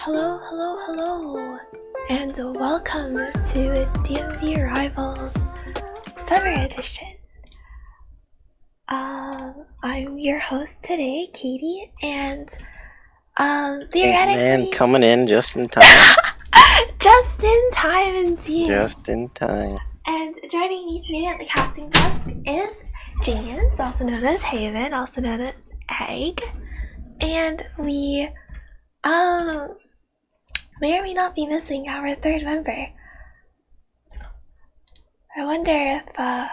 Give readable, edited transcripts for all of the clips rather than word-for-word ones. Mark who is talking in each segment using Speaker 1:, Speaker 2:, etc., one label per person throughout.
Speaker 1: Hello, hello, hello, and welcome to DMV Rivals Summer Edition. I'm your host today, Katie, and theoretically,
Speaker 2: Man, coming in just in time.
Speaker 1: just in time indeed.
Speaker 2: Just in time.
Speaker 1: And joining me today at the casting desk is James, also known as Haven, also known as Egg, and we may or may not be missing our third member. I wonder if I'm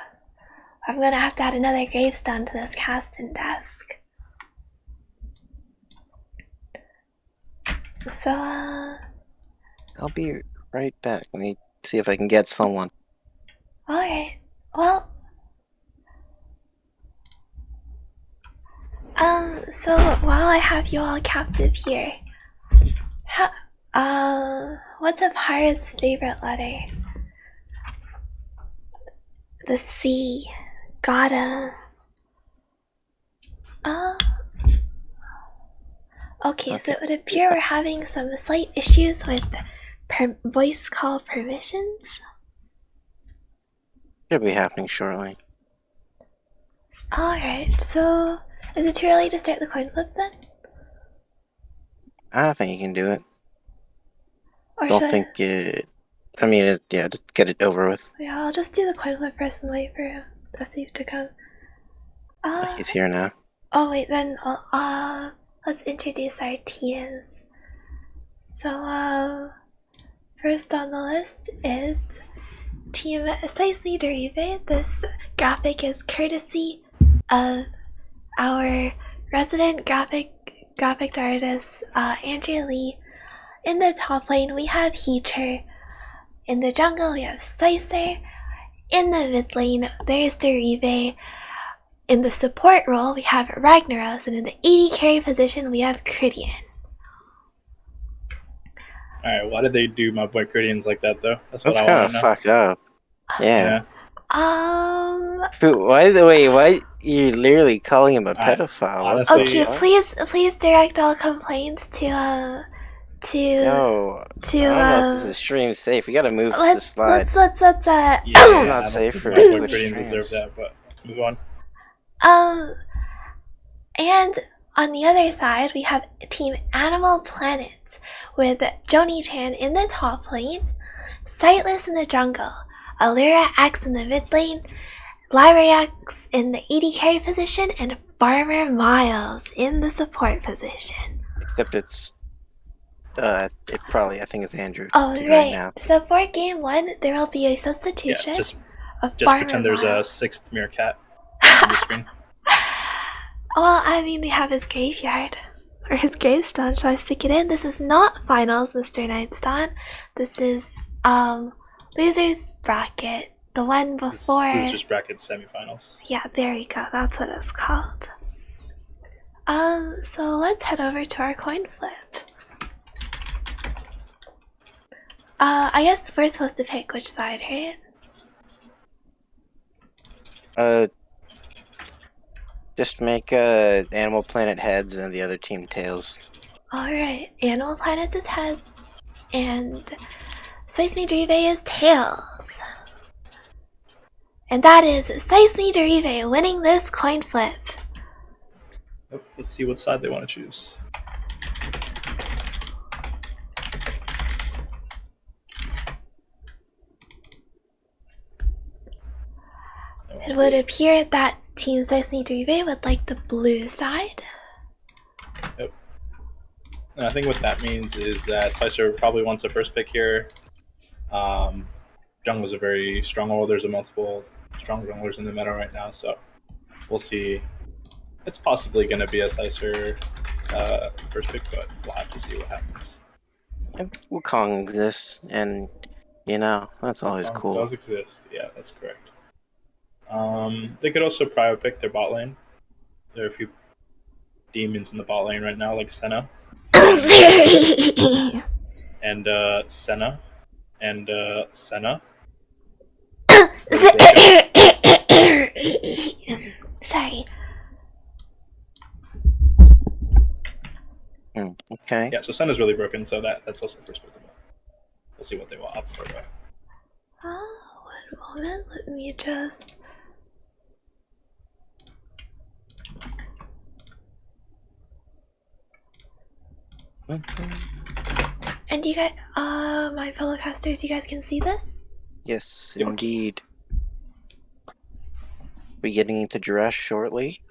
Speaker 1: gonna have to add another gravestone to this casting desk. So
Speaker 2: I'll be right back. Let me see if I can get someone.
Speaker 1: alright. Well, so while I have you all captive here, what's a pirate's favorite letter? The C. Gotta. Okay, so it would appear we're having some slight issues with voice call permissions.
Speaker 2: Should be happening shortly.
Speaker 1: Alright, so is it too early to start the coin flip then?
Speaker 2: I think you can do it.
Speaker 1: Or
Speaker 2: Don't think it. I mean, yeah, just get it over with.
Speaker 1: Yeah, I'll just do the coin flip first and wait for Steve to come.
Speaker 2: He's here now.
Speaker 1: Oh wait, then let's introduce our teams. So first on the list is Team Sice Derive. This graphic is courtesy of our resident graphic artist, Andrea Lee. In the top lane, we have Heacher. In the jungle, we have Sice. In the mid lane, there's Derive. In the support role, we have Ragnaros. And in the AD carry position, we have Cridian.
Speaker 3: Alright, why did they do my boy Cridians like that, though?
Speaker 2: That's kind of fucked up. Yeah.
Speaker 1: Why
Speaker 2: you're literally calling him a pedophile?
Speaker 3: Honestly,
Speaker 1: okay, please direct all complaints to
Speaker 2: I don't know if this is stream safe. We gotta move the slide.
Speaker 1: Let's
Speaker 3: yeah,
Speaker 2: it's not safe for
Speaker 3: Twitch Cridians deserve that, but move on.
Speaker 1: And on the other side, we have Team Animal Planet with Joni-chan in the top lane, Sightless in the jungle, Allura X in the mid lane, Lyrax in the AD carry position, and Farmer Miles in the support position.
Speaker 2: Except it's I think it's Andrew.
Speaker 1: Oh, right.
Speaker 2: Now.
Speaker 1: So for game 1, there will be a substitution.
Speaker 3: Yeah, just
Speaker 1: Farmer
Speaker 3: pretend there's
Speaker 1: Miles.
Speaker 3: a sixth meerkat on the screen.
Speaker 1: Well, I mean, we have his graveyard. Or his gravestone. Shall I stick it in? This is not finals, Mr. Nightstone. This is, Losers Bracket. The one before...
Speaker 3: Losers Bracket semifinals.
Speaker 1: Yeah, there you go. That's what it's called. So let's head over to our coin flip. I guess we're supposed to pick which side, right?
Speaker 2: Just make Animal Planet heads and the other team tails.
Speaker 1: Alright, Animal Planet is heads, and Sice Derive is tails. And that is Sice Derive winning this coin flip.
Speaker 3: Oh, let's see what side they want to choose.
Speaker 1: It would appear that Team Sice Derive would like the blue side.
Speaker 3: Yep. And I think what that means is that Sicer probably wants the first pick here. Jungle's a very strong role. There's a multiple strong junglers in the meta right now, so we'll see. It's possibly going to be a Sicer first pick, but we'll have to see what happens.
Speaker 2: And Wukong exists, and that's always cool.
Speaker 3: Does exist, yeah, that's correct. They could also prio pick their bot lane. There are a few demons in the bot lane right now, like Senna. and Senna. And Senna.
Speaker 1: Sorry.
Speaker 2: Okay. Okay.
Speaker 3: Yeah, so Senna's really broken, so that's also first Pokemon. We'll see what they will opt for though.
Speaker 1: One moment, let me just... And you guys, my fellow casters, you guys can see this?
Speaker 2: Yes, indeed. We're getting into Jurash shortly.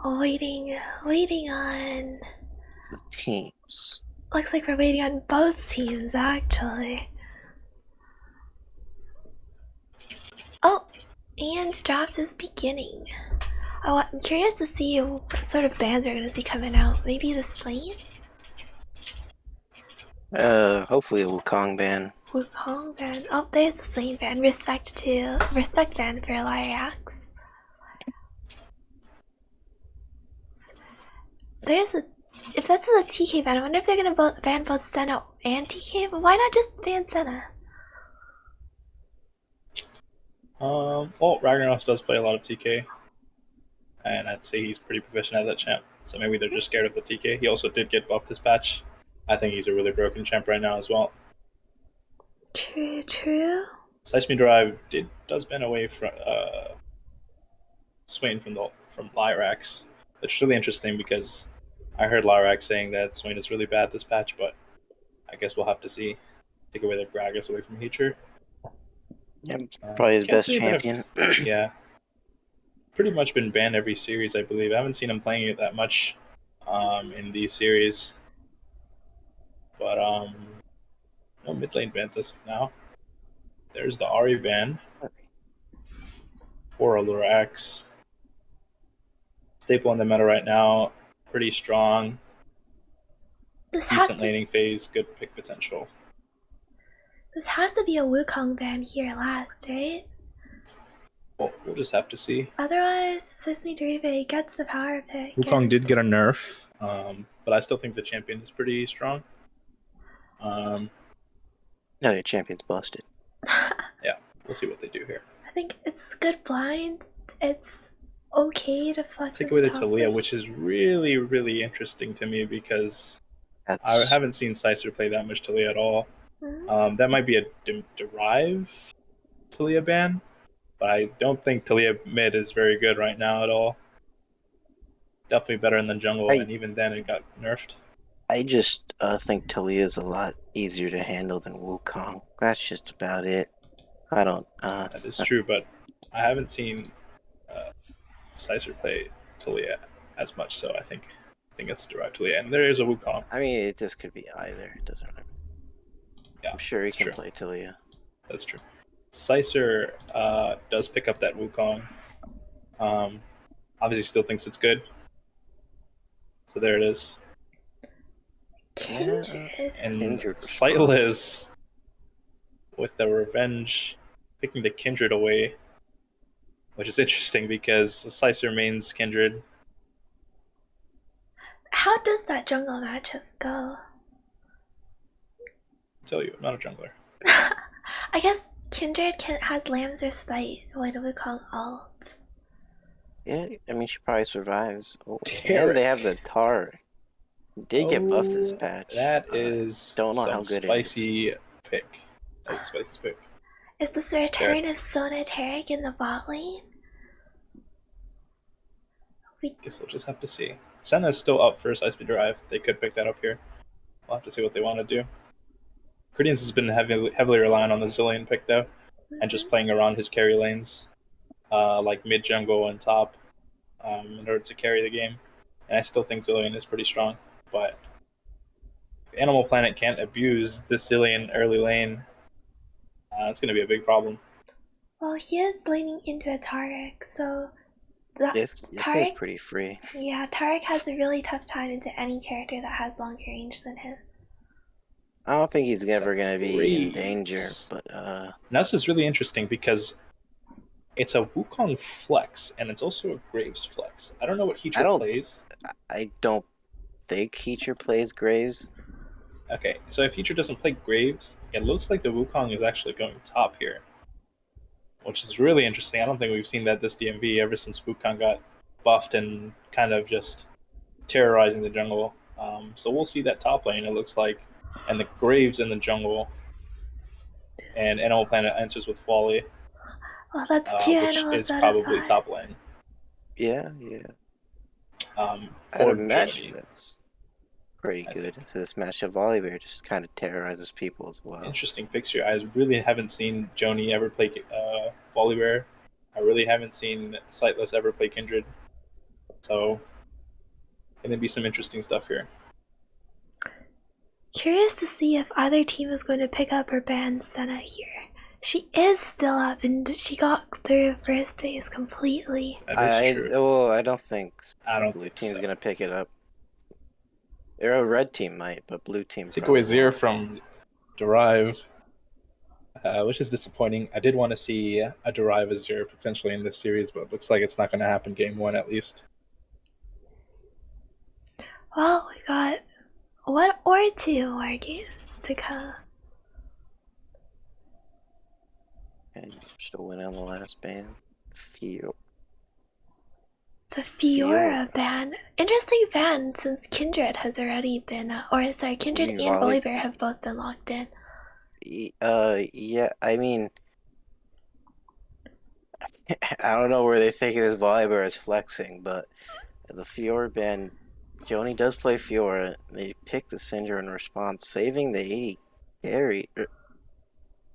Speaker 1: Waiting on...
Speaker 2: The teams.
Speaker 1: Looks like we're waiting on both teams, actually. Oh, and Drops is beginning. Oh, I'm curious to see what sort of bands we're gonna see coming out. Maybe the Swain?
Speaker 2: Hopefully a Wukong ban.
Speaker 1: Wukong band. Oh, there's the Swain band. Respect band for Lyrax. If that's a TK ban, I wonder if they're gonna ban both Senna and TK, but why not just ban Senna?
Speaker 3: Well, Ragnaros does play a lot of TK, and I'd say he's pretty proficient at that champ. So maybe they're just scared of the TK. He also did get buffed this patch. I think he's a really broken champ right now as well.
Speaker 1: True.
Speaker 3: Sice Derive does ban away from Swain from Lyrax. It's really interesting because I heard Lyrax saying that Swain is really bad this patch, but I guess we'll have to see. Take away the Gragas away from Heacher.
Speaker 2: Yeah, probably his best champion.
Speaker 3: Yeah. Pretty much been banned every series, I believe. I haven't seen him playing it that much in these series. But no mid lane bans as of now. There's the Ari ban for Allure X. Staple in the meta right now, pretty strong. Decent laning phase, good pick potential.
Speaker 1: This has to be a Wukong ban here last, right?
Speaker 3: Well, we'll just have to see.
Speaker 1: Otherwise, Sesame Derive gets the power pick.
Speaker 3: Wukong did get a nerf, but I still think the champion is pretty strong.
Speaker 2: No, your champion's busted.
Speaker 3: Yeah, we'll see what they do here.
Speaker 1: I think it's good blind. It's okay to flex.
Speaker 3: Take away the Talia, which is really, really interesting to me because I haven't seen Sicer play that much Talia at all. Mm-hmm. That might be a Derive Talia ban, but I don't think Talia mid is very good right now at all. Definitely better than jungle, and even then it got nerfed.
Speaker 2: I just think Talia is a lot easier to handle than Wukong. That's just about it. I don't.
Speaker 3: That is true, but I haven't seen Sicer play Talia as much, so I think it's a Derive Talia, and there is a Wukong.
Speaker 2: I mean, this could be either. It doesn't matter. Yeah, I'm sure he can play Talia.
Speaker 3: That's true. Sicer does pick up that Wukong. Obviously, still thinks it's good. So there it is.
Speaker 1: Kindred.
Speaker 3: And Sightless with the revenge, picking the Kindred away, which is interesting because Sicer mains Kindred.
Speaker 1: How does that jungle matchup go?
Speaker 3: I'll tell you, I'm not a jungler.
Speaker 1: I guess Kindred has Lambs or Spite. What do we call alts?
Speaker 2: Yeah, I mean, she probably survives. Oh, and they have the Tar. Did get buffed this patch.
Speaker 3: That is
Speaker 2: don't know how good
Speaker 3: spicy pick. That's a spicy pick.
Speaker 1: Is this the return of Sona Tarek in the bot lane?
Speaker 3: Guess we'll just have to see. Senna's still up for Sice Derive. They could pick that up here. We'll have to see what they want to do. Critians has been heavily relying on the Zilean pick though, and just playing around his carry lanes, like mid jungle and top, in order to carry the game. And I still think Zilean is pretty strong. But if Animal Planet can't abuse this Zilean early lane, it's going to be a big problem.
Speaker 1: Well, he is laning into a Tarek, so
Speaker 2: Tarek is pretty free.
Speaker 1: Yeah, Tarek has a really tough time into any character that has longer range than him.
Speaker 2: I don't think he's ever going to be in danger, but
Speaker 3: Now this is really interesting because it's a Wukong flex, and it's also a Graves flex. I don't know what Heacher plays.
Speaker 2: I don't think Heacher plays Graves.
Speaker 3: Okay, so if Heacher doesn't play Graves, it looks like the Wukong is actually going top here, which is really interesting. I don't think we've seen that this DMV ever since Wukong got buffed and kind of just terrorizing the jungle. So we'll see that top lane, it looks like, and the Graves in the jungle, and Animal Planet answers with Folly,
Speaker 1: Well, that's two
Speaker 3: which
Speaker 1: animals
Speaker 3: is
Speaker 1: out of
Speaker 3: probably
Speaker 1: 5.
Speaker 3: top lane.
Speaker 2: Yeah. I'd
Speaker 3: For
Speaker 2: imagine
Speaker 3: Jody.
Speaker 2: that's pretty good. So this match of Volibear just kind of terrorizes people as well.
Speaker 3: Interesting picks here. I really haven't seen Joni ever play Volibear. I really haven't seen Sightless ever play Kindred. So, going to be some interesting stuff here.
Speaker 1: Curious to see if either team is going to pick up or ban Senna here. She is still up, and she got through first phase completely.
Speaker 3: That is true.
Speaker 2: Well, I don't think
Speaker 3: I don't
Speaker 2: blue
Speaker 3: think
Speaker 2: team's
Speaker 3: so.
Speaker 2: gonna pick it up. A red team might, but blue team
Speaker 3: Take
Speaker 2: probably
Speaker 3: away 0
Speaker 2: won't.
Speaker 3: from Derive, which is disappointing. I did want to see a Derive as 0 potentially in this series, but it looks like it's not going to happen game 1 at least.
Speaker 1: Well, we got 1 or 2 more games to come.
Speaker 2: And still win on the last ban. Feel.
Speaker 1: It's a Fiora ban. Interesting ban since Kindred has already been, Kindred and Volibear have both been locked in.
Speaker 2: Yeah, I mean, I don't know where they think this Volibear is flexing, but the Fiora ban, Joni does play Fiora. They pick the Syndra in response, saving the 80 carry.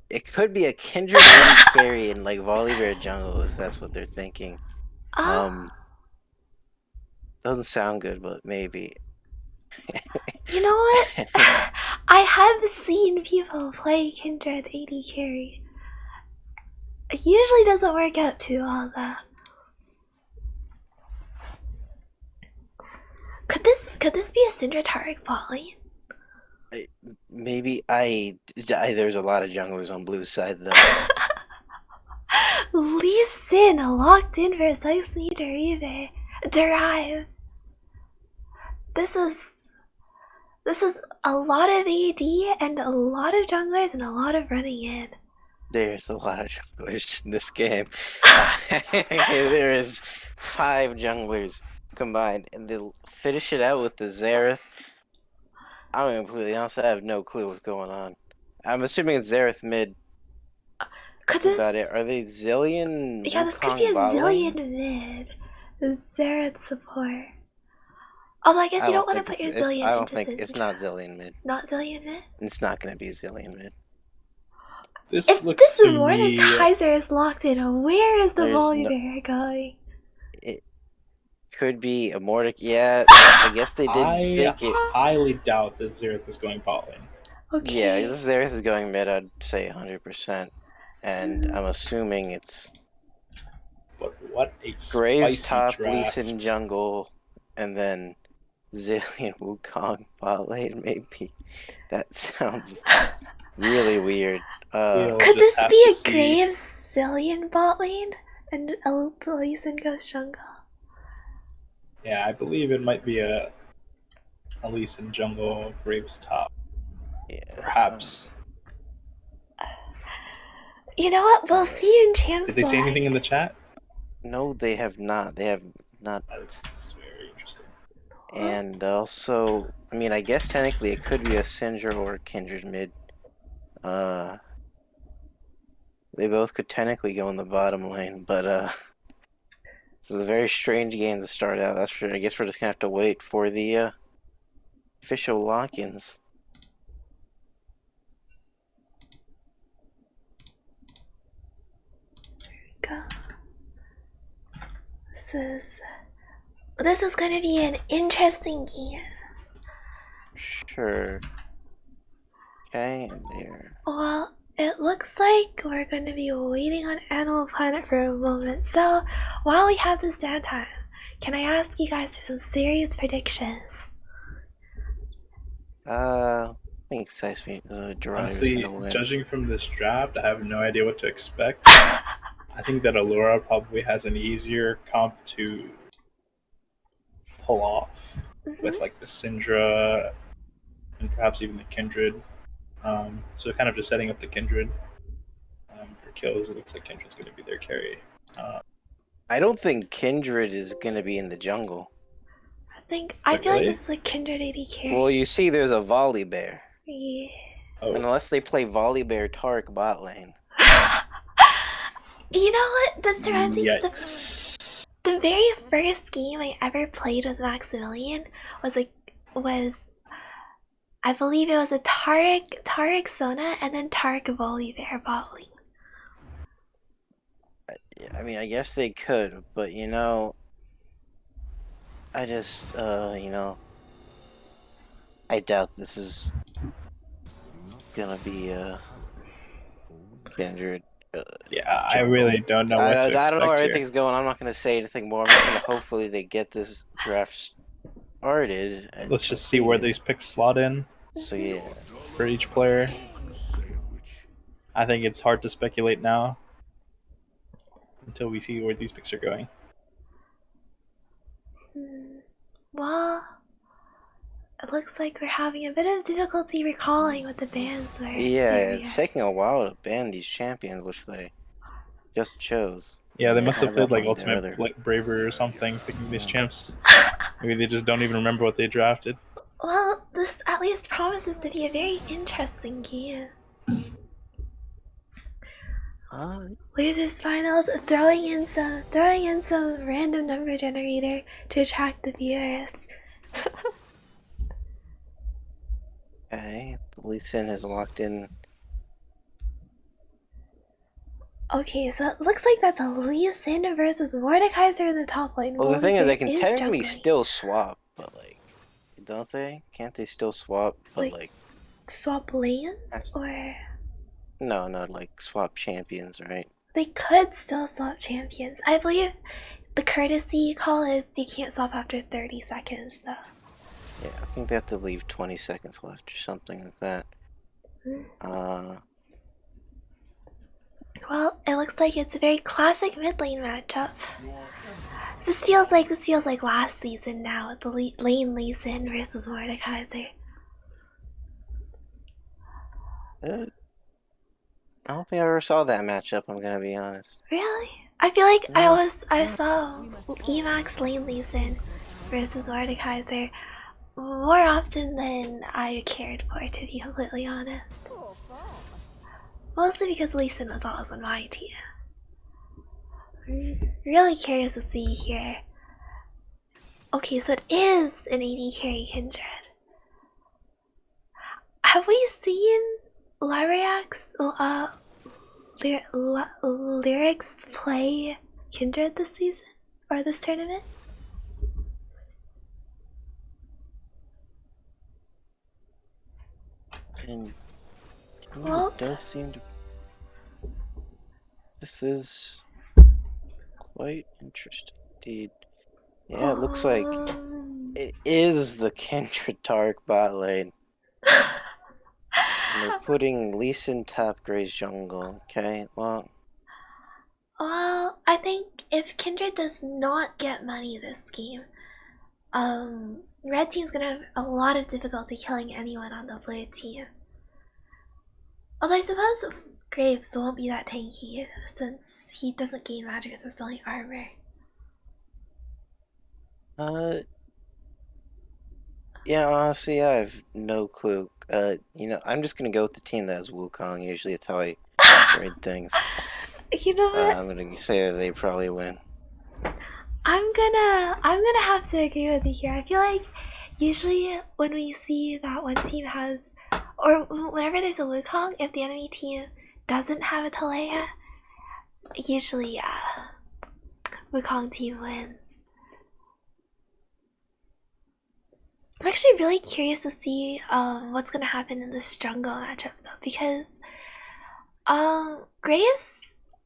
Speaker 2: It could be a Kindred 80 carry in like Volibear jungle if that's what they're thinking. Doesn't sound good, but maybe.
Speaker 1: You know what? I have seen people play Kindred 80 carry. It usually doesn't work out too well though. Could this be a Syndra Taric bot lane?
Speaker 2: Maybe there's a lot of junglers on blue side though.
Speaker 1: Lee Sin locked in for Sice Derive. This is a lot of AD and a lot of junglers and a lot of running in.
Speaker 2: There's a lot of junglers in this game. There is 5 junglers combined, and they'll finish it out with the Xerath. I'm gonna be completely honest, I have no clue what's going on. I'm assuming it's Xerath mid. That's about it. Are they Zillion?
Speaker 1: Yeah, this could be a Zillion mid. Xerath support. Although I guess you don't want to put your Zillion
Speaker 2: I don't
Speaker 1: into
Speaker 2: think
Speaker 1: Syndra.
Speaker 2: it's not Zillion mid.
Speaker 1: Not Zillion mid?
Speaker 2: It's not gonna be Zillion mid.
Speaker 3: If
Speaker 1: this Mordekaiser is locked in, where is the Volibear going?
Speaker 2: It could be a Mordek. Yeah, I guess they didn't think it.
Speaker 3: I highly doubt that Xerath is going bot lane.
Speaker 1: Okay.
Speaker 2: Yeah, this Xerath is going mid, I'd say 100%. And I'm assuming it's...
Speaker 3: But what a
Speaker 2: Graves top,
Speaker 3: draft.
Speaker 2: Lee Sin jungle, and then Zillion Wukong bot lane, maybe. That sounds really weird.
Speaker 1: Could this be a Graves Zillion bot lane? And Lee Sin goes jungle?
Speaker 3: Yeah, I believe it might be a Lee Sin jungle, Graves top.
Speaker 2: Yeah.
Speaker 3: Perhaps.
Speaker 1: You know what? We'll see in Champs.
Speaker 3: Did they say anything in the chat?
Speaker 2: No, they have not. They have not.
Speaker 3: That's very interesting.
Speaker 2: And also, I mean, I guess technically it could be a Syndra or a Kindred mid. They both could technically go in the bottom lane, but this is a very strange game to start out. That's for. I guess we're just gonna have to wait for the official lock-ins.
Speaker 1: Go. This is gonna be an interesting game.
Speaker 2: Sure. Okay, and there.
Speaker 1: Well, it looks like we're going to be waiting on Animal Planet for a moment. So, while we have this downtime, can I ask you guys for some serious predictions?
Speaker 2: I think Sice Derive is gonna win.
Speaker 3: Judging from this draft, I have no idea what to expect. I think that Allura probably has an easier comp to pull off with like the Syndra and perhaps even the Kindred. So kind of just setting up the Kindred for kills. It looks like Kindred's going to be their carry.
Speaker 2: I don't think Kindred is gonna be in the jungle.
Speaker 1: I feel like
Speaker 3: Really?
Speaker 1: this is like Kindred AD carry.
Speaker 2: Well, you see, there's a Volley Bear.
Speaker 1: Yeah.
Speaker 3: Oh,
Speaker 2: Unless they play Volley Bear Tark bot lane.
Speaker 1: You know what? This reminds me.
Speaker 3: yikes.
Speaker 1: The very first game I ever played with Maximilian was I believe it was a Tarek Sona and then Tarek Volley Bear bot lane.
Speaker 2: I mean, I guess they could, but I just, I doubt this is gonna be Kindred.
Speaker 3: Yeah, I
Speaker 2: Jungle.
Speaker 3: really don't know what to
Speaker 2: I don't know where
Speaker 3: expect here.
Speaker 2: everything's going. I'm not gonna say anything more. I'm just gonna hopefully they get this draft started. And
Speaker 3: Let's just see where these picks slot in
Speaker 2: So yeah,
Speaker 3: for each player. I think it's hard to speculate now until we see where these picks are going.
Speaker 1: Well, it looks like we're having a bit of difficulty recalling what the bands were.
Speaker 2: yeah,
Speaker 1: There we
Speaker 2: it's
Speaker 1: are.
Speaker 2: taking a while to ban these champions, which they just chose.
Speaker 3: Yeah, they must have played like
Speaker 2: among their
Speaker 3: Ultimate Braver or something, picking these champs. Maybe they just don't even remember what they drafted.
Speaker 1: Well, this at least promises to be a very interesting game. Losers finals, throwing in some random number generator to attract the viewers.
Speaker 2: Okay, Lee Sin has locked in.
Speaker 1: Okay, so it looks like that's a Lee Sin versus Mordekaiser in the top lane.
Speaker 2: Well, the thing is, they can technically
Speaker 1: juggling.
Speaker 2: still swap, but like, don't they? Can't they still swap? But like
Speaker 1: swap lanes or
Speaker 2: no, like swap champions, right?
Speaker 1: they could still swap champions. I believe the courtesy call is you can't swap after 30 seconds, though.
Speaker 2: Yeah, I think they have to leave 20 seconds left or something like that.
Speaker 1: Well, it looks like it's a very classic mid lane matchup. This feels like last season now with the lane Lee Sin versus Mordekaiser.
Speaker 2: I don't think I ever saw that matchup. I'm gonna be honest.
Speaker 1: Really? I feel like I saw Emax lane Lee Sin versus Mordekaiser more often than I cared for, to be completely honest. Mostly because Lee Sin was always on my team. I'm really curious to see here. Okay, so it is an AD carry Kindred. Have we seen Lyrics play Kindred this season? Or this tournament?
Speaker 2: And
Speaker 1: Well,
Speaker 2: it does seem to. This is quite interesting indeed. Yeah, it looks like it is the Kindred Tark bot lane. And they're putting Lee Sin top Gray's jungle. Okay, well,
Speaker 1: I think if Kindred does not get money this game, red team's gonna have a lot of difficulty killing anyone on the blue team. Although I suppose Graves won't be that tanky since he doesn't gain magic as only armor.
Speaker 2: yeah, honestly, I have no clue. I'm just gonna go with the team that has Wukong. Usually, it's how I grade things.
Speaker 1: You know what?
Speaker 2: I'm gonna say that they probably win.
Speaker 1: I'm gonna have to agree with you here. I feel like usually when we see that one team has, or whenever there's a Wukong, if the enemy team doesn't have a Talaya, usually Wukong team wins. I'm actually really curious to see what's gonna happen in this jungle matchup though, because Graves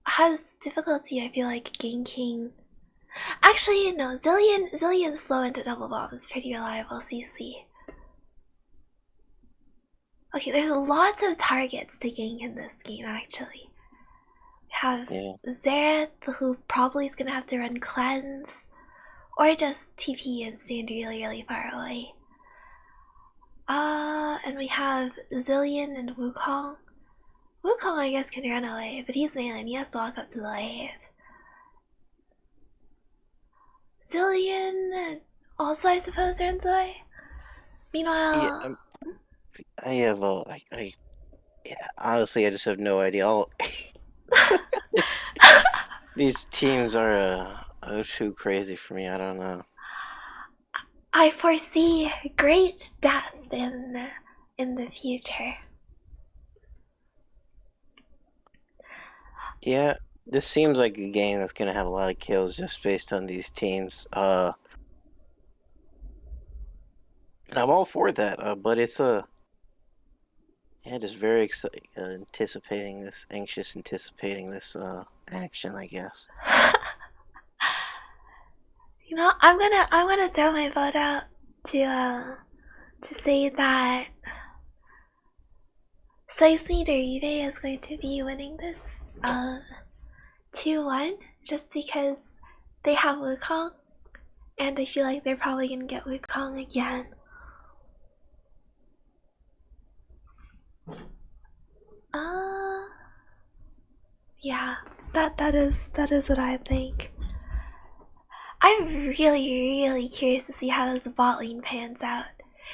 Speaker 1: has difficulty, I feel like, ganking. Actually, no, Zillion's slow into double bomb is pretty reliable, CC. Okay, there's lots of targets to gank in this game, actually. We have Xerath, who probably is gonna have to run cleanse, or just TP and stand really, really far away. And we have Zillion and Wukong. Wukong, I guess, can run away, but he's melee and he has to walk up to the wave. Zillion also, I suppose, runs away. Meanwhile,
Speaker 2: Yeah, I have yeah. Honestly, I just have no idea. It's these teams are too crazy for me. I don't know.
Speaker 1: I foresee great death in the future.
Speaker 2: Yeah, this seems like a game that's gonna have a lot of kills just based on these teams. And I'm all for that. But it's yeah, just very anticipating this action, I guess.
Speaker 1: I'm gonna throw my vote out to say that Sice Derive is going to be winning this 2-1 just because they have Wukong, and I feel like they're probably gonna get Wukong again. Yeah, that is what I think. I'm really curious to see how this bot lane pans out.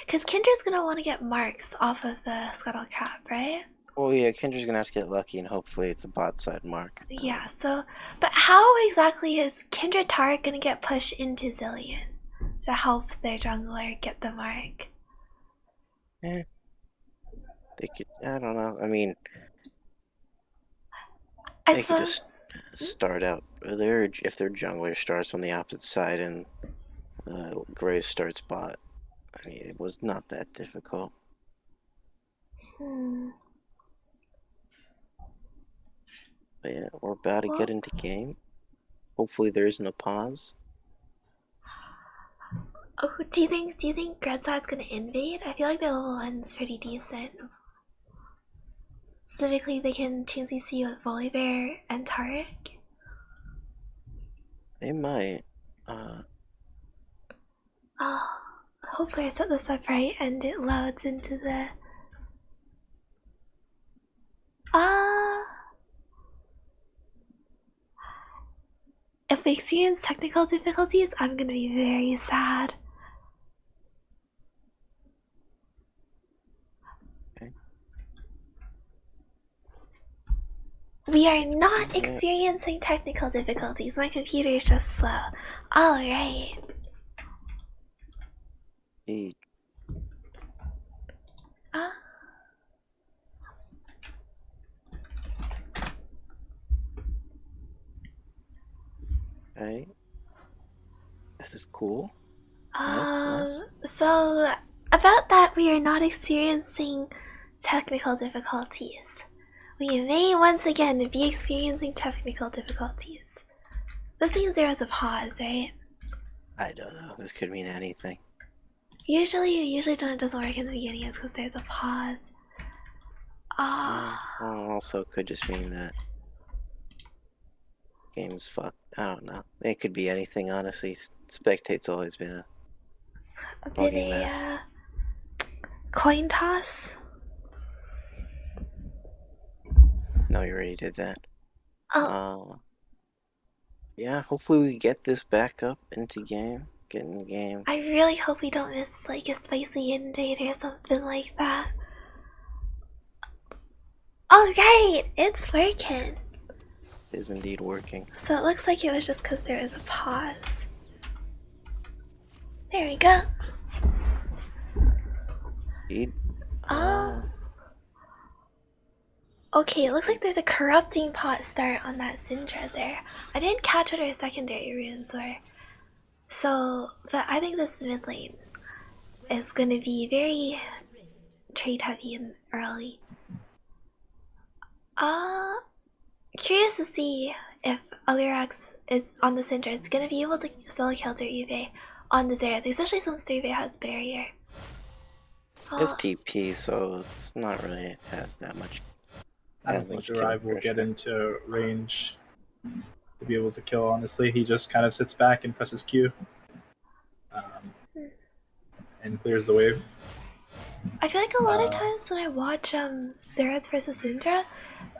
Speaker 1: Because Kendra's gonna want to get marks off of the Scuttle Cap, right?
Speaker 2: Oh yeah, Kendra's gonna have to get lucky, and hopefully it's a bot side mark.
Speaker 1: Yeah, so... But how exactly is Kendra Tara gonna get pushed into Zillion to help their jungler get the mark?
Speaker 2: Yeah. They could, I don't know. I mean, they could just start out there if their jungler starts on the opposite side and Graves starts bot. I mean, it was not that difficult. But yeah, we're about to get into game. Hopefully there isn't a pause.
Speaker 1: Oh, do you think Gredside's gonna invade? I feel like their level 1's pretty decent. Specifically, they can TNCC with Volibear and Taric.
Speaker 2: They might.
Speaker 1: Oh, hopefully I set this up right and it loads into the... If we experience technical difficulties, I'm gonna be very sad.
Speaker 2: Okay.
Speaker 1: We are not experiencing technical difficulties. My computer is just slow. Alright.
Speaker 2: Hey. Okay. This is cool. Nice.
Speaker 1: So, about that, we are not experiencing technical difficulties. We may once again be experiencing technical difficulties. This means there was a pause, right?
Speaker 2: I don't know. This could mean anything.
Speaker 1: Usually when it doesn't work in the beginning, it's because there's a pause.
Speaker 2: Also could just mean that game's fucked. I don't know. It could be anything, honestly. Spectate's always been a buggy mess.
Speaker 1: Coin toss?
Speaker 2: No, you already did that. Yeah, hopefully we get this back up into game. Get in the game.
Speaker 1: I really hope we don't miss like a spicy invade or something like that. Alright, it's working.
Speaker 2: It is indeed working.
Speaker 1: So it looks like it was just because there was a pause. There we go.
Speaker 2: Indeed.
Speaker 1: Okay, it looks like there's a corrupting pot start on that Syndra there. I didn't catch what her secondary runes were. So, but I think this mid lane is gonna be very trade heavy and early. Curious to see if Alirax is on the Syndra. It's gonna be able to still kill their Eve on the Xerath, especially since their Eve has barrier.
Speaker 2: It's TP, so it's not really has that much.
Speaker 3: I don't think Derive will get into range to be able to kill, honestly. He just kind of sits back and presses Q. And clears the wave.
Speaker 1: I feel like a lot of times when I watch Xerath versus Syndra,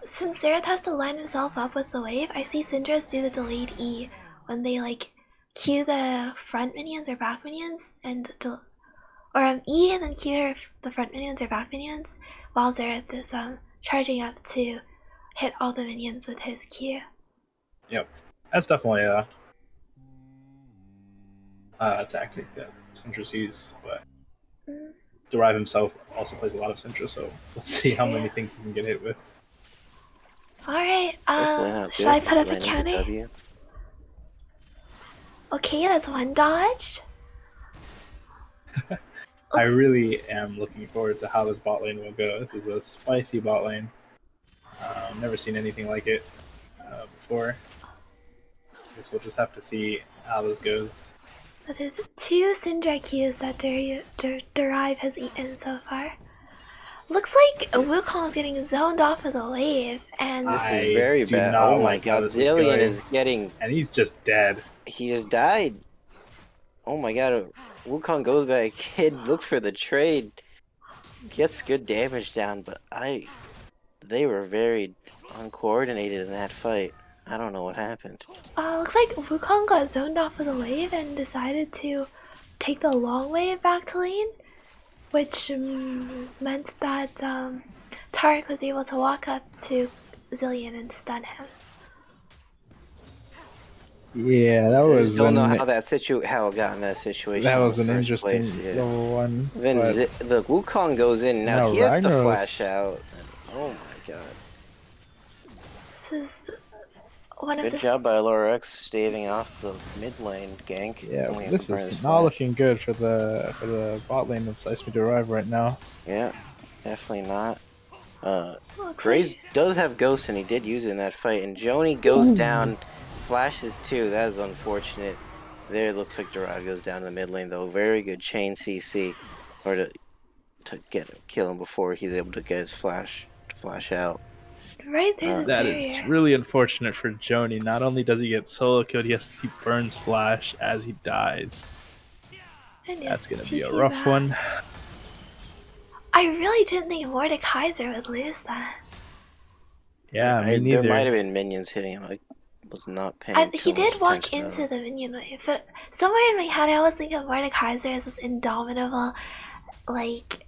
Speaker 1: since Xerath has to line himself up with the wave, I see Syndras do the delayed E when they like Q the front minions or back minions, or E and then Q the front minions or back minions, while Xerath is charging up to hit all the minions with his Q.
Speaker 3: Yep, that's definitely a tactic that Sintra's use, but Derive himself also plays a lot of Sintra, so let's see how many things he can get hit with.
Speaker 1: Alright,
Speaker 2: Personally, not
Speaker 1: should
Speaker 2: good.
Speaker 1: I put up a
Speaker 2: Landing the
Speaker 1: counter?
Speaker 2: W.
Speaker 1: Okay, that's one dodged.
Speaker 3: I really am looking forward to how this bot lane will go. This is a spicy bot lane. Never seen anything like it before. I guess we'll just have to see how this goes.
Speaker 1: That is 2 Syndra Qs that Derive has eaten so far. Looks like Wukong's getting zoned off of the wave, and
Speaker 2: This is very bad. Oh my god, Zillion is getting...
Speaker 3: And he's just dead.
Speaker 2: He just died. Oh my god, Wukong goes back, kid looks for the trade. Gets good damage down, but they were very uncoordinated in that fight. I don't know what happened.
Speaker 1: looks like Wukong got zoned off of the wave and decided to take the long way back to lane, which meant that Taric was able to walk up to Zillion and stun him.
Speaker 4: Yeah, that was.
Speaker 2: I don't know how how it got in that situation.
Speaker 4: That was
Speaker 2: in
Speaker 4: an
Speaker 2: the first
Speaker 4: interesting
Speaker 2: place,
Speaker 4: little one.
Speaker 2: Then the Wukong goes in. Now he has to flash out. Oh my god.
Speaker 1: This is one of the...
Speaker 2: Good job by Laura X staving off the mid lane gank.
Speaker 4: Yeah,
Speaker 2: Only
Speaker 4: this
Speaker 2: has to burn his
Speaker 4: is not
Speaker 2: flash.
Speaker 4: looking good for the bot lane of Sice Derive right now.
Speaker 2: Yeah, definitely not.
Speaker 1: Looks
Speaker 2: Graves does have Ghost, and he did use it in that fight. And Joni goes down, flashes too. That is unfortunate. There, it looks like Derive goes down in the mid lane, though. Very good chain CC, or to kill him before he's able to get his flash to flash out.
Speaker 1: right there, the
Speaker 4: That
Speaker 1: barrier.
Speaker 4: is really unfortunate for Joni. Not only does he get solo killed, he burns flash as he dies.
Speaker 1: And
Speaker 4: That's
Speaker 1: it's
Speaker 4: gonna be a
Speaker 1: TP
Speaker 4: rough
Speaker 1: back.
Speaker 4: one.
Speaker 1: I really didn't think Mordekaiser would lose that.
Speaker 4: Yeah, me neither.
Speaker 2: There might have been minions hitting him. I was not paying
Speaker 1: He
Speaker 2: too
Speaker 1: did
Speaker 2: much
Speaker 1: walk
Speaker 2: attention to
Speaker 1: into the minion wave, but somewhere in my head I was thinking of Mordekaiser as this indomitable, like,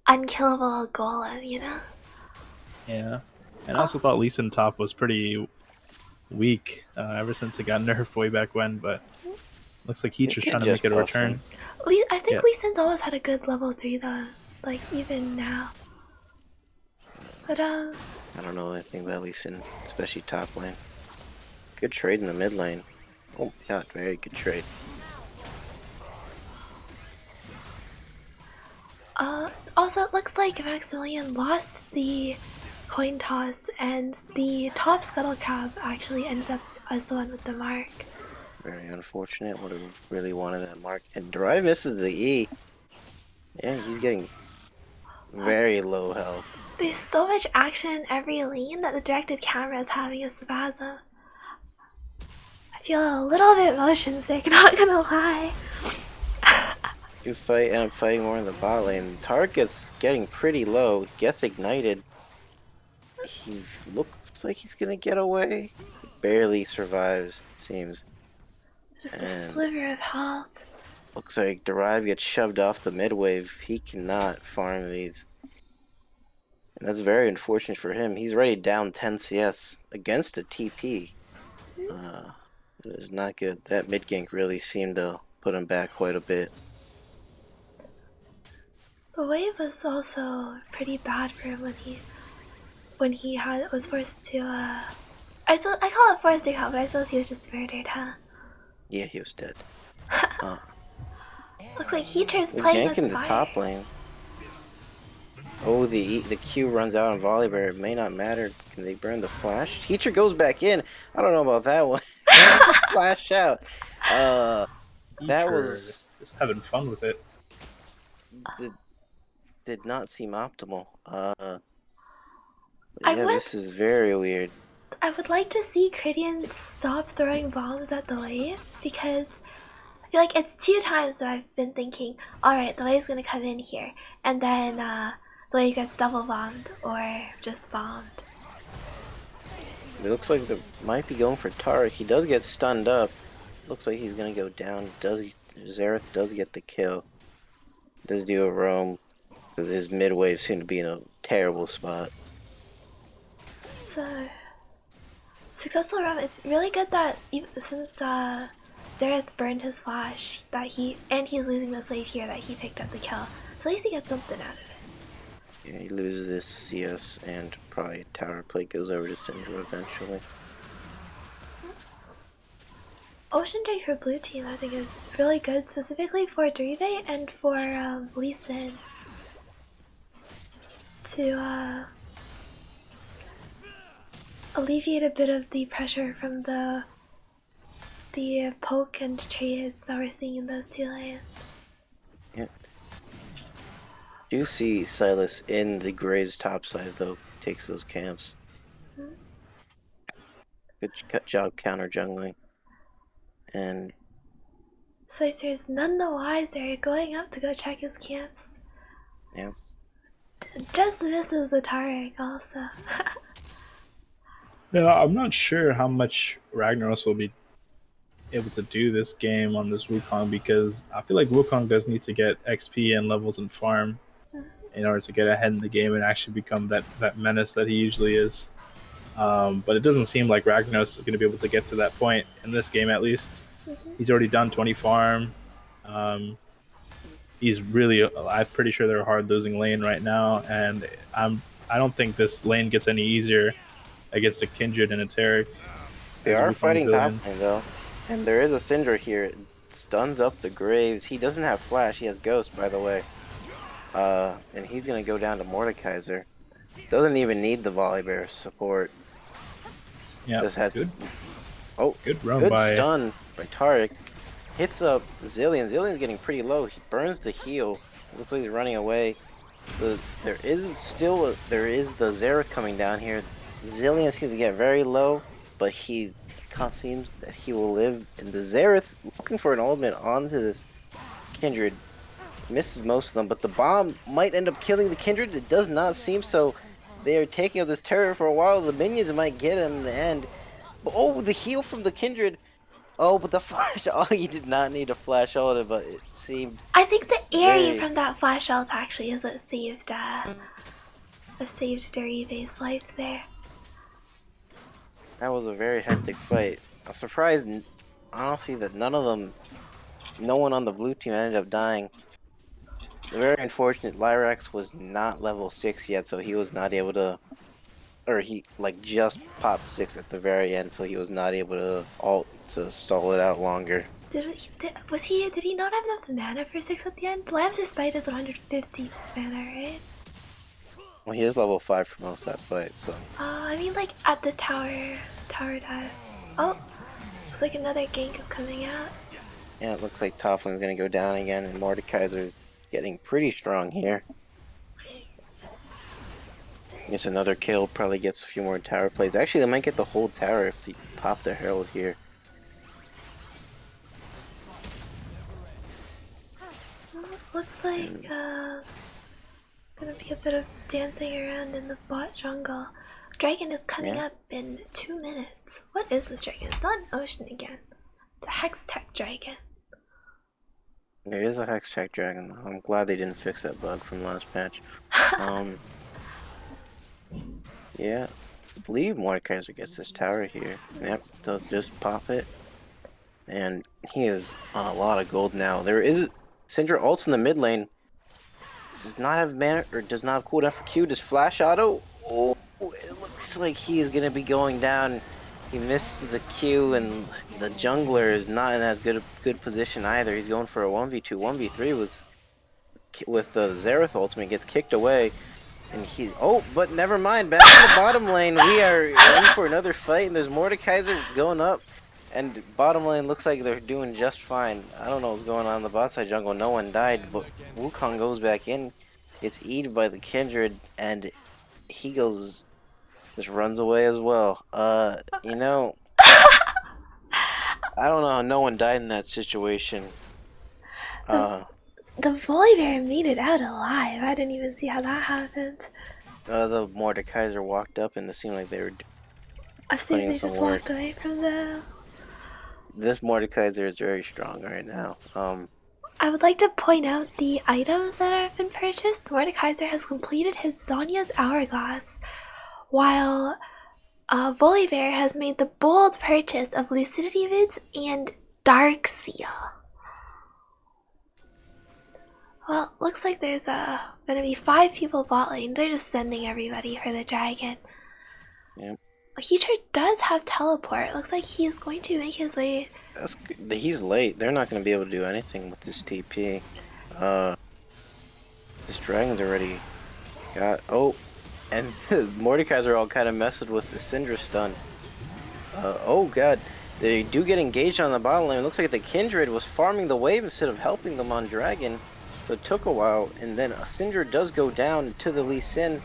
Speaker 1: unkillable golem, you know?
Speaker 4: Yeah, and I also thought Lee Sin top was pretty weak ever since it got nerfed way back when, but looks like Heacher's trying to make it a return.
Speaker 1: I think Lee Sin's always had a good level 3 though, like even now. But
Speaker 2: I don't know anything about Lee Sin, especially top lane. Good trade in the mid lane. Oh my god, very good trade.
Speaker 1: also it looks like Maximilian lost the coin toss, and the top scuttle crab actually ended up as the one with the mark.
Speaker 2: Very unfortunate. Would have really wanted that mark. And Derive misses the E. Yeah, he's getting very low health.
Speaker 1: There's so much action in every lane that the directed camera is having a spasm. I feel a little bit motion sick, not gonna lie.
Speaker 2: You fight, and I'm fighting more in the bot lane. Tark gets getting pretty low. He gets ignited. He looks like he's gonna get away. Barely survives, seems.
Speaker 1: Just a sliver of health.
Speaker 2: Looks like Derive gets shoved off the mid wave. He cannot farm these. And that's very unfortunate for him. He's already down 10 CS against a TP. It is not good. That mid gank really seemed to put him back quite a bit.
Speaker 1: The wave was also pretty bad for him when he was forced to I call it forced to come, but I suppose he was just murdered, huh?
Speaker 2: Yeah, he was dead.
Speaker 1: Looks like Heater's
Speaker 2: They're
Speaker 1: playing
Speaker 2: ganking
Speaker 1: with
Speaker 2: the
Speaker 1: fire.
Speaker 2: top lane. Oh, the Q runs out on Volibear. It may not matter. Can they burn the flash? Heater goes back in. I don't know about that one. Flash out. That was
Speaker 3: just having fun with it.
Speaker 2: did not seem optimal.
Speaker 1: I
Speaker 2: Yeah, this is very weird.
Speaker 1: I would like to see Cridian stop throwing bombs at the wave, because I feel like it's 2 times that I've been thinking, alright, the wave's gonna come in here, and then the wave gets double bombed or just bombed.
Speaker 2: It looks like they might be going for Taric. He does get stunned up. looks like he's gonna go down. Zareth does get the kill. Does do a roam because his mid wave seemed to be in a terrible spot.
Speaker 1: So successful run. It's really good that since Zareth burned his flash, that he's losing this wave here, that he picked up the kill. So at least he gets something out of it.
Speaker 2: Yeah, he loses this CS and probably tower plate goes over to Syndra eventually.
Speaker 1: Ocean Drake for blue team I think is really good, specifically for Derive and for Lee Sin. To alleviate a bit of the pressure from the poke and trades that we're seeing in those two lanes.
Speaker 2: Yep. Do see Silas in the Gray's top side though, takes those camps. Good job counter jungling. And
Speaker 1: Sice is none the wiser, going up to go check his camps.
Speaker 2: yeah.
Speaker 1: Just misses the Tarek also.
Speaker 4: Yeah, I'm not sure how much Ragnaros will be able to do this game on this Wukong, because I feel like Wukong does need to get XP and levels and farm in order to get ahead in the game and actually become that menace that he usually is. But it doesn't seem like Ragnaros is going to be able to get to that point in this game, at least. He's already done 20 farm. He's really, I'm pretty sure they're a hard losing lane right now, and I don't think this lane gets any easier against a Kindred and a Taric.
Speaker 2: They are fighting top lane though. And there is a Syndra here. It stuns up the Graves. He doesn't have flash, he has Ghost by the way. And he's gonna go down to Mordekaiser. Doesn't even need the Volley Bear support.
Speaker 4: Yeah,
Speaker 2: just had
Speaker 4: good.
Speaker 2: Good
Speaker 4: run by
Speaker 2: stun by Tarek. Hits up Zillion. Zillion's getting pretty low. He burns the heal. Looks like he's running away. There is the Zareth coming down here. Zillion seems to get very low, but he seems that he will live. And the Zareth looking for an ultimate onto this Kindred. Misses most of them, but the bomb might end up killing the Kindred. It does not seem so. They are taking up this turret for a while. The minions might get him in the end. Oh, the heal from the Kindred. Oh, but the flash. Oh, you did not need a flash ult, but it seemed.
Speaker 1: I think the area from that flash ult actually is what saved Derive's life there.
Speaker 2: That was a very hectic fight. I'm surprised, honestly, that no one on the blue team ended up dying. Very unfortunate. Lyrax was not level 6 yet, so he was not able to. Or he just popped 6 at the very end, so he was not able to ult to stall it out longer.
Speaker 1: Did he not have enough mana for 6 at the end? Lamb's Despite is 150 mana, right?
Speaker 2: Well, he is level 5 for most of that fight, so.
Speaker 1: I mean at the tower dive. Oh, looks like another gank is coming out.
Speaker 2: Yeah, it looks like top lane's gonna go down again, and Mordekaiser getting pretty strong here. Gets another kill, probably gets a few more tower plays. Actually, they might get the whole tower if they pop the Herald here.
Speaker 1: Looks like gonna be a bit of dancing around in the bot jungle. Dragon is coming up in 2 minutes. What is this dragon? It's not an ocean again. It's a Hextech dragon.
Speaker 2: It is a Hextech dragon though. I'm glad they didn't fix that bug from last patch. Yeah, I believe Mordekaiser gets this tower here. Yep, does just pop it. And he is on a lot of gold now. There is Syndra ults in the mid lane. Does not have mana, or does not have cooldown for Q. Does flash auto? Oh, it looks like he is going to be going down. He missed the Q, and the jungler is not in as good position either. He's going for a 1v2, 1v3 with the Zareth ultimate. Gets kicked away. And but never mind. Back in the bottom lane, we are ready for another fight, and there's Mordekaiser going up. And bottom lane looks like they're doing just fine. I don't know what's going on in the bot side jungle. No one died, but Wukong goes back in, gets eaten by the Kindred, and he just runs away as well. You know, I don't know how no one died in that situation.
Speaker 1: The volley bear made it out alive. I didn't even see how that happened.
Speaker 2: The Mordekaiser walked up, and it seemed like they were.
Speaker 1: I think they just walked away from the.
Speaker 2: this Mordekaiser is very strong right now.
Speaker 1: I would like to point out the items that have been purchased. Mordekaiser has completed his Zonya's Hourglass, while Volibear has made the bold purchase of Lucidity Vids and Dark Seal. Well, looks like there's gonna be 5 people bot lane. They're just sending everybody for the dragon.
Speaker 2: Yep.
Speaker 1: Heater does have teleport. Looks like he's going to make his way.
Speaker 2: He's late. They're not going to be able to do anything with this TP. This dragon's already got. Oh, and Mordekaiser all kind of messed with the Syndra stun. Oh god, they do get engaged on the bottom lane. It looks like the Kindred was farming the wave instead of helping them on Dragon. So it took a while, and then Syndra does go down to the Lee Sin.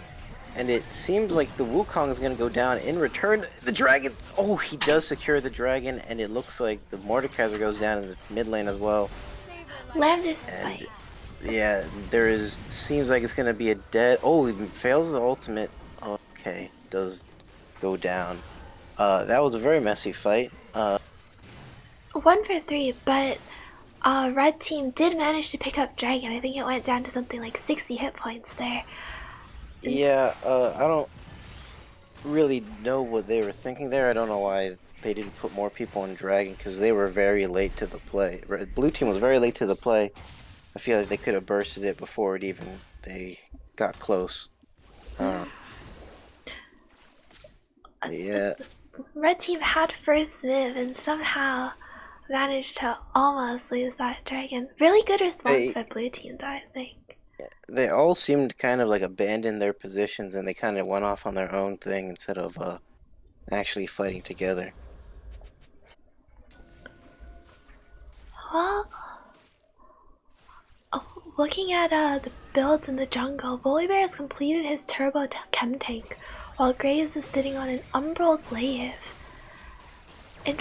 Speaker 2: And it seems like the Wukong is going to go down in return. The dragon, oh, he does secure the dragon, and it looks like the Mordekaiser goes down in the mid lane as well.
Speaker 1: Lambs are spite.
Speaker 2: Yeah, seems like it's going to be a dead, oh, he fails the ultimate. Okay, does go down. That was a very messy fight.
Speaker 1: 1 for 3, but red team did manage to pick up dragon. I think it went down to something like 60 hit points there.
Speaker 2: Yeah, I don't really know what they were thinking there. I don't know why they didn't put more people on Dragon, because they were very late to the play. Blue team was very late to the play. I feel like they could have bursted it before they got close. Yeah.
Speaker 1: Red team had first move and somehow managed to almost lose that dragon. Really good response by blue team though, I think.
Speaker 2: They all seemed to kind of like abandon their positions, and they kind of went off on their own thing instead of actually fighting together.
Speaker 1: Well, looking at the builds in the jungle, Volibear has completed his turbo chem tank, while Graves is sitting on an Umbral Glaive. And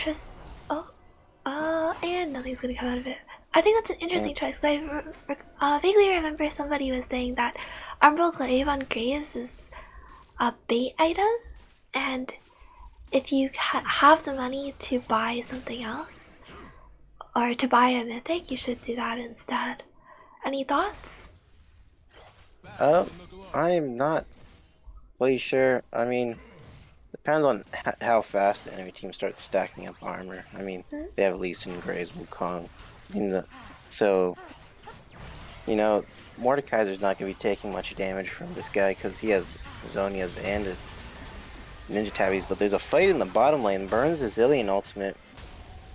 Speaker 1: nothing's gonna come out of it. I think that's an interesting choice, because I vaguely remember somebody was saying that Umbral Glaive on Graves is a bait item, and if you have the money to buy something else, or to buy a mythic, you should do that instead. Any thoughts?
Speaker 2: I'm not really sure. I mean, depends on how fast the enemy team starts stacking up armor. I mean, they have Lee Sin, Graves, Wukong. So, you know, Mordekaiser's not going to be taking much damage from this guy because he has Zonias and Ninja Tabbies, but there's a fight in the bottom lane. Burns the Zillion ultimate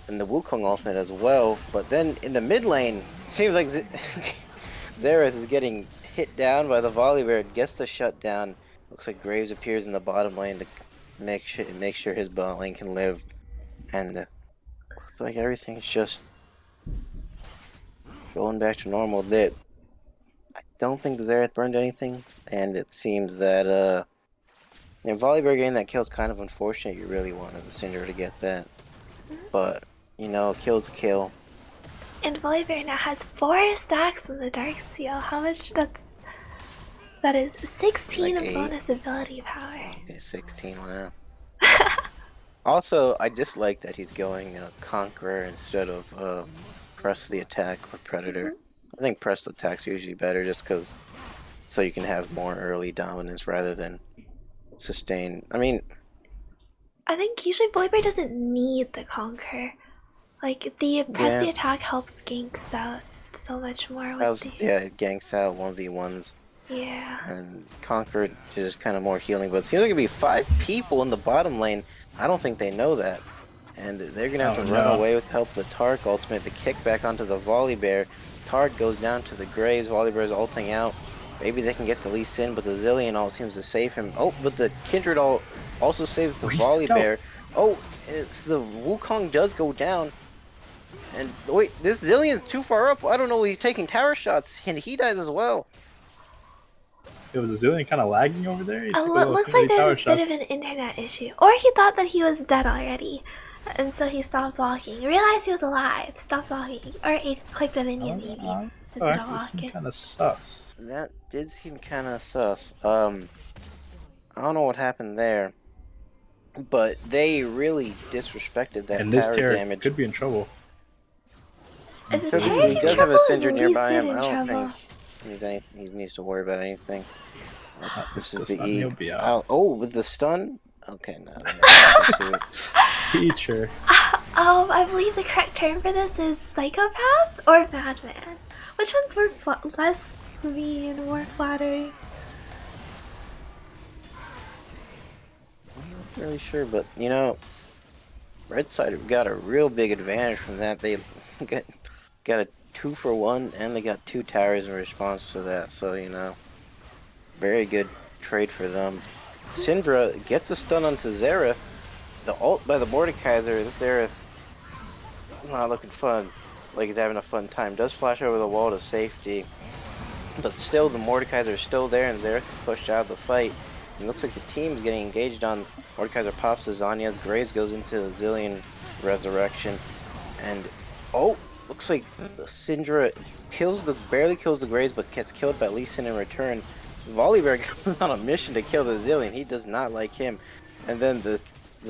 Speaker 2: and the Wukong ultimate as well, but then in the mid lane, it seems like Xerath is getting hit down by the Volibear, gets the shutdown. Looks like Graves appears in the bottom lane to make sure his bot lane can live, and looks like everything's just going back to normal. That I don't think the Xerath burned anything, and it seems that Volibear getting that kill is kind of unfortunate. You really wanted the Cinder to get that, but you know, a kill's a kill.
Speaker 1: And Volibear now has 4 stacks in the Dark Seal. How much? That is 16
Speaker 2: like
Speaker 1: of bonus ability power.
Speaker 2: Okay, 16. Wow. Also, I dislike that he's going Conqueror instead of Press the Attack or Predator. I think Press the Attack's usually better just because so you can have more early dominance rather than sustain. I mean,
Speaker 1: I think usually Volibear doesn't need the Conquer. Like, the Press the Attack helps ganks out so much more with
Speaker 2: it ganks out 1v1s.
Speaker 1: Yeah.
Speaker 2: And Conquer is kind of more healing, but it seems like it'd be 5 people in the bottom lane. I don't think they know that. And they're going to have to run away with help of the Tark ultimate. The kick back onto the Volibear. Tark goes down to the Graves. Volibear is ulting out. Maybe they can get the Lee Sin, but the Zillion ult seems to save him. Oh, but the Kindred ult also saves the Volibear. Oh, it's the Wukong does go down. And wait, this Zillion's too far up. I don't know, he's taking tower shots, and he dies as well.
Speaker 4: It was a Zillion kind of lagging over there.
Speaker 1: It looks like there's a bit of an internet issue. Or he thought that he was dead already, and so he stopped walking. He realized he was alive, stopped walking. Or he clicked a minion maybe, instead of walking.
Speaker 4: Kind of sus.
Speaker 2: That did seem kind of sus. I don't know what happened there. but they really disrespected that
Speaker 4: And this
Speaker 2: tower
Speaker 4: Terra
Speaker 2: damage.
Speaker 4: could be in trouble.
Speaker 1: Is it
Speaker 2: So
Speaker 1: Terran
Speaker 2: he
Speaker 1: in
Speaker 2: does have
Speaker 1: trouble?
Speaker 2: a
Speaker 1: Or is
Speaker 2: Cinder
Speaker 1: Lee
Speaker 2: nearby
Speaker 1: Sin
Speaker 2: him. I
Speaker 1: in
Speaker 2: don't
Speaker 1: trouble?
Speaker 2: think he needs to worry about anything.
Speaker 4: It's
Speaker 2: This is
Speaker 4: the
Speaker 2: the
Speaker 4: sun,
Speaker 2: E.
Speaker 4: he'll be out.
Speaker 2: Oh, with the stun? Okay, no. Pursue it.
Speaker 4: Feature.
Speaker 1: I believe the correct term for this is psychopath or madman. Which one's less mean, more flattering?
Speaker 2: I'm not really sure, but you know, Red side got a real big advantage from that. They got a 2-for-1, and they got 2 towers in response to that. So you know, very good trade for them. Syndra gets a stun onto Xerath. The ult by the Mordekaiser. Xerath not looking fun. Like he's having a fun time. Does flash over the wall to safety. But still, the Mordekaiser is still there, and Xerath is pushed out of the fight. It looks like the team's getting engaged on Mordekaiser pops as Zanya's Graves goes into the Zillion Resurrection. And, oh, looks like the Syndra barely kills the Graves, but gets killed by Lee Sin in return. Volibear comes on a mission to kill the Zillion. He does not like him. And then the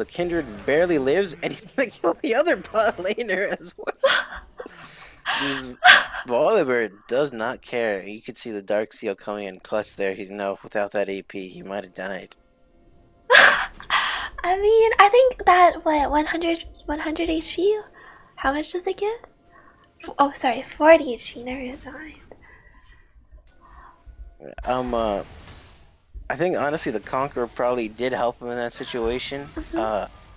Speaker 2: Kindred barely lives, and he's gonna kill the other bot laner as well. This Volibear does not care. You could see the Dark Seal coming in clutch there. He without that AP, he might have died.
Speaker 1: I mean, I think that, 100 HP? How much does it give? Oh, sorry, 40 HP, never mind.
Speaker 2: I think honestly the Conqueror probably did help him in that situation.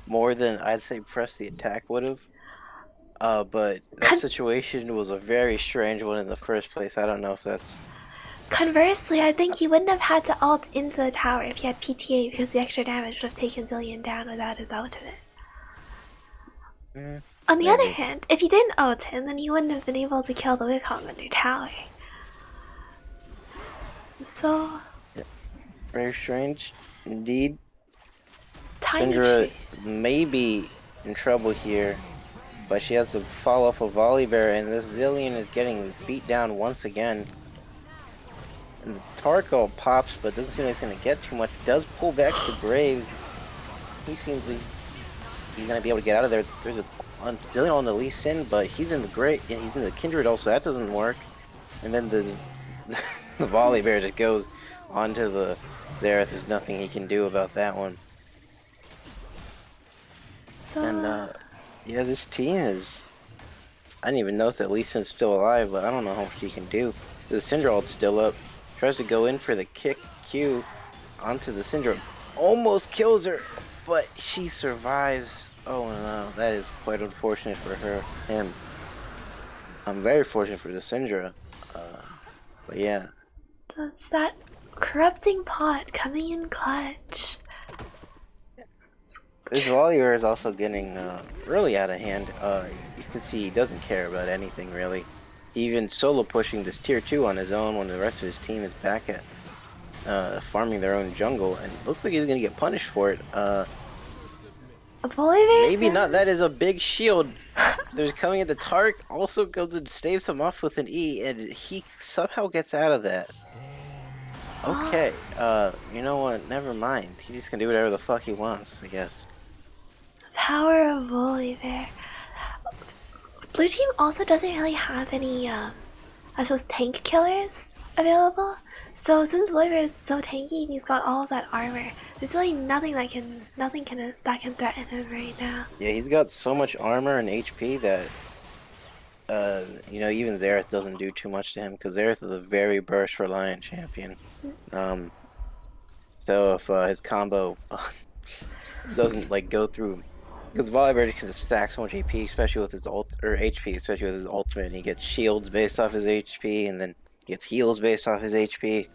Speaker 2: More than I'd say press the attack would have. But that situation was a very strange one in the first place. I don't know if that's...
Speaker 1: Conversely, I think he wouldn't have had to ult into the tower if he had PTA because the extra damage would have taken Zillion down without his ultimate. On the other hand, if he didn't ult him, then he wouldn't have been able to kill the Wukong under tower. So...
Speaker 2: yeah. Very strange, indeed.
Speaker 1: Tiny
Speaker 2: Syndra
Speaker 1: strange.
Speaker 2: may be in trouble here, but she has to fall off a Volibear, and this Zillion is getting beat down once again. And the Tarkle pops, but doesn't seem like it's going to get too much. Does pull back the Graves. He seems like he's going to be able to get out of there. There's a Zillion on the Lee Sin, but he's in the Kindred also. That doesn't work. And then the Volibear just goes onto the Xerath. There's nothing he can do about that one.
Speaker 1: So...
Speaker 2: And yeah, this team is... I didn't even notice that Lee Sin's still alive, but I don't know how much he can do. The Syndra ult's still up. Tries to go in for the kick Q onto the Syndra. Almost kills her, but she survives. Oh no, that is quite unfortunate for him. I'm very fortunate for the Syndra. But yeah.
Speaker 1: That's that corrupting pot coming in clutch.
Speaker 2: This Volibear is also getting really out of hand. You can see he doesn't care about anything really. Even solo pushing this tier 2 on his own when the rest of his team is back at farming their own jungle, and it looks like he's gonna get punished for it.
Speaker 1: A Volibear?
Speaker 2: Maybe not. That is a big shield. There's coming at the Tark. Also goes and staves him off with an E, and he somehow gets out of that. Okay. You know what? Never mind. He's just gonna do whatever the fuck he wants, I guess.
Speaker 1: Power of Volibear. Blue team also doesn't really have any, I suppose, tank killers available. So since Volibear is so tanky and he's got all of that armor, there's really nothing that can threaten him right now.
Speaker 2: Yeah, he's got so much armor and HP that, you know, even Xerath doesn't do too much to him, because Xerath is a very burst reliant champion. So if his combo doesn't like go through, because Volibear can stack so much AP, especially with his HP, especially with his ultimate. He gets shields based off his HP, and then gets heals based off his HP.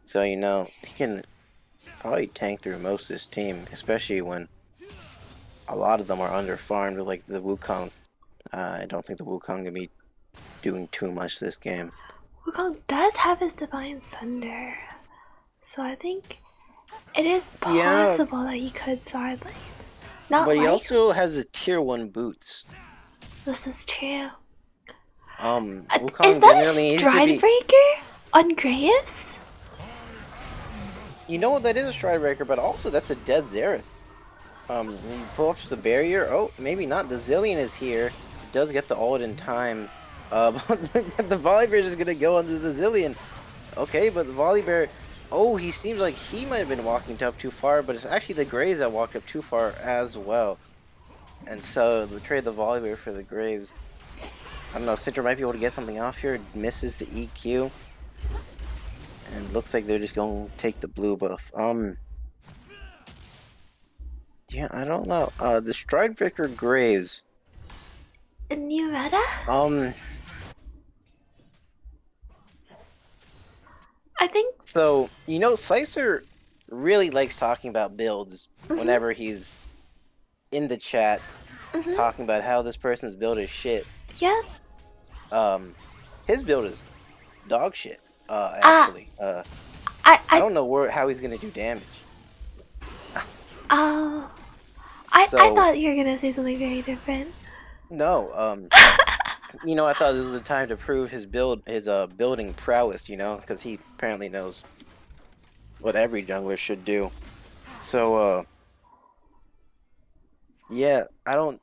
Speaker 2: So you know he can probably tank through most of his team, especially when a lot of them are underfarmed, like the Wukong. I don't think the Wukong can be doing too much this game.
Speaker 1: Wukong does have his Divine Sunder, so I think it is possible that he could side lane.
Speaker 2: But he also has the tier 1 boots.
Speaker 1: This is true.
Speaker 2: Wukong
Speaker 1: is that a
Speaker 2: generally
Speaker 1: stride breaker on Graves?
Speaker 2: You know what? That is a stride breaker, but also that's a dead Xerath. You pull up to the barrier. Oh, maybe not. The Zillion is here. Does get the ult in time. But the Volibear is gonna go under the Zillion. Okay, but the Volibear. Oh, he seems like he might have been walking up too far, but it's actually the Graves that walked up too far as well. And so they trade the Volibear for the Graves. I don't know. Citra might be able to get something off here. Misses the EQ. And looks like they're just going to take the blue buff. Yeah, I don't know. The Stridebreaker Graves.
Speaker 1: A new meta? I think.
Speaker 2: So, you know, Slicer really likes talking about builds whenever he's in the chat talking about how this person's build is shit.
Speaker 1: Yeah.
Speaker 2: His build is dog shit, actually. I don't know how he's gonna do damage.
Speaker 1: Oh. I thought you were gonna say something very different.
Speaker 2: No, you know, I thought this was the time to prove his building prowess, you know, because he apparently knows what every jungler should do. So, yeah, I don't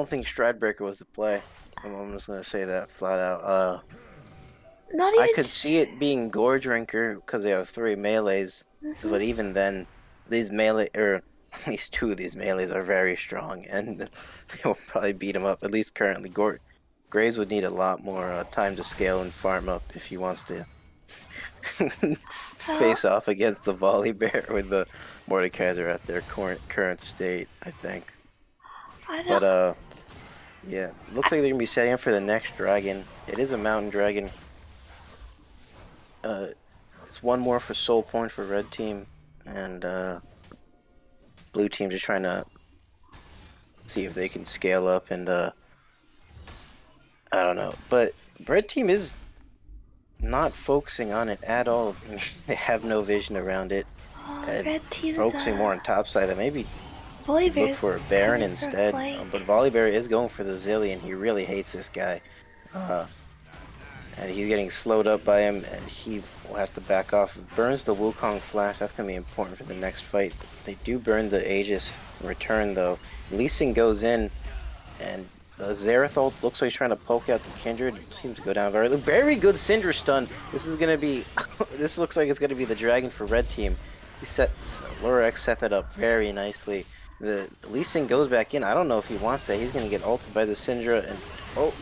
Speaker 2: think Stridebreaker was the play. I'm just gonna say that flat out.
Speaker 1: Not even.
Speaker 2: I could see it being Gore Drinker because they have 3 melees, but even then, these melee at least 2 of these melees are very strong, and they will probably beat him up. At least currently, Graves would need a lot more time to scale and farm up if he wants to face off against the Volibear with the Mordekaiser at their current state, I think. But yeah, looks like they're gonna be setting up for the next dragon. It is a mountain dragon. It's 1 more for soul point for red team, and blue team just trying to see if they can scale up, and I don't know. But red team is not focusing on it at all. They have no vision around it.
Speaker 1: Red team's
Speaker 2: focusing more on top side. That maybe
Speaker 1: Volibear's
Speaker 2: look for a Baron instead. But Volibear is going for the Zillion. He really hates this guy. And he's getting slowed up by him, and he will have to back off. Burns the Wukong flash. That's going to be important for the next fight. They do burn the Aegis in return, though. Lee Sin goes in, and the Xerath ult looks like he's trying to poke out the Kindred. It seems to go down very good Cinder stun. This is going to be... this looks like it's going to be the Dragon for red team. Lorex set that up very nicely. The Lee Sin goes back in. I don't know if he wants that. He's going to get ulted by the Syndra, and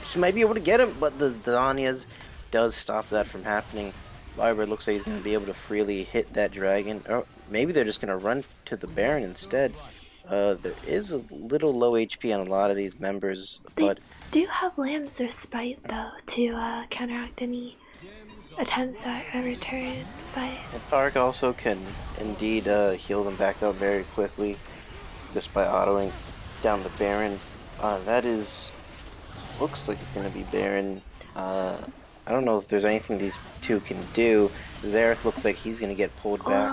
Speaker 2: he might be able to get him, but the Zhonya's does stop that from happening. Volibear looks like he's going to be able to freely hit that dragon. Or maybe they're just going to run to the Baron instead. There is a little low HP on a lot of these members, but
Speaker 1: do have Lamb's Respite though to counteract any attempts at a return. But
Speaker 2: Tark also can indeed heal them back up very quickly just by autoing down the Baron. That looks like it's going to be Baron. I don't know if there's anything these 2 can do. Xerath looks like he's going to get pulled back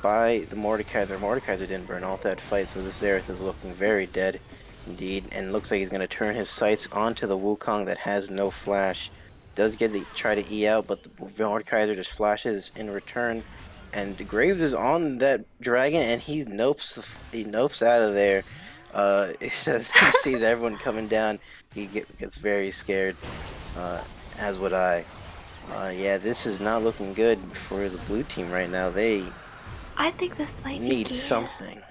Speaker 2: by the Mordekaiser. Mordekaiser didn't burn off that fight, so the Xerath is looking very dead indeed. And looks like he's going to turn his sights onto the Wukong that has no flash. Does try to E out, but the Mordekaiser just flashes in return. And Graves is on that dragon, and he nopes out of there. He says he sees everyone coming down. He gets very scared. As would I. Yeah, this is not looking good for the blue team right now.
Speaker 1: I think this might
Speaker 2: need
Speaker 1: be
Speaker 2: something.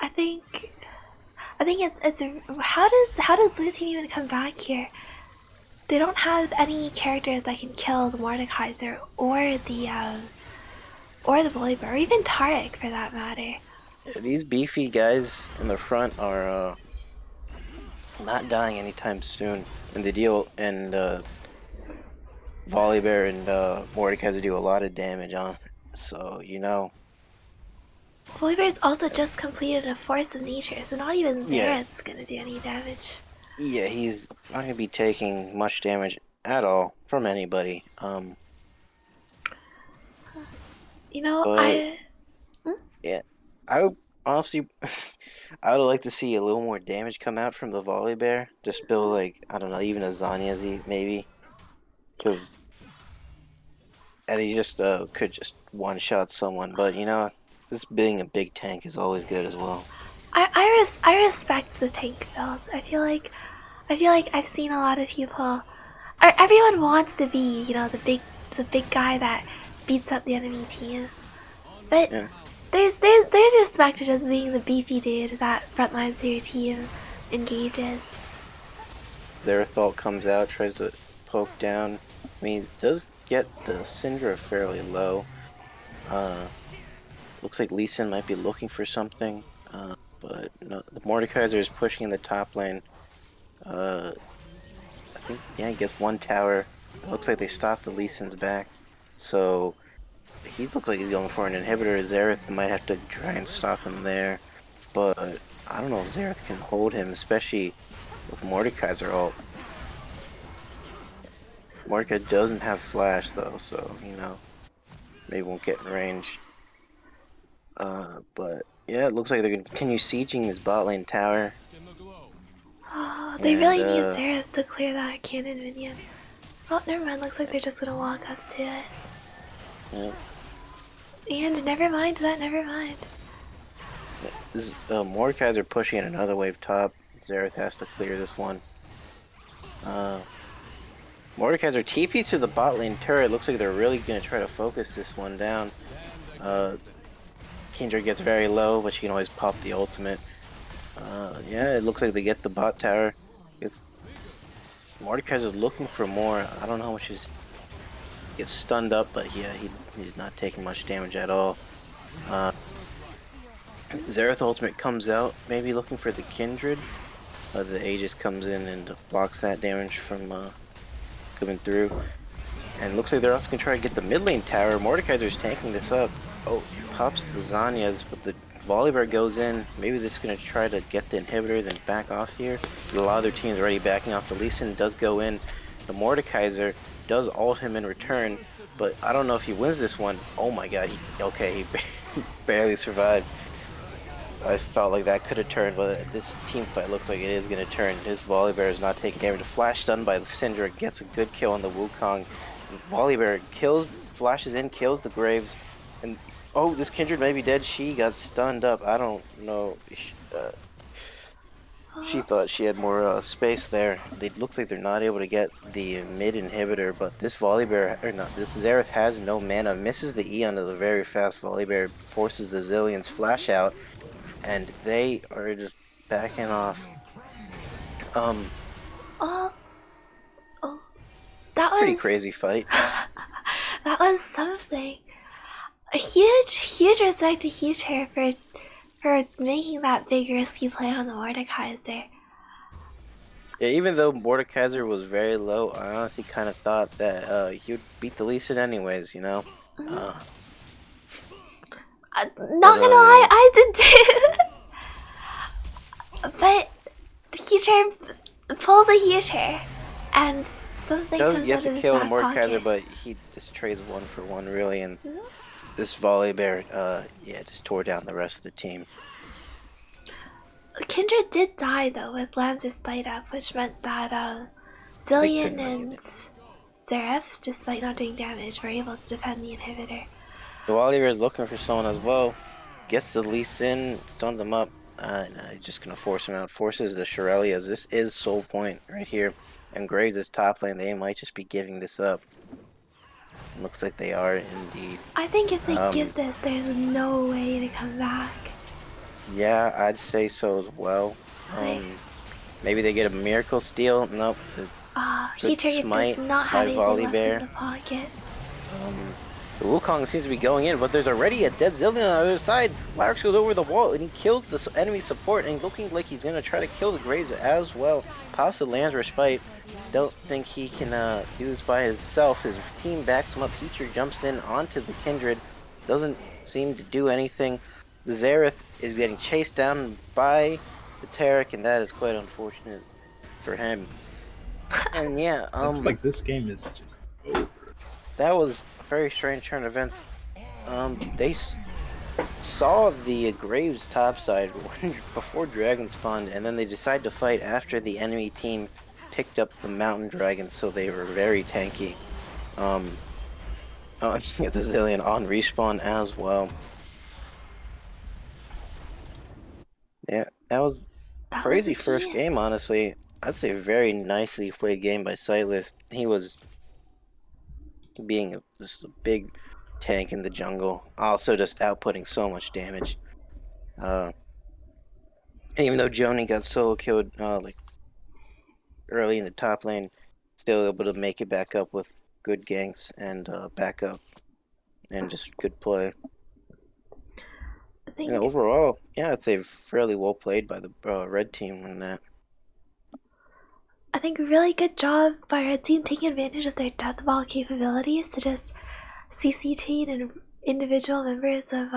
Speaker 1: I think it's how does blue team even come back here? They don't have any characters that can kill the Mordekaiser or the Volibear, or even Taric for that matter.
Speaker 2: Yeah, these beefy guys in the front are not dying anytime soon. And the deal, and Volibear and Mordekaiser do a lot of damage on. So, you know.
Speaker 1: Volibear's also just completed a Force of Nature, so not even Xerath's gonna do any damage.
Speaker 2: Yeah, he's not gonna be taking much damage at all from anybody.
Speaker 1: You know,
Speaker 2: yeah, I would honestly, I would like to see a little more damage come out from the Volibear. Just build like, I don't know, even a Zhonya's maybe, because and he just could just one shot someone. But you know, This being a big tank is always good as well.
Speaker 1: I respect the tank builds. I feel like I've seen a lot of people, or everyone wants to be, you know, the big guy that beats up the enemy team. But
Speaker 2: Yeah.
Speaker 1: there's respect to just being the beefy dude that frontlines your team engages.
Speaker 2: Zerathalt comes out, tries to poke down. I mean, it does get the Syndra fairly low. Looks like Lee Sin might be looking for something. But no, the Mordekaiser is pushing in the top lane. I think, yeah, he gets one tower. It looks like they stopped the Lee Sin's back. So he looks like he's going for an inhibitor. Xerath might have to try and stop him there. But I don't know if Xerath can hold him, especially with Mordekaiser ult. Mordecai doesn't have flash though, so you know, maybe won't get in range. But yeah, it looks like they're gonna continue sieging this bot lane tower.
Speaker 1: Oh, they really
Speaker 2: And,
Speaker 1: need Xerath to clear that cannon minion. Oh, never mind. Looks like they're just gonna walk up to it.
Speaker 2: Yeah,
Speaker 1: And never mind that. Never mind.
Speaker 2: this Mordekaiser pushing in another wave top. Xerath has to clear this one. Mordekaiser TP to the bot lane turret. Looks like they're really gonna try to focus this one down. Kindred gets very low, but she can always pop the ultimate. Yeah, it looks like they get the bot tower. It's Mordekaiser's looking for more. I don't know how much he's gets stunned up, but yeah, he's not taking much damage at all. Xerath ultimate comes out, maybe looking for the Kindred. The Aegis comes in and blocks that damage from coming through. And looks like they're also going to try to get the mid lane tower. Mordekaiser's tanking this up. Oh, pops the Zanyas, but the Volibear goes in. Maybe they're going to try to get the inhibitor, then back off here. But a lot of their team's already backing off. The Lee Sin does go in. The Mordekaiser does ult him in return, but I don't know if he wins this one. Oh my god, he barely survived. I felt like that could have turned, but this team fight looks like it is going to turn. His Volibear is not taking damage. A flash stun by Syndra gets a good kill on the Wukong. Volibear flashes in, kills the Graves, and oh, this Kindred may be dead. She got stunned up. I don't know. She thought she had more space there. It looks like they're not able to get the mid inhibitor, but this Volibear, or not, this Xerath has no mana. Misses the E onto the very fast Volibear, forces the Zillion's flash out, and they are just backing off.
Speaker 1: Oh, that was
Speaker 2: Pretty crazy fight.
Speaker 1: That was something. A huge respect to Huge Hair for making that big risky play on the Mordekaiser.
Speaker 2: Yeah, even though Mordekaiser was very low, I honestly kind of thought that he would beat the Lee Sin anyways, you know?
Speaker 1: Not gonna lie, I did too. But Huge Hair pulls a Huge Hair, and something
Speaker 2: does
Speaker 1: comes
Speaker 2: get
Speaker 1: out
Speaker 2: the
Speaker 1: of his
Speaker 2: kill on
Speaker 1: back
Speaker 2: the Mordekaiser,
Speaker 1: pocket.
Speaker 2: but he just trades 1 for 1 really, and this Volibear, yeah, just tore down the rest of the team.
Speaker 1: Kindred did die though with Lamb Despite Up, which meant that Zillion and Xerath, despite not doing damage, were able to defend the inhibitor.
Speaker 2: The Volibear is looking for someone as well. Gets the Lee Sin, stuns him up. No, he's just gonna force him out. Forces the Shurelias. This is Soul Point right here. And Graves is top lane. They might just be giving this up. Looks like they are indeed.
Speaker 1: I think if they give this, there's no way to come back.
Speaker 2: Yeah, I'd say so as well. Maybe they get a miracle steal. Nope.
Speaker 1: Heater does not have able left in the pocket.
Speaker 2: The Wukong seems to be going in, but there's already a dead Zillion on the other side. Larix goes over the wall and he kills the enemy support, and he's looking like he's gonna try to kill the Graves as well. Pops the Land's Respite. Don't think he can do this by himself. His team backs him up. Heater jumps in onto the Kindred. Doesn't seem to do anything. The Xerath is getting chased down by the Taric, and that is quite unfortunate for him. And yeah,
Speaker 4: looks like this game is just over.
Speaker 2: That was a very strange turn of events. They saw the Graves topside before Dragon spawned, and then they decided to fight after the enemy team picked up the Mountain Dragon, so they were very tanky. I think the Zillion on respawn as well. Yeah, that was
Speaker 1: That
Speaker 2: crazy
Speaker 1: was the
Speaker 2: first
Speaker 1: key.
Speaker 2: game, honestly. I'd say a very nicely played game by Sightless. He was being just a big tank in the jungle, also just outputting so much damage. Uh, and even though Joni got solo killed like early in the top lane, still able to make it back up with good ganks and backup and just good play.
Speaker 1: I
Speaker 2: And
Speaker 1: think
Speaker 2: overall, yeah, I'd say fairly well played by the red team in that.
Speaker 1: really good job by our team taking advantage of their death ball capabilities to just CC chain and individual members of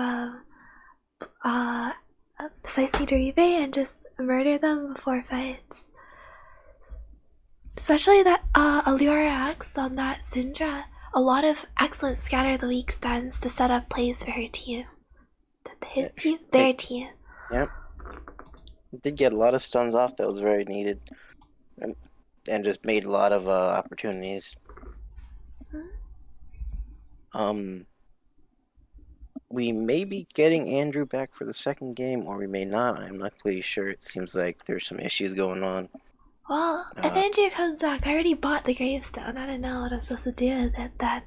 Speaker 1: Sice Derive and just murder them before fights. Especially that Allura X on that Syndra. A lot of excellent scatter the weak stuns to set up plays for her team. His team? Their team.
Speaker 2: Yep. Did get a lot of stuns off that was very needed. And just made a lot of opportunities. We may be getting Andrew back for the second game, or we may not. I'm not really sure. It seems like there's some issues going on.
Speaker 1: Well, if Andrew comes back, I already bought the gravestone. I don't know what I'm supposed to do with it then.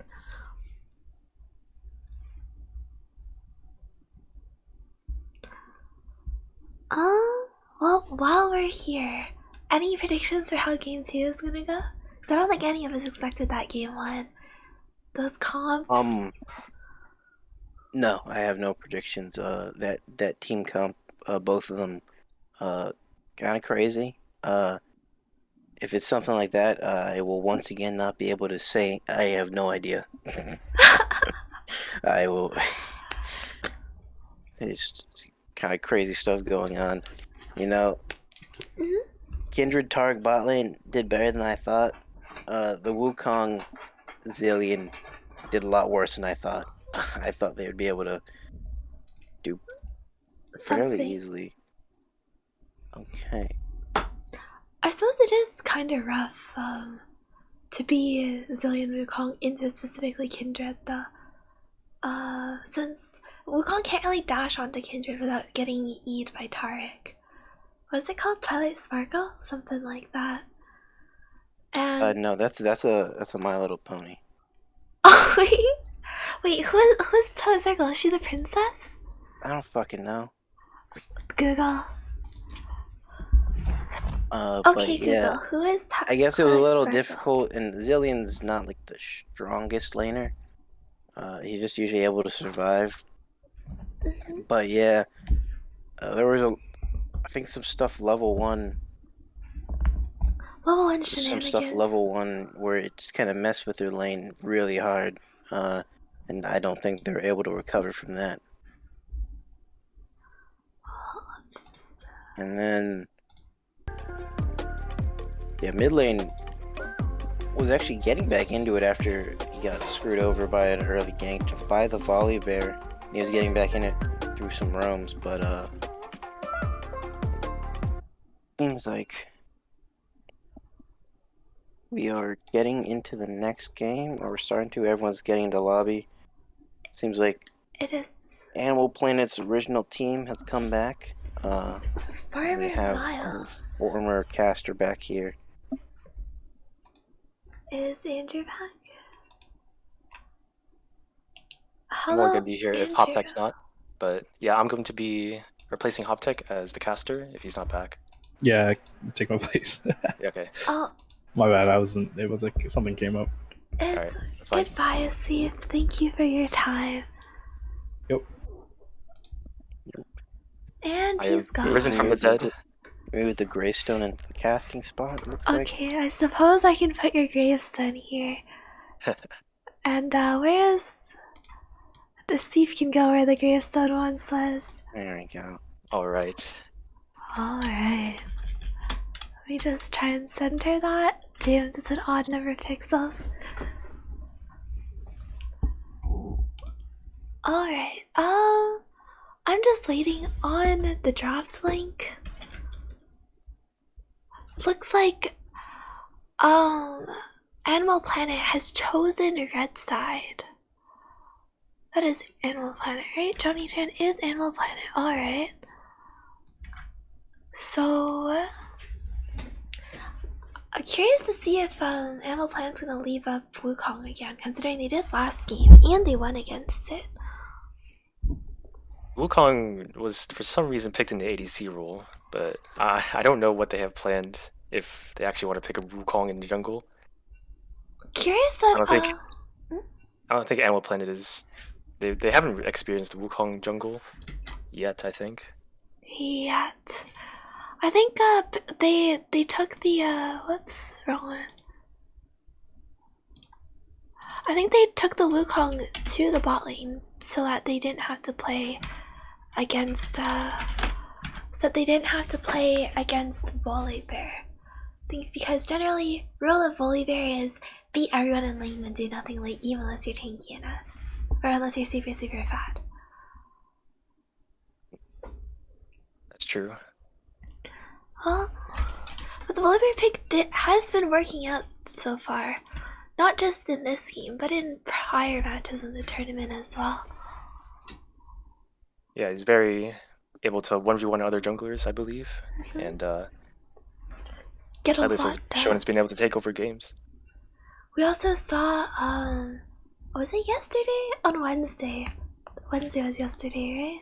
Speaker 1: Well, while we're here, any predictions for how game 2 is gonna go? Because I don't think any of us expected that game 1. Those comps.
Speaker 2: No, I have no predictions. That team comp, both of them, kind of crazy. If it's something like that, I will once again not be able to say I have no idea. I will. It's kind of crazy stuff going on. You know, Kindred Targ bot lane did better than I thought. The Wukong Zillion did a lot worse than I thought. I thought they would be able to do fairly easily. Okay.
Speaker 1: I suppose it is kind of rough to be Zillion Wukong into specifically Kindred, though. Since Wukong can't really dash onto Kindred without getting eaten by Taric. What's it called? Twilight Sparkle? Something like that. And
Speaker 2: No, that's a My Little Pony.
Speaker 1: Oh wait, who's Twilight Sparkle? Is she the princess?
Speaker 2: I don't fucking know.
Speaker 1: Google.
Speaker 2: But
Speaker 1: Okay,
Speaker 2: yeah,
Speaker 1: Google. Who is
Speaker 2: I guess it was a
Speaker 1: Twilight
Speaker 2: little
Speaker 1: Sparkle?
Speaker 2: difficult, and Zillion's not like the strongest laner. He's just usually able to survive. But yeah, there was I think some stuff level 1.
Speaker 1: Level 1
Speaker 2: Some
Speaker 1: shenanigans.
Speaker 2: stuff level 1 where it just kind of messed with their lane really hard. And I don't think they're able to recover from that. And then, yeah, mid lane was actually getting back into it after he got screwed over by an early gank by the volley bear. He was getting back in it through some roams, but seems like we are getting into the next game, or we're starting to. Everyone's getting into lobby. Seems like
Speaker 1: it is
Speaker 2: Animal Planet's original team has come back. We have our former caster back here.
Speaker 1: Is Andrew back? Hello,
Speaker 5: More gonna be here if
Speaker 1: Andrew.
Speaker 5: Hoptech's not. But yeah, I'm going to be replacing Hoptech as the caster if he's not back.
Speaker 4: Yeah, take my place.
Speaker 5: Yeah, okay.
Speaker 1: Oh,
Speaker 4: My bad. I wasn't. It was like something came up.
Speaker 1: it's
Speaker 5: Alright, that's fine.
Speaker 1: goodbye, Asif. Thank you for your time.
Speaker 4: Yep.
Speaker 1: And
Speaker 5: I
Speaker 1: he's
Speaker 5: have
Speaker 1: gone.
Speaker 5: risen from the dead.
Speaker 2: Maybe with the Greystone and the casting spot, it looks like.
Speaker 1: Okay, I suppose I can put your gravestone here. And where is the Steve can go where the gravestone once was.
Speaker 2: There we go.
Speaker 5: Alright.
Speaker 1: Alright. Let me just try and center that. Damn, it's an odd number of pixels. Alright, I'm just waiting on the dropped link. Looks like, Animal Planet has chosen red side. That is Animal Planet, right? Johnny Chan is Animal Planet, alright. So I'm curious to see if Animal Planet's gonna leave up Wukong again, considering they did last game and they won against it.
Speaker 5: Wukong was for some reason picked in the ADC role, but I don't know what they have planned if they actually want to pick a Wukong in the jungle.
Speaker 1: Curious that
Speaker 5: I don't think Animal Planet is. They haven't experienced Wukong jungle yet. I think.
Speaker 1: yet. I think they took the whoops, wrong one. I think they took the Wukong to the bot lane so that they didn't have to play against Volibear. I think because generally rule of Volibear is beat everyone in lane and do nothing late game unless you're tanky enough. Or unless you're super fat.
Speaker 5: That's true.
Speaker 1: Well, but the Volibear pick has been working out so far. Not just in this game, but in prior matches in the tournament as well.
Speaker 5: Yeah, he's very able to 1v1 other junglers, I believe, and
Speaker 1: Get a
Speaker 5: Silas
Speaker 1: lot
Speaker 5: has
Speaker 1: done.
Speaker 5: shown it's been able to take over games.
Speaker 1: We also saw, was it yesterday? On Wednesday. Wednesday was yesterday, right?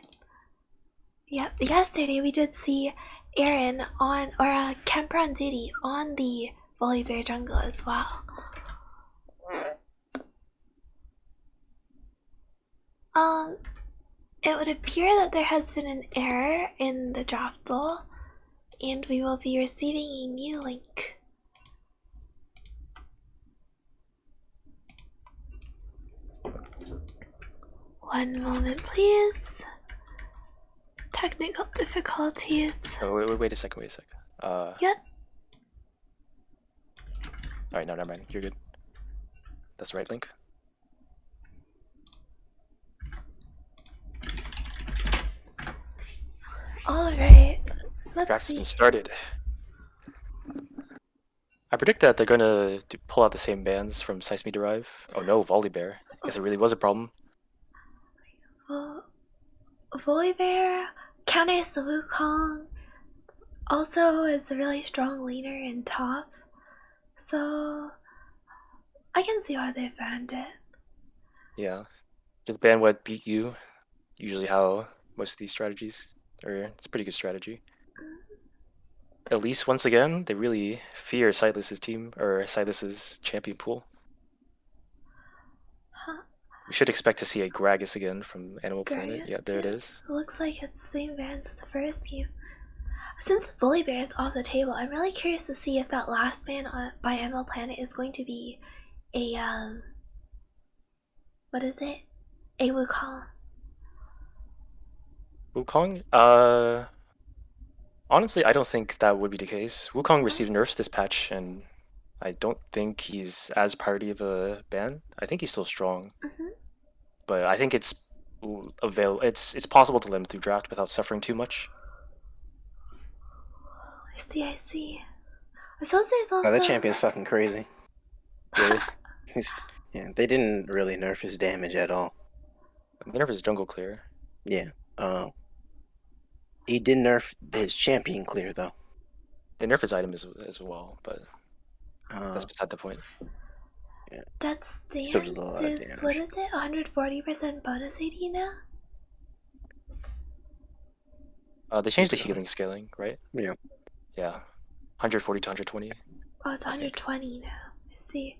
Speaker 1: Yep, yesterday we did see Aaron on, or Kemper on duty on the Volibear jungle as well. It would appear that there has been an error in the draft goal, and we will be receiving a new link. One moment, please. Technical difficulties.
Speaker 5: Oh, wait a second.
Speaker 1: Yep.
Speaker 5: Alright, no, never mind. You're good. That's the right link.
Speaker 1: Alright. Let's
Speaker 5: Draft's
Speaker 1: see.
Speaker 5: been started. I predict that they're gonna pull out the same bans from Sice Derive. Oh no, Volibear. Guess it really was a problem.
Speaker 1: Volibear counters the Wukong. Also is a really strong laner in top. So I can see why they banned it.
Speaker 5: Yeah. Just ban what beat you. Usually how most of these strategies it's a pretty good strategy. At least once again, they really fear Silas's team or Silas's champion pool.
Speaker 1: Huh.
Speaker 5: We should expect to see a Gragas again from Animal Planet. Yeah, there it is.
Speaker 1: Looks like it's the same bans as the first game. Since Volibear is off the table, I'm really curious to see if that last ban by Animal Planet is going to be a what is it? A Wukong.
Speaker 5: Wukong? Honestly, I don't think that would be the case. Wukong received nerfs this patch, and I don't think he's as party of a ban. I think he's still strong, but I think it's possible to let him through draft without suffering too much.
Speaker 1: I see. I suppose there's also.
Speaker 2: Oh, that champion's fucking crazy.
Speaker 5: Really?
Speaker 2: Yeah, they didn't really nerf his damage at all.
Speaker 5: They nerf his jungle clear.
Speaker 2: Yeah. He did nerf his champion clear though.
Speaker 5: They nerf his item as well, but that's beside the point.
Speaker 2: Yeah.
Speaker 1: That stance
Speaker 2: Still does a lot of
Speaker 1: is,
Speaker 2: damage.
Speaker 1: what is it, 140% bonus AD now?
Speaker 5: They changed the healing scaling, right?
Speaker 2: Yeah.
Speaker 5: Yeah. 140 to 120.
Speaker 1: Oh, it's 120 now. I see.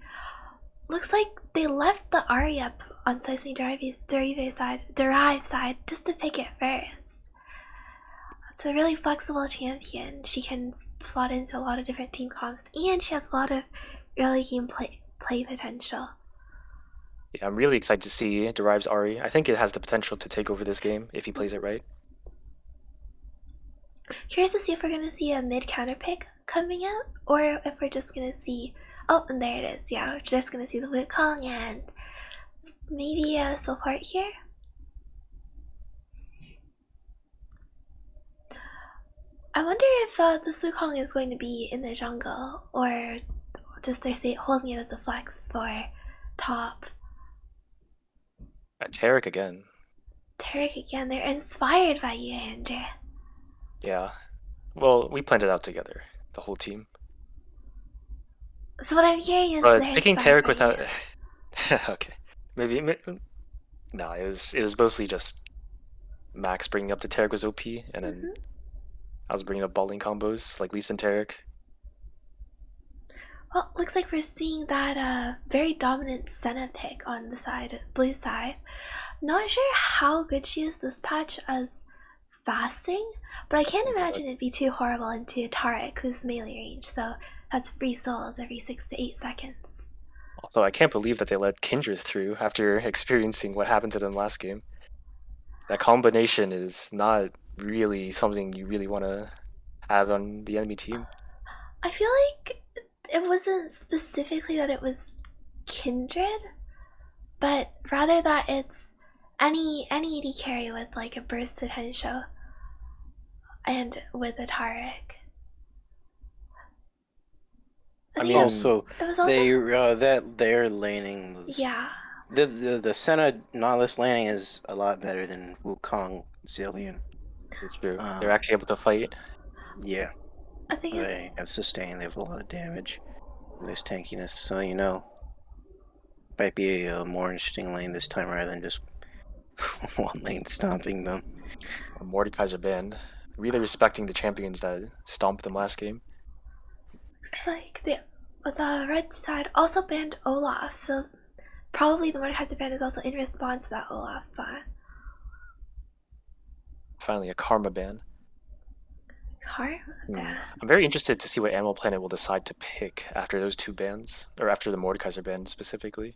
Speaker 1: Looks like they left the Ahri up on Sice Derive side just to pick it first. It's a really flexible champion. She can slot into a lot of different team comps, and she has a lot of early game play potential.
Speaker 5: Yeah, I'm really excited to see Derive's Ahri. I think it has the potential to take over this game if he plays it right.
Speaker 1: Curious to see if we're gonna see a mid counter pick coming out, or if we're just gonna see. Oh, and there it is. Yeah, we're just gonna see the Wukong and maybe a support here. I wonder if this Wukong is going to be in the jungle, or just they're holding it as a flex for top.
Speaker 5: Tarek again.
Speaker 1: Tarek again. They're inspired by you, Andrew.
Speaker 5: Yeah. Well, we planned it out together, the whole team.
Speaker 1: So what I'm hearing is
Speaker 5: But
Speaker 1: there's
Speaker 5: picking
Speaker 1: side
Speaker 5: Tarek
Speaker 1: by
Speaker 5: without
Speaker 1: you.
Speaker 5: okay, maybe no, it was mostly just Max bringing up the Tarek was OP, and then I was bringing up balling combos like Lee and Tarek.
Speaker 1: Well, looks like we're seeing that very dominant Senna pick on the side, blue side. Not sure how good she is this patch as fasting, but I can't imagine it'd be too horrible into Tarek, who's melee range, so that's free souls every 6 to 8 seconds.
Speaker 5: Although I can't believe that they let Kindred through after experiencing what happened to them last game. That combination is not really something you really want to have on the enemy team.
Speaker 1: I feel like it wasn't specifically that it was Kindred, but rather that it's any AD carry with like a burst potential and with a Tarek.
Speaker 5: I mean,
Speaker 2: Also,
Speaker 1: it was also
Speaker 2: their laning was
Speaker 1: yeah.
Speaker 2: The Senna Nautilus laning is a lot better than Wukong Zillion.
Speaker 5: This is true. They're actually able to fight.
Speaker 2: Yeah,
Speaker 1: I think
Speaker 2: they have sustained. They have a lot of damage. There's tankiness, so you know, might be a more interesting lane this time rather than just one lane stomping them.
Speaker 5: Mordekaiser banned. Really respecting the champions that stomped them last game.
Speaker 1: looks like the red side also banned Olaf, so probably the Mordekaiser ban is also in response to that Olaf ban.
Speaker 5: Finally, a Karma ban.
Speaker 1: Karma ban.
Speaker 5: I'm very interested to see what Animal Planet will decide to pick after those two bans, or after the Mordekaiser ban specifically.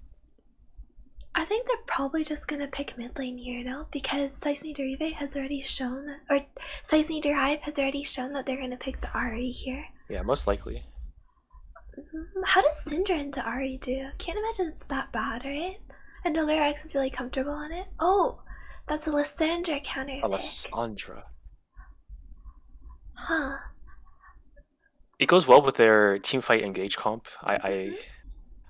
Speaker 1: I think they're probably just gonna pick mid lane here now because Sice Derive has already shown that, or Sice Derive has already shown that they're gonna pick the Ahri here.
Speaker 5: Yeah, most likely.
Speaker 1: How does Syndra into Ahri do? Can't imagine it's that bad, right? And no, Lyrax is really comfortable on it. Oh, that's a Lysandra counter pick.
Speaker 5: Lysandra.
Speaker 1: Huh.
Speaker 5: It goes well with their teamfight engage comp. I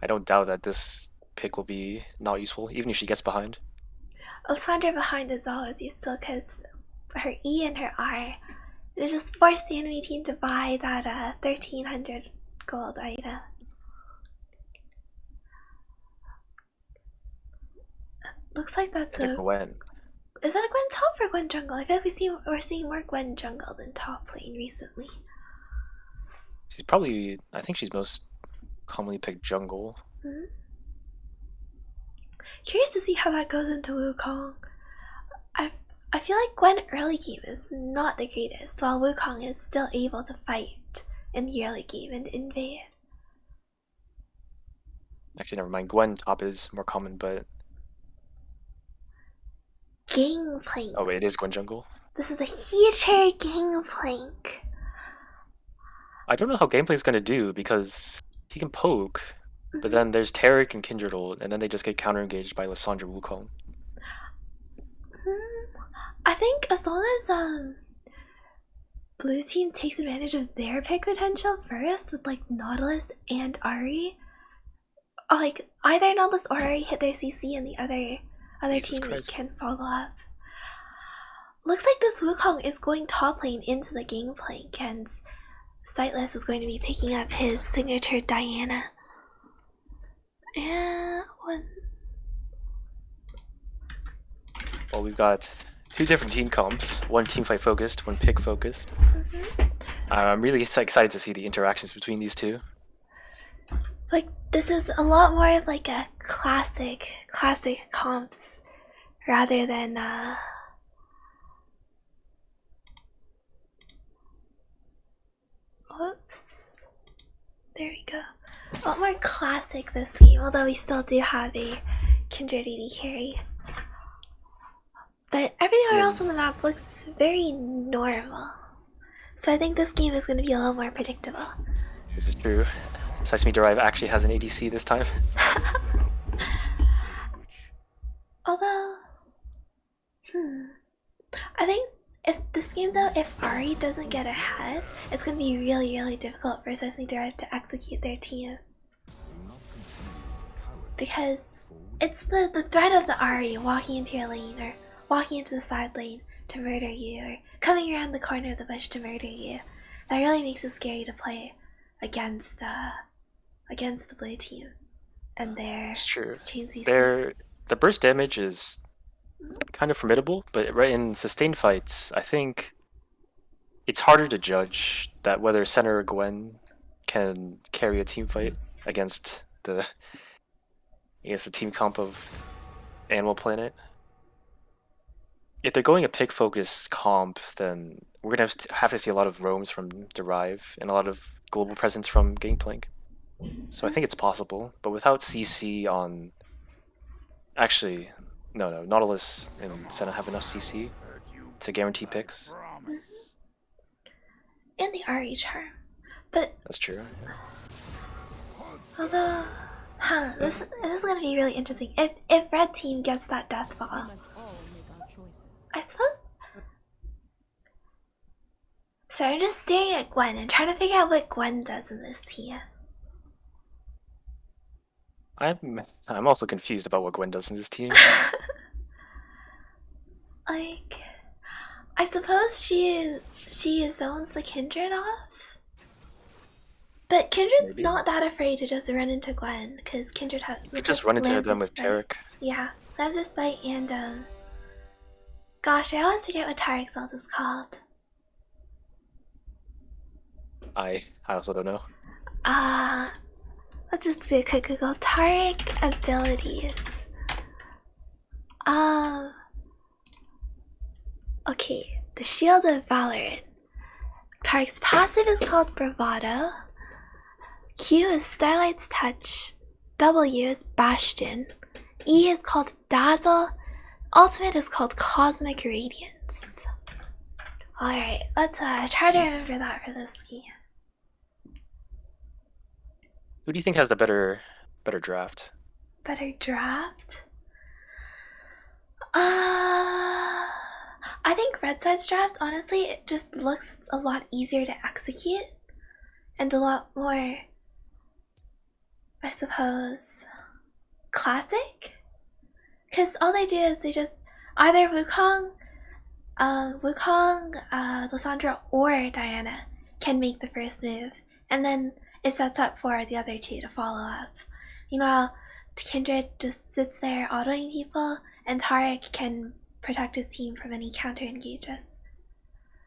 Speaker 5: don't doubt that this pick will be not useful, even if she gets behind.
Speaker 1: Lysandra behind is always useful because her E and her R, they just force the enemy team to buy that 1300 gold item. Looks like that's a
Speaker 5: Gwen.
Speaker 1: Is that a Gwen top or Gwen jungle? I feel like we're seeing more Gwen jungle than top lane recently.
Speaker 5: She's probably, I think she's most commonly picked jungle.
Speaker 1: Curious to see how that goes into Wukong. I feel like Gwen early game is not the greatest, while Wukong is still able to fight in the early game and invade.
Speaker 5: Actually, never mind. Gwen top is more common, but
Speaker 1: Gangplank.
Speaker 5: oh wait, it is Gwen jungle.
Speaker 1: This is a huge Gangplank.
Speaker 5: I don't know how gameplay is gonna do because he can poke, but then there's Tarek and Kindred ult, and then they just get counter engaged by Lysandra Wukong.
Speaker 1: I think as long as blue team takes advantage of their pick potential first with like Nautilus and Ahri, or like either Nautilus or Ahri hit their CC and the other teammate can follow up. Looks like this Wukong is going top lane into the Gangplank, and Sightless is going to be picking up his signature Diana. And
Speaker 5: Well, we've got two different team comps, one teamfight focused, one pick focused. I'm really excited to see the interactions between these two.
Speaker 1: like this is a lot more of like a classic comps rather than whoops, there we go, a lot more classic this game, although we still do have a Kindred AD carry, but everywhere else on the map looks very normal, so I think this game is going to be a little more predictable.
Speaker 5: This is true. Sice Derive actually has an ADC this time.
Speaker 1: Although, I think if this game though, if Ahri doesn't get ahead, it's gonna be really difficult for Sice Derive to execute their team. Because it's the threat of the Ahri walking into your lane or walking into the side lane to murder you, or coming around the corner of the bush to murder you, that really makes it scary to play against the blue team and their
Speaker 5: It's true.
Speaker 1: chain CC.
Speaker 5: The burst damage is kind of formidable, but right in sustained fights, I think it's harder to judge that whether Senna or Gwen can carry a team fight against the team comp of Animal Planet. If they're going a pick focused comp, then we're gonna have to see a lot of roams from Derive and a lot of global presence from Gangplank. So I think it's possible, but without CC on, actually, no, Nautilus and Senna have enough CC to guarantee picks.
Speaker 1: And the RE charm, but
Speaker 5: That's true.
Speaker 1: although, this is gonna be really interesting. If red team gets that death ball, I suppose. So I'm just staring at Gwen and trying to figure out what Gwen does in this team.
Speaker 5: I'm also confused about what Gwen does in this team.
Speaker 1: Like, I suppose she zones the Kindred off, but Kindred's
Speaker 5: Maybe.
Speaker 1: not that afraid to just run into Gwen because Kindred has.
Speaker 5: You just run into them with Tarek.
Speaker 1: Yeah, Lamb's Spite and gosh, I always forget what Tarek's ult is called.
Speaker 5: I also don't know.
Speaker 1: Let's just do a quick Google. Tarek abilities. Okay, the Shield of Valorant. Tarek's passive is called Bravado. Q is Starlight's Touch. W is Bastion. E is called Dazzle. Ultimate is called Cosmic Radiance. Alright, let's try to remember that for this game.
Speaker 5: Who do you think has the better draft?
Speaker 1: Better draft? I think Red Side's draft, honestly, it just looks a lot easier to execute and a lot more, I suppose, classic. Because all they do is they just either Wukong, Lysandra, or Diana can make the first move, and then it sets up for the other two to follow up. You know how Kindred just sits there autoing people, and Tarek can protect his team from any counter engages.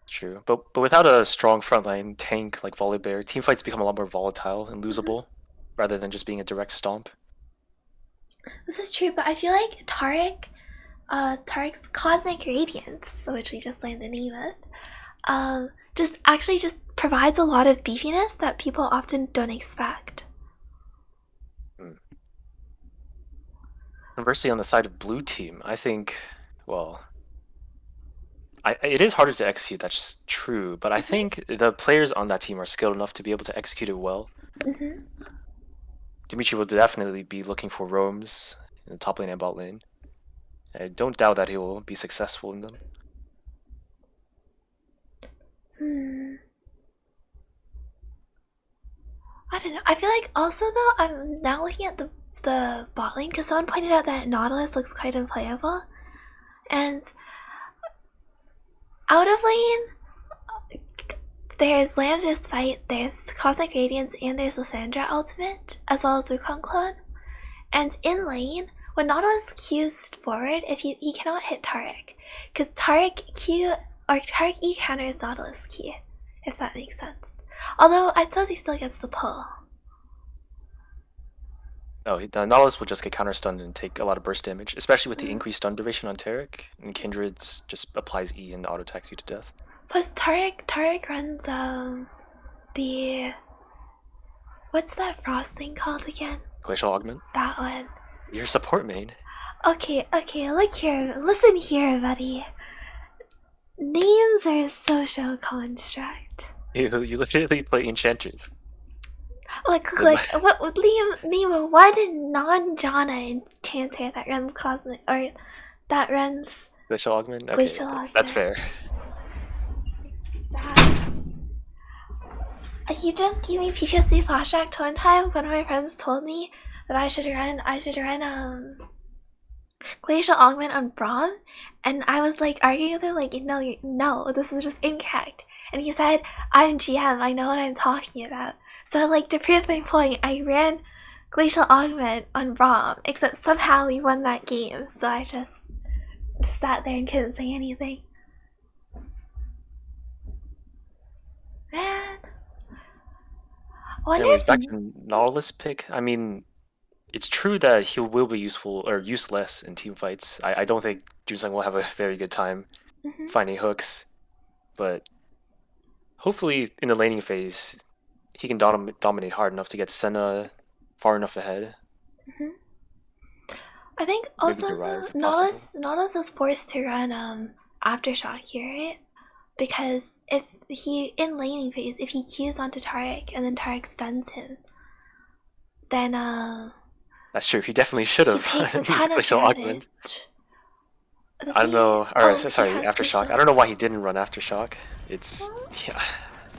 Speaker 5: True, but without a strong frontline tank like Volibear, team fights become a lot more volatile and losable, rather than just being a direct stomp.
Speaker 1: This is true, but I feel like Tarek's Cosmic Radiance, which we just learned the name of, just provides a lot of beefiness that people often don't expect.
Speaker 5: Conversely, on the side of blue team, I think, well, it is harder to execute, that's true, but I think the players on that team are skilled enough to be able to execute it well. Dimitri will definitely be looking for roams in the top lane and bot lane. I don't doubt that he will be successful in them.
Speaker 1: I don't know. I feel like also though, I'm now looking at the bot lane because someone pointed out that Nautilus looks quite unplayable, and out of lane there's Lamb's Fight, there's Cosmic Radiance, and there's Lysandra Ultimate, as well as Wukong Clone. And in lane, when Nautilus Q's forward, if he cannot hit Tarek, because Tarek E counters Nautilus Q, if that makes sense. Although I suppose he still gets the pull.
Speaker 5: No, the Nautilus will just get counter stunned and take a lot of burst damage, especially with the increased stun duration on Tarek, and Kindred's just applies E and auto attacks you to death.
Speaker 1: Plus Tarek runs the what's that frost thing called again?
Speaker 5: Glacial Augment?
Speaker 1: That one.
Speaker 5: You're a support main.
Speaker 1: Okay, look here, listen here, buddy. Names are a social construct.
Speaker 5: You literally play enchanters.
Speaker 1: Like what name one non-Jana enchanter that runs cosmic or that runs
Speaker 5: Glacial Augment? Okay,
Speaker 1: Glacial Augment.
Speaker 5: That's fair.
Speaker 1: He just gave me PTSD flashback to one time when my friends told me that I should run Glacial Augment on Braum, and I was like arguing with him like no, this is just incorrect. And he said, I'm GM, I know what I'm talking about. So like to prove my point, I ran Glacial Augment on Rom, except somehow we won that game, so I just sat there and couldn't say anything. Man.
Speaker 5: Anyways, back to Nautilus pick. I mean, it's true that he will be useful or useless in team fights. I don't think Jusung will have a very good time finding hooks, but hopefully in the laning phase, he can dominate hard enough to get Senna far enough ahead.
Speaker 1: I think
Speaker 5: Maybe
Speaker 1: also
Speaker 5: Derive,
Speaker 1: Nautilus is forced to run Aftershock here, right? Because if he in laning phase, if he Qs onto Taric and then Taric stuns him, then
Speaker 5: that's true. He definitely should have.
Speaker 1: He takes a ton of
Speaker 5: damage. I don't know. Sorry, Aftershock. I don't know why he didn't run Aftershock. It's yeah,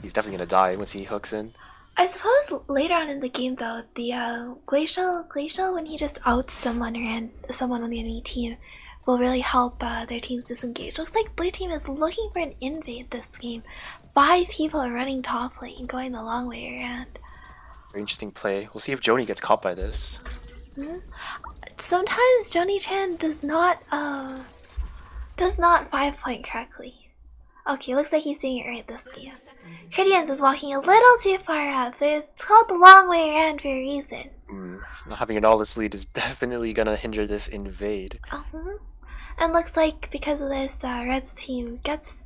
Speaker 5: he's definitely gonna die once he hooks in.
Speaker 1: I suppose later on in the game though, the Glacial when he just outs someone on the enemy team will really help their teams disengage. Looks like blue team is looking for an invade this game. 5 people are running top lane, going the long way around.
Speaker 5: Very interesting play. We'll see if Joni gets caught by this.
Speaker 1: Sometimes Joni-chan does not 5-point correctly. Okay, looks like he's doing it right this game. Critians is walking a little too far up. It's called the long way around for a reason.
Speaker 5: Not having an all-this lead is definitely gonna hinder this invade.
Speaker 1: And looks like because of this, Red's team gets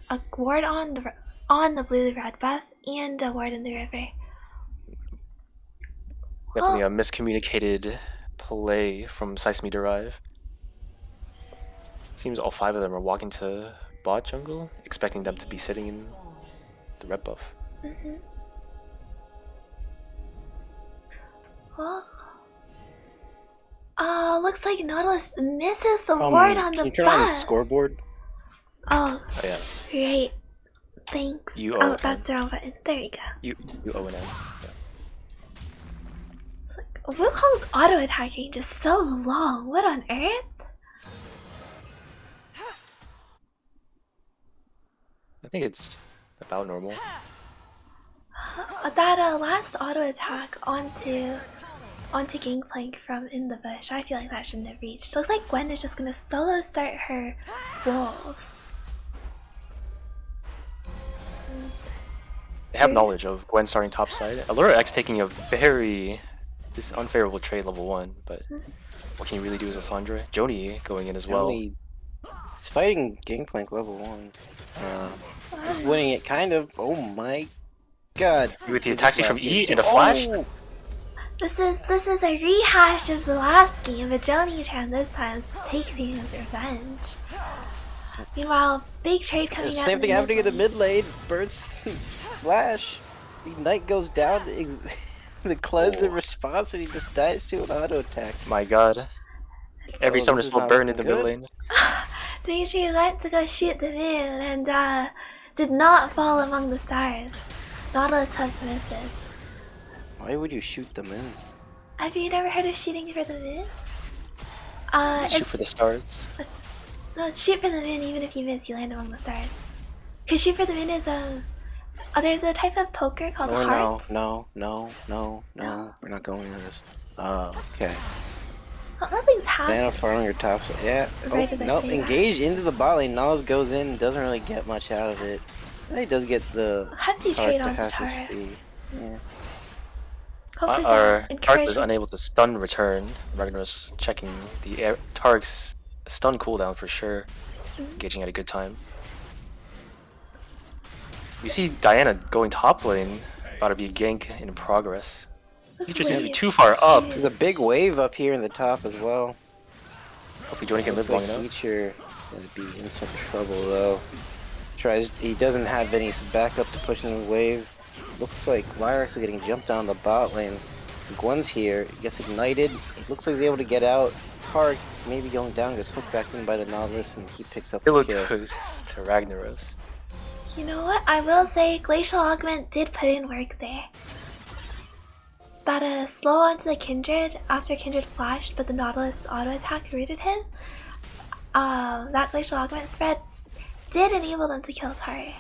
Speaker 1: a ward on the blue-red buff and a ward in the river.
Speaker 5: Definitely a miscommunicated play from Sice Derive. Seems all 5 of them are walking to bot jungle, expecting them to be sitting in the red buff.
Speaker 1: Well, looks like Nautilus misses the ward on the
Speaker 2: Can you turn
Speaker 1: buff.
Speaker 2: on the scoreboard?
Speaker 1: Oh,
Speaker 5: yeah.
Speaker 1: Right. Thanks.
Speaker 5: U-O-N.
Speaker 1: That's the wrong button. There you go.
Speaker 5: U-O-N-N. Yeah.
Speaker 1: It's like, Wukong's auto attack range is so long. What on earth?
Speaker 5: I think it's about normal.
Speaker 1: That last auto attack onto Gangplank from in the bush, I feel like that shouldn't have reached. Looks like Gwen is just gonna solo start her wolves.
Speaker 5: They have knowledge of Gwen starting top side. Allura X taking a very unfavorable trade level 1, but what can you really do as a Sandra? Joni going in as well.
Speaker 2: He's fighting Gangplank level 1. He's winning it kind of. Oh my god.
Speaker 5: With the attack speed from E and a flash?
Speaker 1: This is a rehash of the last game, but Joni-chan this time is taking his revenge. Meanwhile, big trade coming out.
Speaker 2: Same thing happening in the mid lane. Burst flash. The knight goes down. The cleanse in response, and he just dies to an auto attack.
Speaker 5: My god. Every summoner spell burn in the mid lane.
Speaker 1: Dimitri went to go shoot the moon and did not fall among the stars. Nautilus have misses.
Speaker 2: Why would you shoot the moon?
Speaker 1: Have you never heard of shooting for the moon?
Speaker 5: Shoot for the stars.
Speaker 1: No, shoot for the moon. Even if you miss, you land among the stars. Cause shoot for the moon is there's a type of poker called hearts.
Speaker 2: No. We're not going into this. Oh, okay.
Speaker 1: Well, nothing's happening.
Speaker 2: Mana farming your top side. Yeah.
Speaker 1: Right as I
Speaker 2: No,
Speaker 1: say
Speaker 2: engage into the bot lane. Nas goes in, doesn't really get much out of it. He does get the
Speaker 1: Have to trade on
Speaker 2: half
Speaker 1: Tara.
Speaker 2: HP. Yeah.
Speaker 1: Hopefully
Speaker 5: Our
Speaker 1: that
Speaker 5: Tark
Speaker 1: encourages.
Speaker 5: was unable to stun return. Ragnar's checking the Tark's stun cooldown for sure. Engaging at a good time. We see Diana going top lane. About to be a gank in progress.
Speaker 1: This
Speaker 5: He just seems to be
Speaker 1: wave
Speaker 5: too far up.
Speaker 2: There's a big wave up here in the top as well.
Speaker 5: Hopefully Joni can live long enough.
Speaker 2: Feature gonna be in some trouble though. He doesn't have any backup to push in the wave. Looks like Lyrax is getting jumped down the bot lane. Gwen's here, gets ignited. Looks like he's able to get out. Tark maybe going down, gets hooked back in by the Nautilus, and he picks up the
Speaker 5: It
Speaker 2: kill.
Speaker 5: goes to Ragnaros.
Speaker 1: You know what? I will say Glacial Augment did put in work there. That slow onto the Kindred after Kindred flashed, but the Nautilus auto attack rooted him. That Glacial Augment spread did enable them to kill Taric.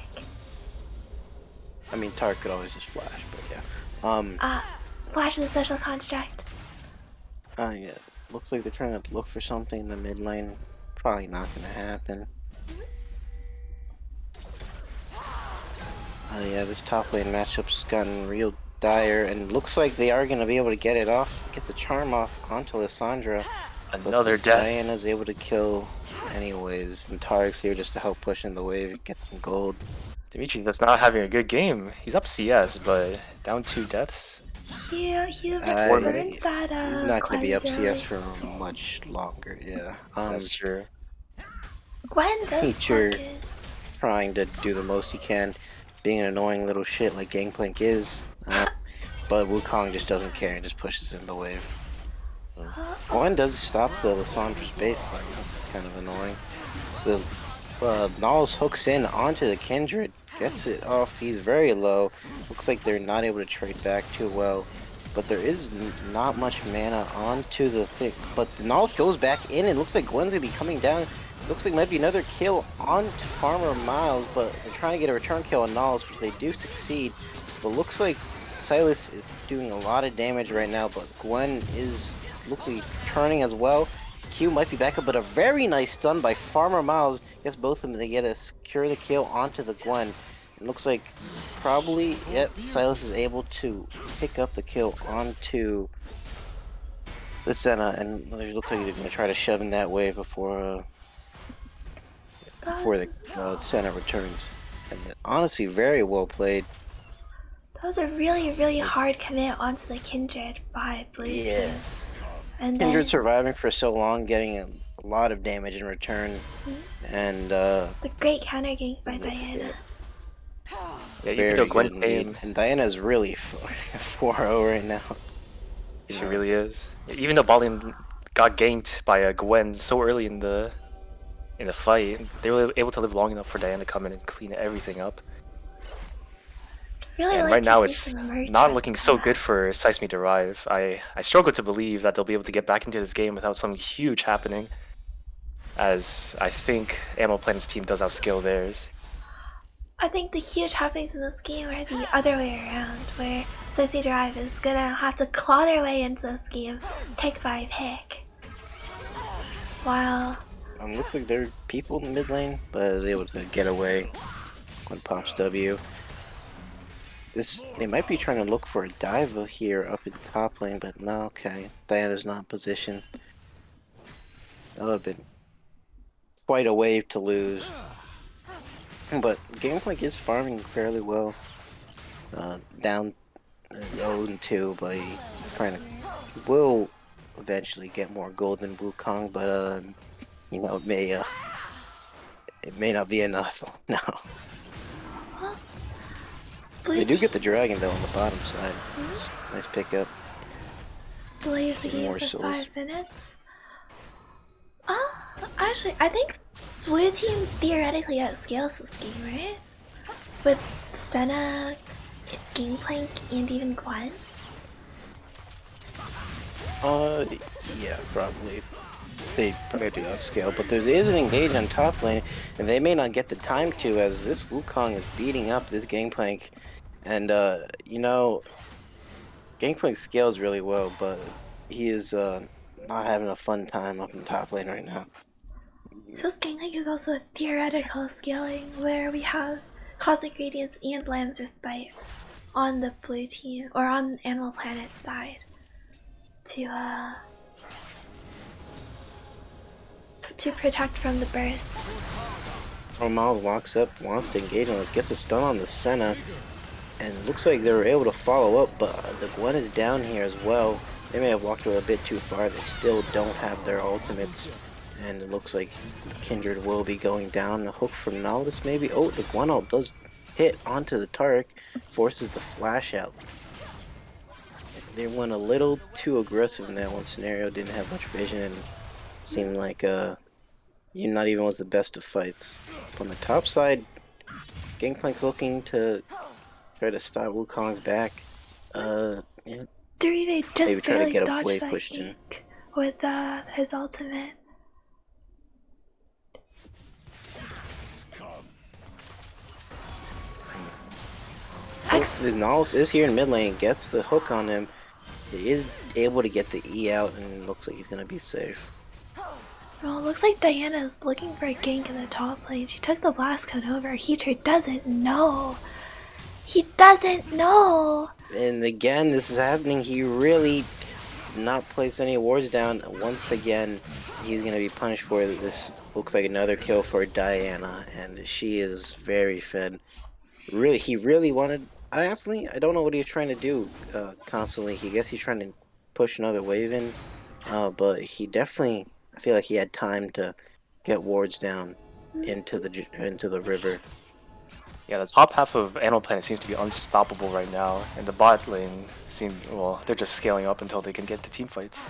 Speaker 2: I mean, Tark could always just flash, but yeah.
Speaker 1: Flash the social construct.
Speaker 2: Yeah. Looks like they're trying to look for something in the mid lane. Probably not gonna happen. Yeah, this top lane matchup's gotten real dire, and looks like they are gonna be able to get it off, get the charm off onto Lissandra.
Speaker 5: Another
Speaker 2: but
Speaker 5: death.
Speaker 2: Diana's able to kill anyways, and Tark's here just to help push in the wave, get some gold.
Speaker 5: Dimitri just not having a good game. He's up CS, but down 2 deaths.
Speaker 1: He burned
Speaker 2: He's
Speaker 1: that
Speaker 2: not gonna be up
Speaker 1: cleanse
Speaker 2: CS
Speaker 1: early.
Speaker 2: for much longer, yeah.
Speaker 5: That's true.
Speaker 1: Gwen does
Speaker 2: Nature
Speaker 1: fucking...
Speaker 2: trying to do the most he can, being an annoying little shit like Gangplank is. But Wukong just doesn't care and just pushes in the wave. Gwen does stop the Lissandra's base, though. That's kind of annoying. The Nals hooks in onto the Kindred, gets it off. He's very low. Looks like they're not able to trade back too well. But there is not much mana onto the thing. But the Nals goes back in, and looks like Gwen's gonna be coming down. Looks like might be another kill onto Farmer Miles, but they're trying to get a return kill on Nals, which they do succeed. But looks like Silas is doing a lot of damage right now, but Gwen looks like turning as well. Q might be back up, but a very nice stun by Farmer Miles. Gets both of them. They get to secure the kill onto the Gwen. It looks like probably, yep, Silas is able to pick up the kill onto the Senna, and it looks like they're going to try to shove in that wave before the Senna returns. And honestly, very well played.
Speaker 1: That was a really, really hard commit onto the Kindred by Blue Team. And
Speaker 2: Kindred
Speaker 1: then
Speaker 2: surviving for so long, getting a lot of damage in return, and
Speaker 1: the great counter gank by Diana.
Speaker 5: Yeah, even
Speaker 2: very
Speaker 5: though Gwen
Speaker 2: good
Speaker 5: came,
Speaker 2: indeed. And Diana's really 4-0 right now.
Speaker 5: she really is. Even though Ballin got ganked by a Gwen so early in the fight, they were able to live long enough for Diana to come in and clean everything up.
Speaker 1: Really
Speaker 5: And
Speaker 1: like
Speaker 5: right
Speaker 1: to
Speaker 5: now
Speaker 1: see
Speaker 5: it's
Speaker 1: some merch
Speaker 5: not
Speaker 1: on
Speaker 5: looking so
Speaker 1: Senna.
Speaker 5: good for Sice Derive. I struggle to believe that they'll be able to get back into this game without something huge happening, as I think Animal Planet's team does outscale theirs.
Speaker 1: I think the huge happenings in this game are the other way around, where Sice Derive is gonna have to claw their way into this game, pick by pick. While
Speaker 2: Looks like there are people in the mid lane, but is able to get away when pops W. They might be trying to look for a diva here up in top lane, but no, okay. Diana's not in position. That would have been quite a wave to lose. But Gangplank is farming fairly well. Down 0-2, but will eventually get more gold than Wukong, but you know, it may not be enough. No. They do get the dragon though on the bottom side. Nice pickup.
Speaker 1: Plays the game
Speaker 2: More
Speaker 1: for
Speaker 2: souls.
Speaker 1: 5 minutes. Actually, I think Blue Team theoretically outscales this game, right? With Senna, Gangplank, and even Gwen.
Speaker 2: Yeah, probably. They probably do outscale, but there is an engage on top lane, and they may not get the time to, as this Wukong is beating up this Gangplank. And, you know, Gangplank scales really well, but he is not having a fun time up in top lane right now.
Speaker 1: So Gangplank is also a theoretical scaling where we have Cosmic Radiance and Lamb's Respite on the Blue Team, or on Animal Planet side, to protect from the burst.
Speaker 2: Romal walks up, wants to engage on this, gets a stun on the Senna, and it looks like they were able to follow up, but the Gwen is down here as well. They may have walked away a bit too far. They still don't have their ultimates, and it looks like Kindred will be going down. A hook from Naldus maybe. Oh, the Gwen ult does hit onto the Tark, forces the flash out. They went a little too aggressive in that one scenario, didn't have much vision, and seemed like not even was the best of fights. On the top side, Gangplank's looking to try to stop Wukong's back. Yeah.
Speaker 1: Derive just
Speaker 2: Maybe try to
Speaker 1: barely
Speaker 2: get a
Speaker 1: dodged
Speaker 2: wave
Speaker 1: that
Speaker 2: pushed in.
Speaker 1: gank with his ultimate. Jax.
Speaker 2: The Nautilus is here in mid lane, gets the hook on him. He is able to get the E out, and looks like he's gonna be safe.
Speaker 1: Well, it looks like Diana is looking for a gank in the top lane. She took the blast code over. Heater doesn't know. He doesn't know.
Speaker 2: And again, this is happening. He really did not place any wards down. Once again, he's gonna be punished for it. This looks like another kill for Diana, and she is very fed. Really, he really wanted. I don't know what he was trying to do. Constantly, he guess he's trying to push another wave in. But he definitely, I feel like he had time to get wards down into the river.
Speaker 5: Yeah, the top half of Animal Planet seems to be unstoppable right now, and the bot lane well, they're just scaling up until they can get to team fights.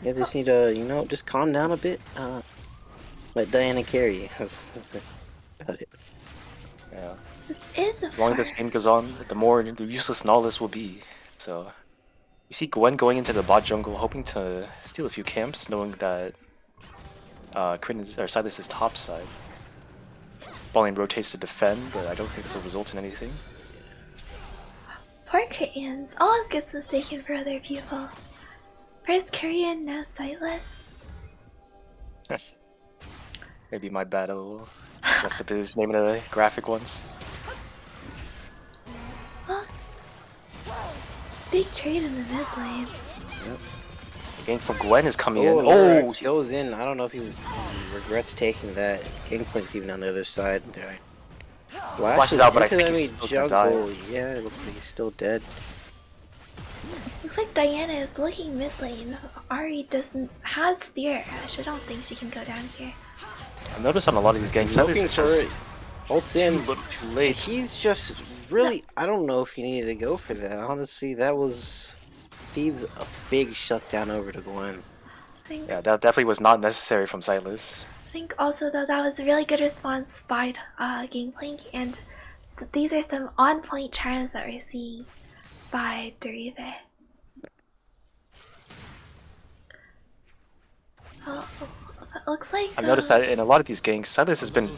Speaker 2: Yeah, they just need to, just calm down a bit. Let Diana carry you. That's about it.
Speaker 5: Yeah.
Speaker 1: This is a
Speaker 5: The longer this game goes on, the more the useless Nautilus will be. So, we see Gwen going into the bot jungle, hoping to steal a few camps, knowing that Silas is top side. Ball lane rotates to defend, but I don't think this will result in anything.
Speaker 1: Poor Koreans always gets mistaken for other people. First Korean, now sightless.
Speaker 5: Maybe my battle messed up his name in the graphic once.
Speaker 1: Well, big trade in the mid lane.
Speaker 2: Yep.
Speaker 5: The gank from Gwen is coming in.
Speaker 2: Oh, he goes in. I don't know if he regrets taking that. Gangplank's even on the other side. There.
Speaker 5: Flashes out, but I
Speaker 2: into
Speaker 5: think
Speaker 2: the
Speaker 5: he's
Speaker 2: enemy
Speaker 5: still gonna
Speaker 2: jungle.
Speaker 5: die.
Speaker 2: Yeah, it looks like he's still dead.
Speaker 1: Looks like Diana is looking mid lane. Ari has Spear Ash. I don't think she can go down here.
Speaker 5: I've noticed on a lot of these ganks, Silas
Speaker 2: Looking
Speaker 5: is
Speaker 2: for
Speaker 5: just
Speaker 2: it. Ults in.
Speaker 5: too late.
Speaker 2: He's just really. I don't know if he needed to go for that. Honestly, that feeds a big shutdown over to Gwen.
Speaker 5: Yeah, that definitely was not necessary from Silas.
Speaker 1: I think also though that was a really good response by Gangplank, and these are some on-point charms that we're seeing by Derive. Oh, it looks like
Speaker 5: I've noticed that in a lot of these ganks, Silas has been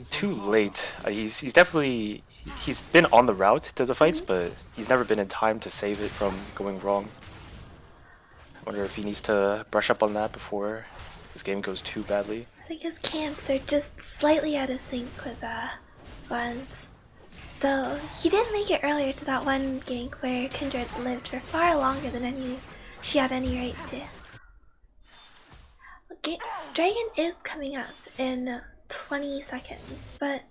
Speaker 5: too late. He's been on the route to the fights, but he's never been in time to save it from going wrong. I wonder if he needs to brush up on that before this game goes too badly.
Speaker 1: I think his camps are just slightly out of sync with Gwen's. So he did make it earlier to that one gank where Kindred lived for far longer than she had any right to. Dragon is coming up in 20 seconds, but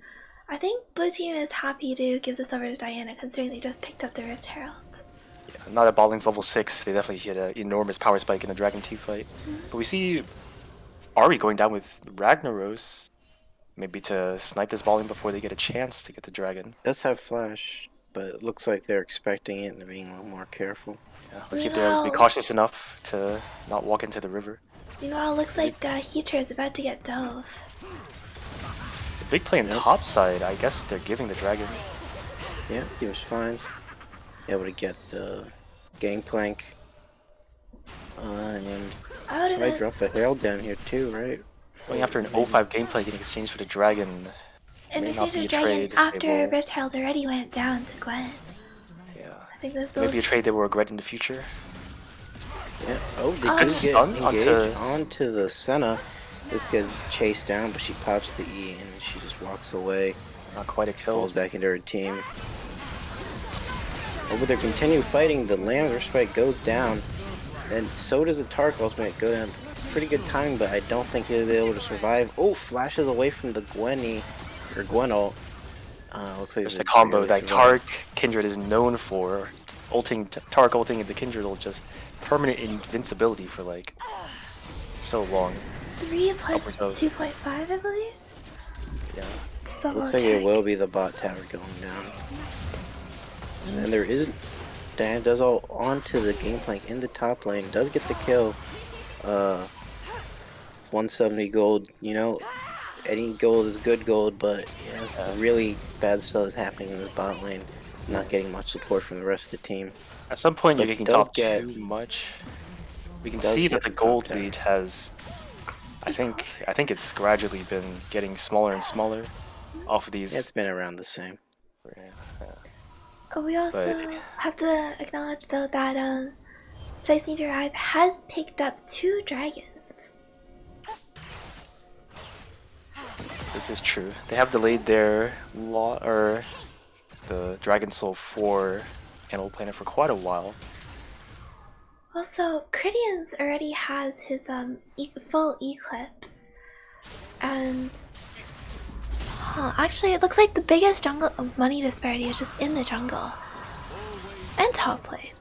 Speaker 1: I think Blue Team is happy to give this over to Diana considering they just picked up the Rift Herald.
Speaker 5: Yeah, now that bot lane's level 6, they definitely hit an enormous power spike in the Dragon team fight. But we see Ari going down with Ragnaros, maybe to snipe this ball lane before they get a chance to get the Dragon.
Speaker 2: Does have flash, but it looks like they're expecting it and they're being a little more careful.
Speaker 5: Yeah, let's see if they're able to be cautious enough to not walk into the river.
Speaker 1: Meanwhile, it looks like Heater is about to get dove.
Speaker 5: It's a big play in top side. I guess they're giving the Dragon.
Speaker 2: Yeah, seems fine. Able to get the Gangplank. And I drop the Herald down here too, right?
Speaker 5: Going after an 0-5 gameplay in exchange for the Dragon.
Speaker 1: And
Speaker 5: may
Speaker 1: this
Speaker 5: not
Speaker 1: is
Speaker 5: be
Speaker 1: a
Speaker 5: a
Speaker 1: Dragon
Speaker 5: trade
Speaker 1: after
Speaker 5: they will-
Speaker 1: Rift Herald already went down to Gwen.
Speaker 5: Yeah.
Speaker 1: I think this
Speaker 5: Maybe a trade they will regret in the future.
Speaker 2: Yeah. Oh, they
Speaker 1: Good
Speaker 2: do get
Speaker 5: stun
Speaker 2: engaged
Speaker 5: onto-
Speaker 2: onto the Senna. This gets chased down, but she pops the E and she just walks away.
Speaker 5: Not quite a kill.
Speaker 2: Falls back into her team. Oh, but they continue fighting. The Lambert spike goes down, and so does the Tark ultimate go down. Pretty good timing, but I don't think he'll be able to survive. Oh, flashes away from the Gwen ult. Looks like
Speaker 5: There's
Speaker 2: they
Speaker 5: the combo
Speaker 2: barely
Speaker 5: that
Speaker 2: survive.
Speaker 5: Tark Kindred is known for. Tark ulting into Kindred will just permanent invincibility for like so long.
Speaker 1: 3 plus
Speaker 5: Upwards of-
Speaker 1: 2.5, I believe.
Speaker 5: Yeah.
Speaker 1: So
Speaker 2: Looks like it will be the bot tower going down. And there isn't. Dan does all onto the Gangplank in the top lane. Does get the kill. 170 gold. Any gold is good gold, but really bad stuff is happening in this bot lane. Not getting much support from the rest of the team.
Speaker 5: At some point, you're
Speaker 2: But
Speaker 5: getting
Speaker 2: does
Speaker 5: top
Speaker 2: get-
Speaker 5: too much. We can
Speaker 2: does
Speaker 5: see that
Speaker 2: get
Speaker 5: the
Speaker 2: the
Speaker 5: gold
Speaker 2: top tower.
Speaker 5: lead has. I think it's gradually been getting smaller and smaller off of these.
Speaker 2: Yeah, it's been around the same.
Speaker 5: Yeah, yeah.
Speaker 1: We also have to acknowledge though that Sice Derive has picked up 2 dragons.
Speaker 5: This is true. They have delayed their the Dragon Soul 4 Animal Planet for quite a while.
Speaker 1: Also, Cridian's already has his full Eclipse, and actually it looks like the biggest jungle money disparity is just in the jungle and top lane.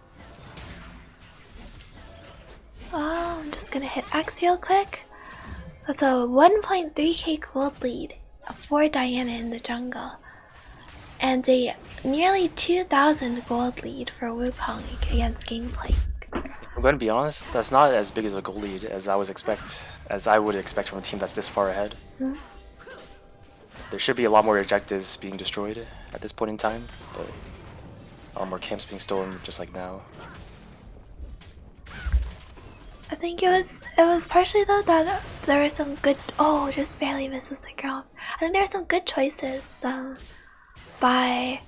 Speaker 1: Oh, I'm just gonna hit X real quick. That's a 1.3k gold lead for Diana in the jungle, and a nearly 2,000 gold lead for Wukong against Gameplay.
Speaker 5: I'm going to be honest, that's not as big as a goal lead as I would expect from a team that's this far ahead.
Speaker 1: Hmm?
Speaker 5: There should be a lot more objectives being destroyed at this point in time, but a lot more camps being stolen, just like now.
Speaker 1: I think it was partially though that there were some good. Oh, just barely misses the ground. I think there were some good choices by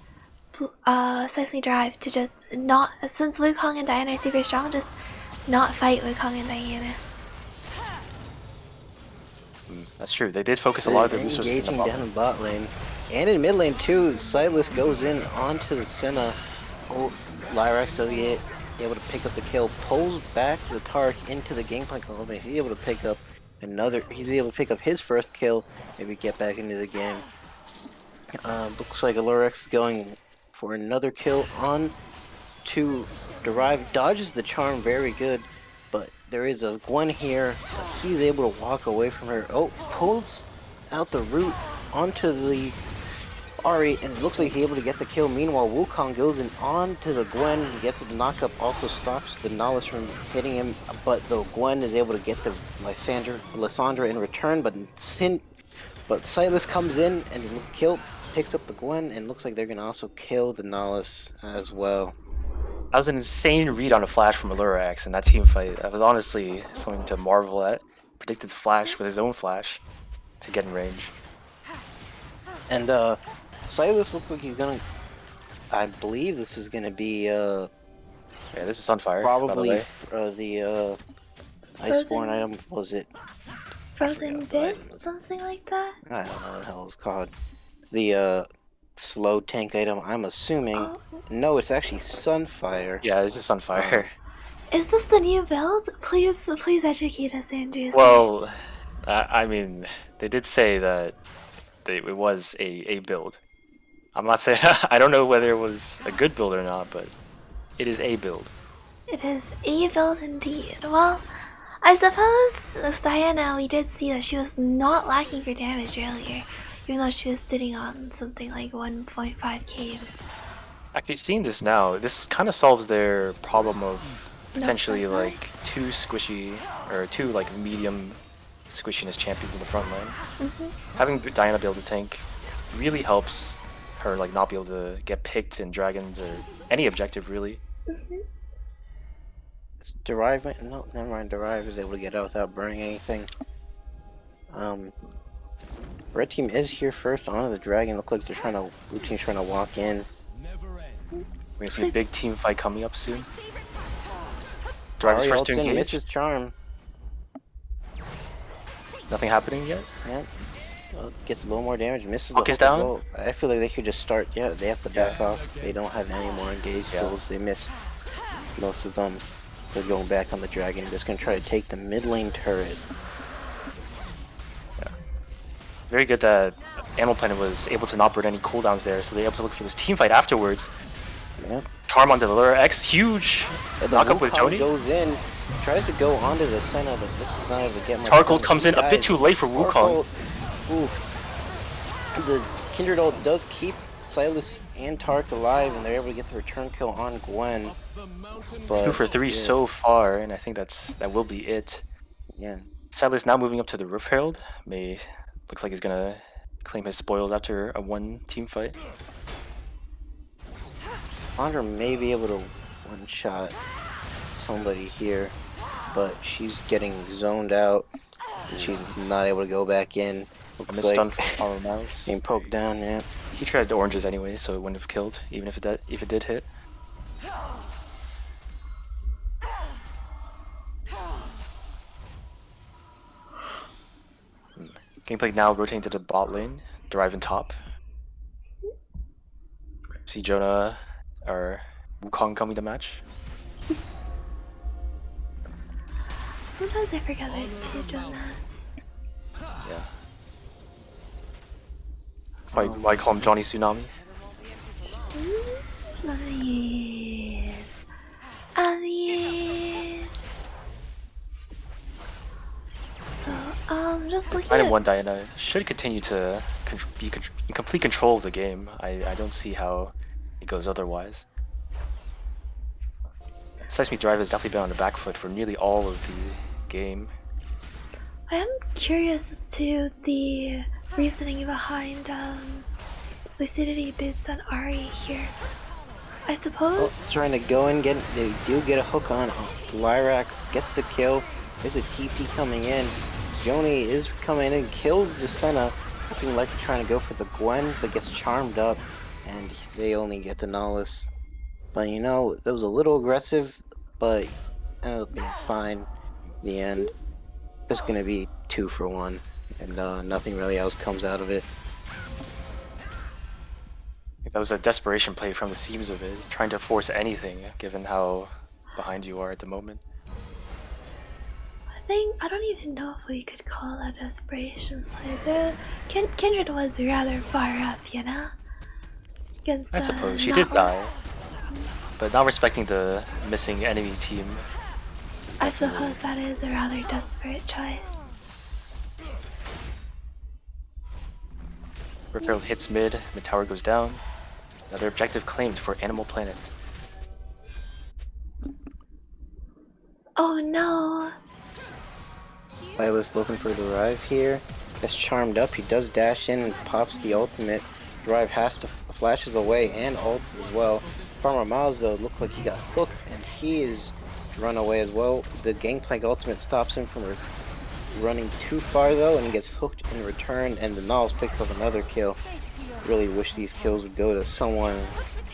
Speaker 1: Sice Drive to just not, since Wukong and Diana are super strong, just not fight Wukong and Diana.
Speaker 5: That's true. They did focus a lot of their resources in the
Speaker 2: engaging down in bot lane. And in mid lane too, Silas goes in onto the Senna. Oh, Lyrax does get able to pick up the kill, pulls back the Tark into the gangplank a little bit. He's able to pick up his first kill, maybe get back into the game. Looks like Lyrax is going for another kill on to Derive. Dodges the charm very good, but there is a Gwen here. He's able to walk away from her. Oh, pulls out the root onto the Ari, and it looks like he's able to get the kill. Meanwhile, Wukong goes in onto the Gwen, gets the knockup, also stops the Nihilus from hitting him, but the Gwen is able to get the Lysandra in return, but Silas comes in and picks up the Gwen, and looks like they're going to also kill the Nihilus as well.
Speaker 5: That was an insane read on a flash from Lyrax in that team fight. That was honestly something to marvel at. Predicted the flash with his own flash to get in range.
Speaker 2: And Silas looks like he's gonna. I believe this is gonna be
Speaker 5: yeah, this is Sunfire.
Speaker 2: probably
Speaker 5: the
Speaker 2: Iceborne item. Was it
Speaker 1: Frozen Fist, something like that.
Speaker 2: I don't know what the hell it's called. The slow tank item. I'm assuming.
Speaker 1: Oh.
Speaker 2: No, it's actually Sunfire.
Speaker 5: Yeah, this is Sunfire.
Speaker 1: Is this the new build? Please educate us, Andrew.
Speaker 5: Well, I mean, they did say that it was a build. I'm not saying I don't know whether it was a good build or not, but it is a build.
Speaker 1: It is a build indeed. Well, I suppose with Diana, we did see that she was not lacking for damage earlier, even though she was sitting on something like 1.5k.
Speaker 5: Actually, seeing this now, this kind of solves their problem of potentially like two medium squishiness champions in the front line. Having Diana be able to tank really helps her not be able to get picked in dragons or any objective really.
Speaker 2: Derive. No, never mind. Derive is able to get out without burning anything. Red team is here first onto the dragon. Looks like blue team's trying to walk in.
Speaker 5: We're gonna see a big team fight coming up soon. Dragon's
Speaker 2: Ari
Speaker 5: first to
Speaker 2: ults in,
Speaker 5: engage.
Speaker 2: misses charm.
Speaker 5: Nothing happening yet.
Speaker 2: Yeah. Gets a little more damage. Misses
Speaker 5: Hook
Speaker 2: the
Speaker 5: is down.
Speaker 2: goal. I feel like they could just start. Yeah, they have to back off. They don't have any more engaged kills. They missed most of them. They're going back on the dragon. Just gonna try to take the mid lane turret.
Speaker 5: Very good that Animal Planet was able to not burn any cooldowns there, so they're able to look for this team fight afterwards.
Speaker 2: Yeah.
Speaker 5: Charm onto the Lyrax, huge knockup with Joni.
Speaker 2: Goes in, tries to go onto the Senna, but looks not able to get much.
Speaker 5: Targold comes in a bit too late for Wukong.
Speaker 2: The Kindred ult does keep Silas and Tark alive, and they're able to get the return kill on Gwen. But
Speaker 5: 2 for 3 so far, and I think that will be it.
Speaker 2: Yeah.
Speaker 5: Silas now moving up to the Roof Herald. Looks like he's gonna claim his spoils after a one team fight.
Speaker 2: Andra may be able to one-shot somebody here, but she's getting zoned out. And she's not able to go back in.
Speaker 5: A misstun from Power Mouse.
Speaker 2: Being poked down, yeah.
Speaker 5: he tried oranges anyway, so it wouldn't have killed, even if it did hit. Gameplay now rotating to the bot lane, Derive in top. See Jonah or Wukong coming to match.
Speaker 1: Sometimes I forget there's two Jonas.
Speaker 5: Yeah. Why call him Johnny Tsunami?
Speaker 1: I mean, so just looking at
Speaker 5: 9-1 Diana should continue to be in complete control of the game. I don't see how it goes otherwise. Sice Drive has definitely been on the back foot for nearly all of the game.
Speaker 1: I am curious as to the reasoning behind lucidity boots on Ari here. I suppose
Speaker 2: Trying to go and they do get a hook on. Lyrax gets the kill. There's a TP coming in. Joni is coming in, kills the Senna, looking like he's trying to go for the Gwen, but gets charmed up, and they only get the Nihilus. But you know, that was a little aggressive, but ended up being fine in the end. It's gonna be 2 for 1, and nothing really else comes out of it.
Speaker 5: I think that was a desperation play from the seams of it, trying to force anything, given how behind you are at the moment.
Speaker 1: I don't even know if we could call that desperation play. Kindred was rather far up, you know? Against
Speaker 5: I suppose she did die, but not respecting the missing enemy team.
Speaker 1: I suppose that is a rather desperate choice.
Speaker 5: Repair hits mid tower goes down. Another objective claimed for Animal Planet.
Speaker 1: Oh no!
Speaker 2: Lila's looking for Derive here. Gets charmed up. He does dash in and pops the ultimate. Derive has to flashes away and ults as well. Farmer Miles though looked like he got hooked and he is run away as well. The Gangplank ultimate stops him from running too far though, and he gets hooked in return, and the Nals picks up another kill. Really wish these kills would go to someone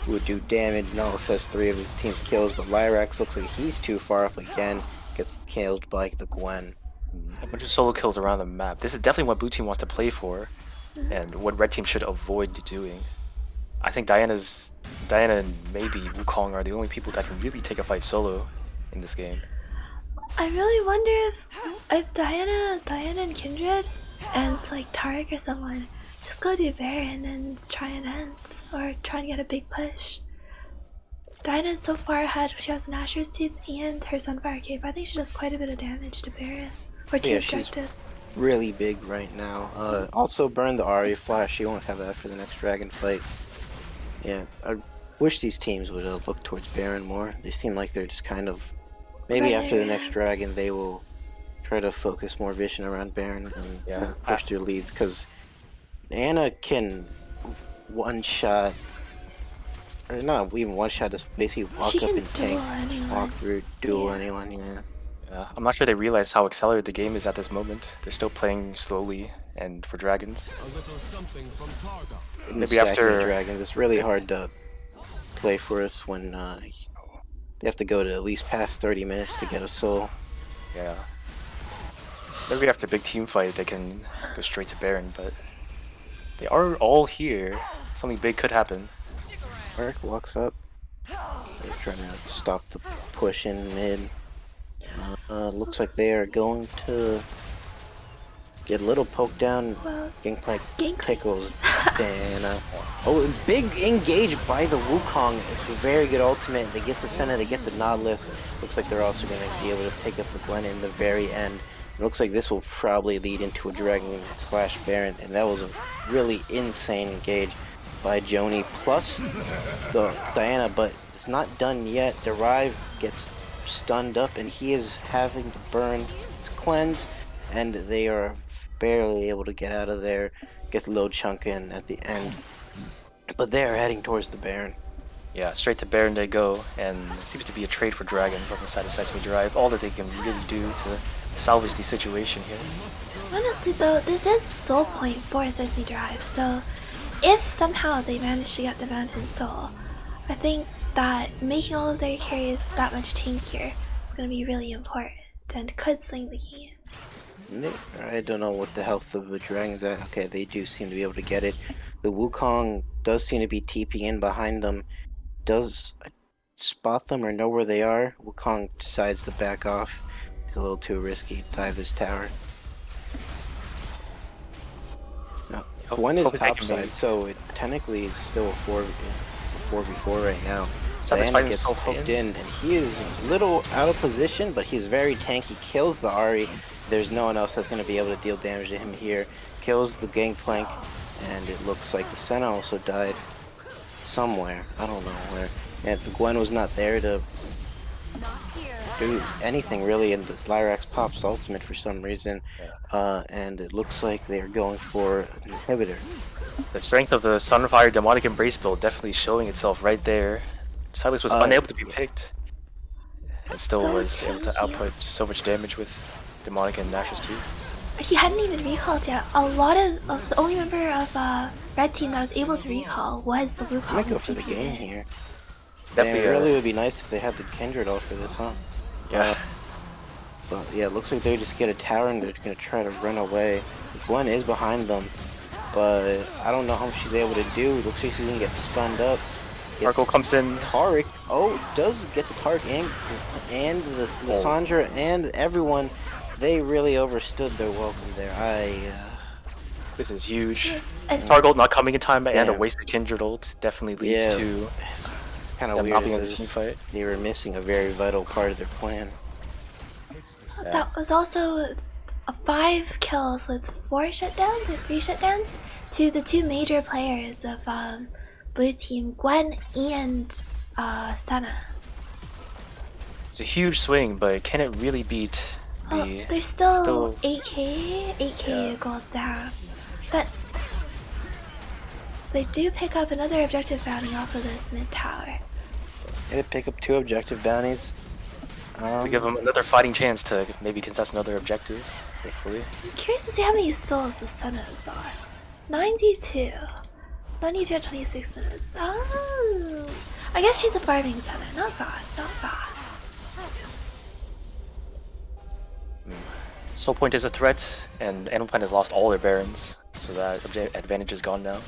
Speaker 2: who would do damage. Nals has 3 of his team's kills, but Lyrax looks like he's too far up again. Gets killed by the Gwen.
Speaker 5: A bunch of solo kills around the map. This is definitely what blue team wants to play for, and what red team should avoid doing. I think Diana and maybe Wukong are the only people that can really take a fight solo in this game.
Speaker 1: I really wonder if Diana and Kindred and like Tarek or someone just go do Baron and try and end, or try and get a big push. Diana's so far ahead. She has an Asher's Tooth and her Sunfire Cape. I think she does quite a bit of damage to Baron. Or 2 objectives.
Speaker 2: She's really big right now. Also burn the Arya Flash. She won't have that for the next dragon fight. Yeah, I wish these teams would look towards Baron more. They seem like they're just kind of... Maybe after the next dragon they will try to focus more vision around Baron and try to push their leads, because Anna can one-shot... Or not even one-shot, just basically walk up and tank, walk through, duel anyone, yeah.
Speaker 5: I'm not sure they realize how accelerated the game is at this moment. They're still playing slowly and for dragons.
Speaker 2: Maybe after dragons, it's really hard to play for us when they have to go to at least past 30 minutes to get a soul.
Speaker 5: Yeah. Maybe after a big team fight, they can go straight to Baron, but they are all here. Something big could happen.
Speaker 2: Eric walks up. They're trying to stop the push in mid. Looks like they are going to get a little poke down. Gangplank tickles Diana. Oh, big engage by the Wukong. It's a very good ultimate. They get the Senna, they get the Nautilus. Looks like they're also going to be able to pick up the Gwen in the very end. It looks like this will probably lead into a Dragon / Baron, and that was a really insane engage by Joni plus the Diana, but it's not done yet. Derive gets stunned up and he is having to burn his cleanse, and they are barely able to get out of there. Gets a little chunk in at the end, but they are heading towards the Baron.
Speaker 5: Yeah, straight to Baron they go, and it seems to be a trade for Dragon from the side of Sice Derive. All that they can really do to salvage the situation here.
Speaker 1: Honestly though, this is soul point for Sice Derive, so if somehow they manage to get the Mountain Soul, I think that making all of their carries that much tankier is going to be really important and could swing the game.
Speaker 2: I don't know what the health of the dragon's at. Okay, they do seem to be able to get it. The Wukong does seem to be TPing in behind them. Does spot them or know where they are. Wukong decides to back off. It's a little too risky to dive this tower. No, Gwen is topside, so it technically is still a 4v4 right now. Diana gets hooked in, and he is a little out of position, but he's very tanky. Kills the Ahri. There's no one else that's going to be able to deal damage to him here. Kills the Gangplank, and it looks like the Senna also died somewhere. I don't know where. And the Gwen was not there to do anything really, and the Lyrax pops ultimate for some reason, and it looks like they're going for an inhibitor.
Speaker 5: The strength of the Sunfire Demonic Embrace build definitely showing itself right there. Silas was unable to be picked, and still was able to output so much damage with Demonic and Nash's too.
Speaker 1: He hadn't even recalled yet. A lot of the only member of Red Team that was able to recall was the Wukong.
Speaker 2: I might go for the game here.
Speaker 5: Definitely,
Speaker 2: it really would be nice if they had the Kindred all for this, huh?
Speaker 5: Yeah.
Speaker 2: But yeah, it looks like they just get a tower and they're gonna try to run away. Gwen is behind them, but I don't know how much she's able to do. It looks like she's gonna get stunned up.
Speaker 5: Marco comes in.
Speaker 2: Taric, does get the Taric and the Lissandra and everyone. They really overstood their welcome there.
Speaker 5: This is huge. Targold not coming in time and a wasted Kindred ult definitely leads to
Speaker 2: kind of weird. They were missing a very vital part of their plan.
Speaker 1: That was also 5 kills with 4 shutdowns or 3 shutdowns to the 2 major players of Blue Team, Gwen and Senna.
Speaker 5: It's a huge swing, but can it really beat the...
Speaker 1: There's still 8k gold down. But they do pick up another objective bounty off of this mid tower.
Speaker 2: They pick up 2 objective bounties.
Speaker 5: To give them another fighting chance to maybe contest another objective, hopefully.
Speaker 1: I'm curious to see how many souls the Senna is on. 92. 92 at 26 minutes. Oh, I guess she's a farming Senna. Not bad, not bad.
Speaker 5: Soul Point is a threat, and Animal Planet has lost all their Barons, so that advantage is gone now.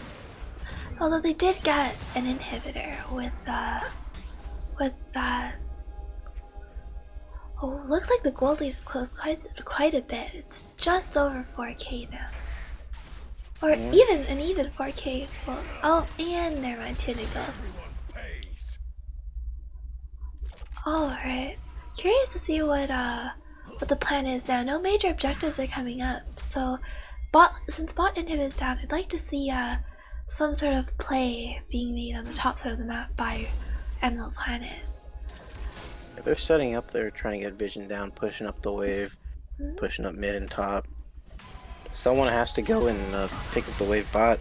Speaker 1: Although they did get an inhibitor with that. Oh, looks like the gold lead is close quite a bit. It's just over 4k now. Or even 4k. Well, oh, and never mind, 2 new builds. Alright. Curious to see what the plan is now. No major objectives are coming up, so since bot inhib is down, I'd like to see some sort of play being made on the top side of the map by Animal Planet.
Speaker 2: They're setting up, they're trying to get vision down, pushing up the wave, pushing up mid and top. Someone has to go and pick up the wave bot.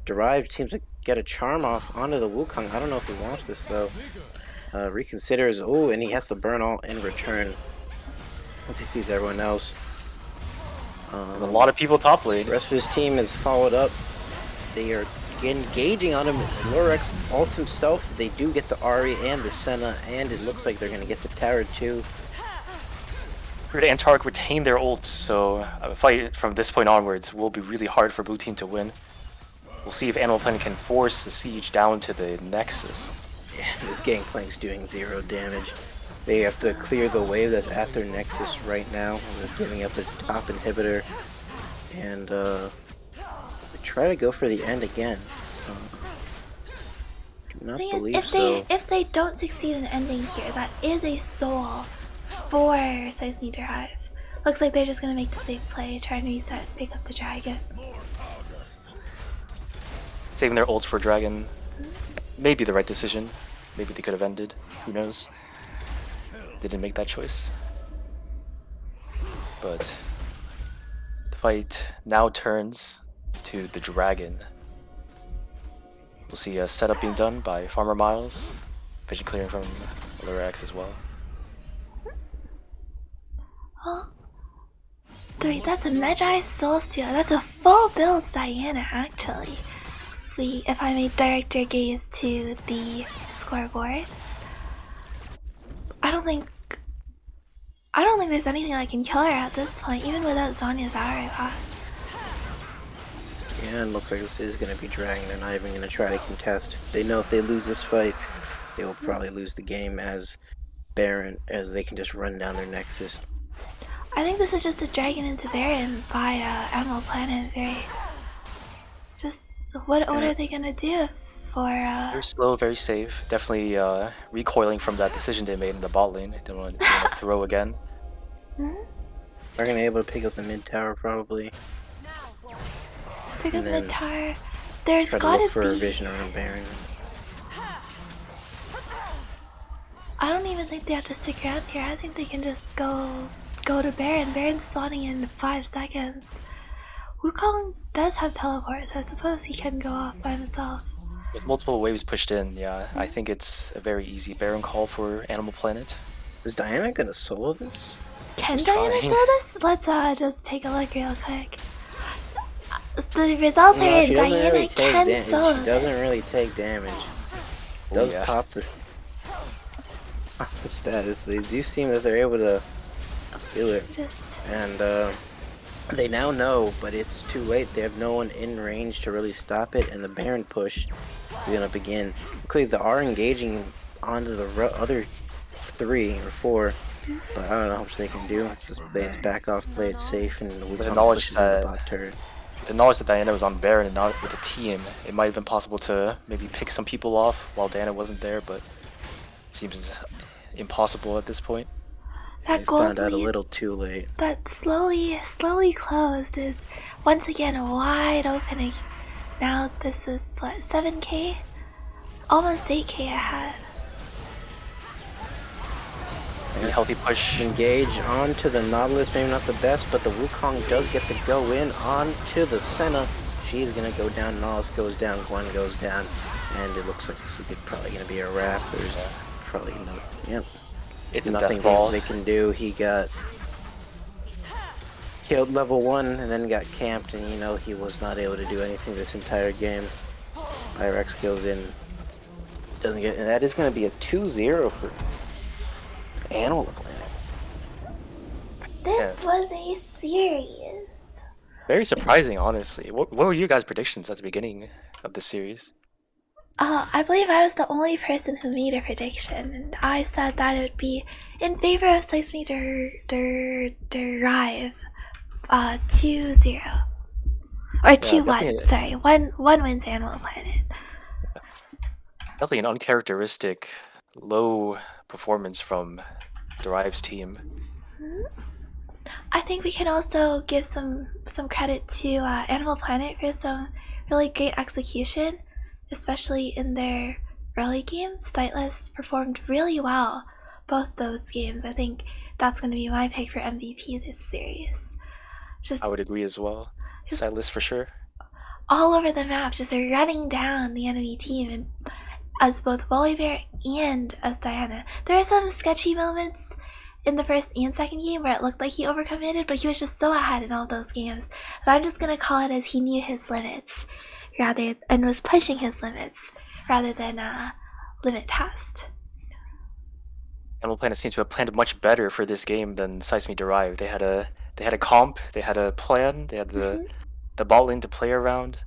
Speaker 2: Derive seems to get a charm off onto the Wukong. I don't know if he wants this though. Reconsiders, and he has to burn all in return once he sees everyone else.
Speaker 5: A lot of people top lane.
Speaker 2: The rest of his team is followed up. They are engaging on him. Lorex ults himself. They do get the Ahri and the Senna, and it looks like they're going to get the tower too.
Speaker 5: Grid and Tark retain their ults, so a fight from this point onwards will be really hard for Blue Team to win. We'll see if Animal Planet can force the siege down to the Nexus.
Speaker 2: Yeah, this Gangplank's doing 0 damage. They have to clear the wave that's at their Nexus right now. They're giving up the top inhibitor, and try to go for the end again. Do not believe so.
Speaker 1: If they don't succeed in ending here, that is a soul for Sice Derive. Looks like they're just gonna make the safe play, try and reset, pick up the dragon.
Speaker 5: Saving their ults for dragon may be the right decision. Maybe they could have ended. Who knows? They didn't make that choice. But the fight now turns to the dragon. We'll see a setup being done by Farmer Miles, vision clearing from Lyrax as well.
Speaker 1: Well, that's a Magi Soul Stealer. That's a full build Diana, actually. if I may direct your gaze to the scoreboard, I don't think there's anything that can kill her at this point, even without Zonya's hourglass.
Speaker 2: Yeah, it looks like this is going to be dragging. They're not even going to try to contest. They know if they lose this fight, they will probably lose the game as Baron, as they can just run down their Nexus.
Speaker 1: I think this is just a dragon into Baron by Animal Planet. Just what are they gonna do for?
Speaker 5: Very slow, very safe. Definitely recoiling from that decision they made in the bot lane. They don't want to throw again.
Speaker 1: Hmm?
Speaker 2: They're going to be able to pick up the mid tower probably.
Speaker 1: Pick up
Speaker 2: And
Speaker 1: the
Speaker 2: then
Speaker 1: tower. There's
Speaker 2: Try to
Speaker 1: gotta
Speaker 2: look for a
Speaker 1: be.
Speaker 2: vision around Baron.
Speaker 1: I don't even think they have to stick around here. I think they can just go to Baron. Baron's spawning in 5 seconds. Wukong does have teleport, so I suppose he can go off by himself.
Speaker 5: With multiple waves pushed in, yeah, I think it's a very easy Baron call for Animal Planet.
Speaker 2: Is Diana going to solo this?
Speaker 1: Can
Speaker 5: Just
Speaker 1: Diana
Speaker 5: trying.
Speaker 1: sell this? Let's just take a look real quick. The results are in.
Speaker 2: she doesn't
Speaker 1: Diana
Speaker 2: really take
Speaker 1: can
Speaker 2: damage.
Speaker 1: solo
Speaker 2: She doesn't
Speaker 1: this.
Speaker 2: really take damage.
Speaker 5: Oh,
Speaker 2: Does
Speaker 5: yeah.
Speaker 2: pop the status. They do seem that they're able to do it. And they now know, but it's too late. They have no one in range to really stop it, and the Baron push is going to begin. Clearly, they are engaging onto the other 3 or 4, but I don't know how much they can do. Just play it back off, play it safe, and we
Speaker 5: the knowledge
Speaker 2: pushes in the
Speaker 5: that-
Speaker 2: bot turret.
Speaker 5: The knowledge that Diana was on Baron and not with the team, it might have been possible to maybe pick some people off while Diana wasn't there, but it seems impossible at this point.
Speaker 1: That
Speaker 2: They
Speaker 1: gold
Speaker 2: found out a
Speaker 1: lead
Speaker 2: little too late.
Speaker 1: that slowly closed is once again wide open. Now this is what, 7k? Almost 8k ahead.
Speaker 5: A healthy push.
Speaker 2: Engage onto the Nautilus, maybe not the best, but the Wukong does get to go in onto the Senna. She's gonna go down, Nautilus goes down, Gwen goes down, and it looks like this is probably gonna be a wrap. There's probably
Speaker 5: It's a
Speaker 2: nothing
Speaker 5: death ball.
Speaker 2: they can do. He got killed level 1 and then got camped, and you know he was not able to do anything this entire game. Pyrex goes in, doesn't get, and that is gonna be a 2-0 for Animal Planet.
Speaker 1: This was a series.
Speaker 5: Very surprising, honestly. What were your guys' predictions at the beginning of the series?
Speaker 1: I believe I was the only person who made a prediction, and I said that it would be in favor of Sice Derive 2-0. Or 2-1,
Speaker 5: definitely.
Speaker 1: sorry. One wins Animal Planet.
Speaker 5: Definitely an uncharacteristic low performance from Derive's team.
Speaker 1: I think we can also give some credit to Animal Planet for some really great execution, especially in their early games. Sightless performed really well both those games. I think that's going to be my pick for MVP this series. Just
Speaker 5: I would agree as well. Sightless for sure.
Speaker 1: all over the map, just running down the enemy team, and as both Volibear and as Diana. There were some sketchy moments in the first and second game where it looked like he overcommitted, but he was just so ahead in all those games that I'm just gonna call it as he knew his limits and was pushing his limits rather than limit test.
Speaker 5: Animal Planet seems to have planned much better for this game than Sice Derive. They had a comp, they had a plan, they had the bot lane to play around,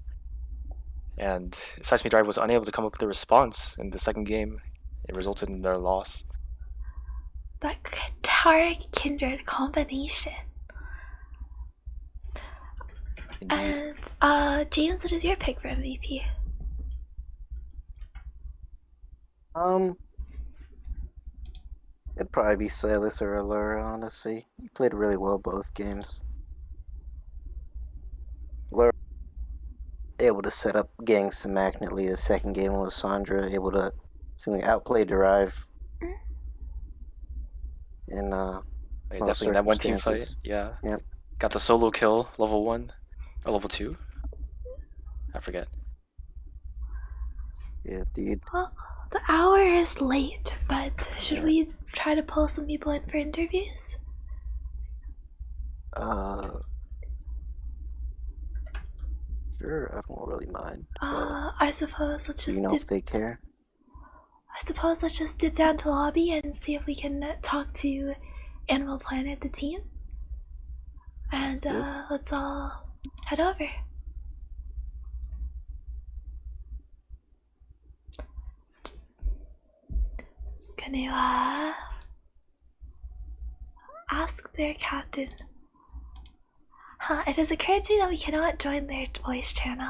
Speaker 5: and Sice Derive was unable to come up with a response in the second game. It resulted in their loss.
Speaker 1: That Katara Kindred combination.
Speaker 5: Indeed.
Speaker 1: And James, what is your pick for MVP?
Speaker 2: It'd probably be Silas or Allura, honestly. He played really well both games. Allura able to set up ganks immaculately. The second game was Sandra able to seemingly outplay Derive. In
Speaker 5: Definitely in that one team fight.
Speaker 2: circumstances.
Speaker 5: Yeah.
Speaker 2: Yep.
Speaker 5: Got the solo kill, level 1 or level 2. I forget.
Speaker 2: Yeah, dude.
Speaker 1: Well, the hour is late, but should we try to pull some people in for interviews?
Speaker 2: Sure, I don't really mind.
Speaker 1: I suppose let's
Speaker 2: Do
Speaker 1: just
Speaker 2: you know if they care?
Speaker 1: I suppose let's just dip down to lobby and see if we can talk to Animal Planet, the team. And let's all head over. Just gonna ask their captain. Huh, it has occurred to me that we cannot join their voice channel.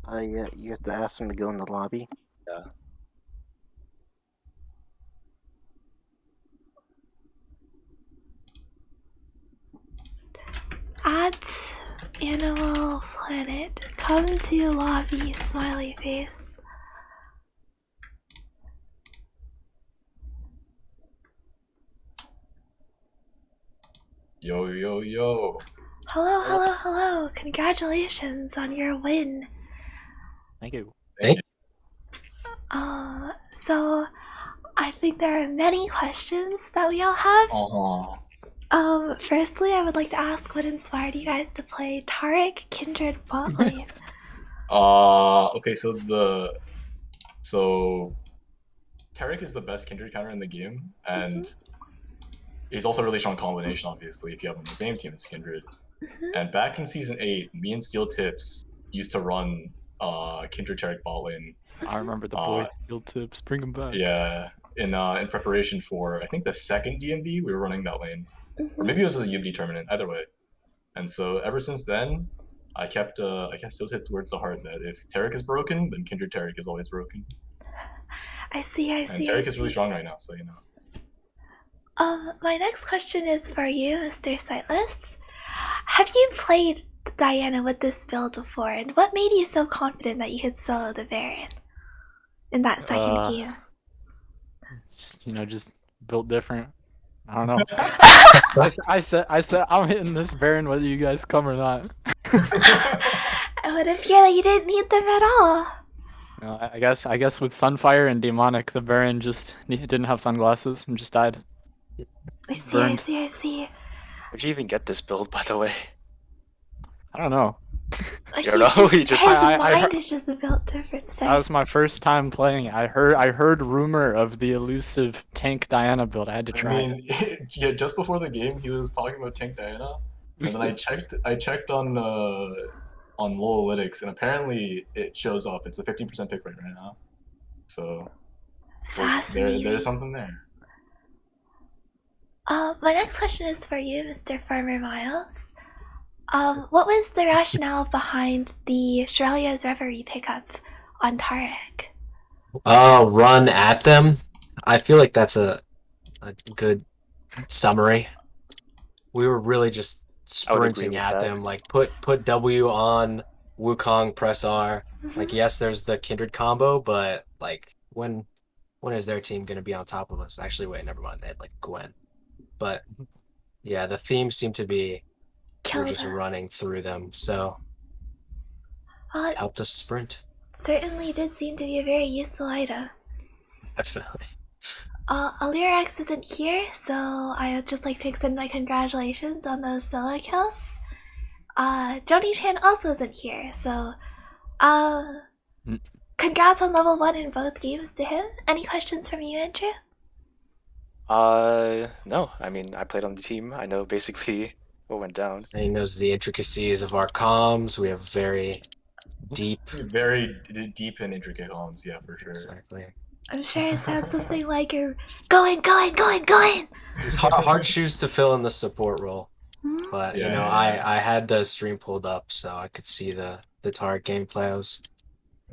Speaker 2: Yeah, you have to ask them to go in the lobby.
Speaker 5: Yeah.
Speaker 1: At Animal Planet, come to lobby, smiley face.
Speaker 6: Yo, yo, yo.
Speaker 1: Hello, hello, hello. Congratulations on your win.
Speaker 5: Thank you.
Speaker 6: Thank you.
Speaker 1: So I think there are many questions that we all have. Firstly, I would like to ask what inspired you guys to play Taric Kindred bot lane?
Speaker 6: Okay, so Tarek is the best Kindred counter in the game, and he's also a really strong combination, obviously, if you have him on the same team as Kindred. And back in Season 8, me and Steel Tips used to run Kindred Tarek bot lane.
Speaker 7: I remember the boys Steel Tips. Bring them back.
Speaker 6: Yeah, in preparation for, I think, the second DMV, we were running that lane. Or maybe it was a UMD tournament, either way. And so ever since then, I kept Steel Tips words to heart that if Tarek is broken, then Kindred Tarek is always broken.
Speaker 1: I see.
Speaker 6: And Tarek is really strong right now, so you know.
Speaker 1: My next question is for you, Mr. Sightless. Have you played Diana with this build before, and what made you so confident that you could solo the Baron in that second game?
Speaker 7: Just built different. I don't know. I said I'm hitting this Baron whether you guys come or not.
Speaker 1: I would appear that you didn't need them at all.
Speaker 7: No, I guess with Sunfire and Demonic, the Baron just didn't have sunglasses and just died.
Speaker 1: I see.
Speaker 5: Where'd you even get this build, by the way?
Speaker 7: I don't know.
Speaker 5: You don't know? You just
Speaker 1: his mind is just built different. So.
Speaker 7: That was my first time playing. I heard rumor of the elusive Tank Diana build. I had to try.
Speaker 6: I mean, yeah, just before the game, he was talking about Tank Diana, and then I checked on Lolalytics, and apparently it shows up. It's a 15% pick rate right now. So there's something there.
Speaker 1: My next question is for you, Mr. Farmer Miles. What was the rationale behind the Shurelia's Reverie pickup on Taric?
Speaker 8: Run at them. I feel like that's a good summary. We were really just sprinting at them, like put W on Wukong, press R. Like, yes, there's the Kindred combo, but like when is their team gonna be on top of us? Actually, wait, never mind. They had like Gwen, but yeah, the theme seemed to be we're just running through them, so it helped us sprint.
Speaker 1: Certainly did seem to be a very useful item.
Speaker 8: Definitely.
Speaker 1: Alirax isn't here, so I'd just like to extend my congratulations on those solo kills. Joni-chan also isn't here, so congrats on level 1 in both games to him. Any questions from you, Andrew?
Speaker 5: No. I mean, I played on the team. I know basically what went down.
Speaker 8: And he knows the intricacies of our comms. We have very deep
Speaker 6: and intricate comms, yeah, for sure.
Speaker 8: Exactly.
Speaker 1: I'm sure it sounds something like a going.
Speaker 8: It's hard shoes to fill in the support role, but I had the stream pulled up so I could see the Taric gameplay.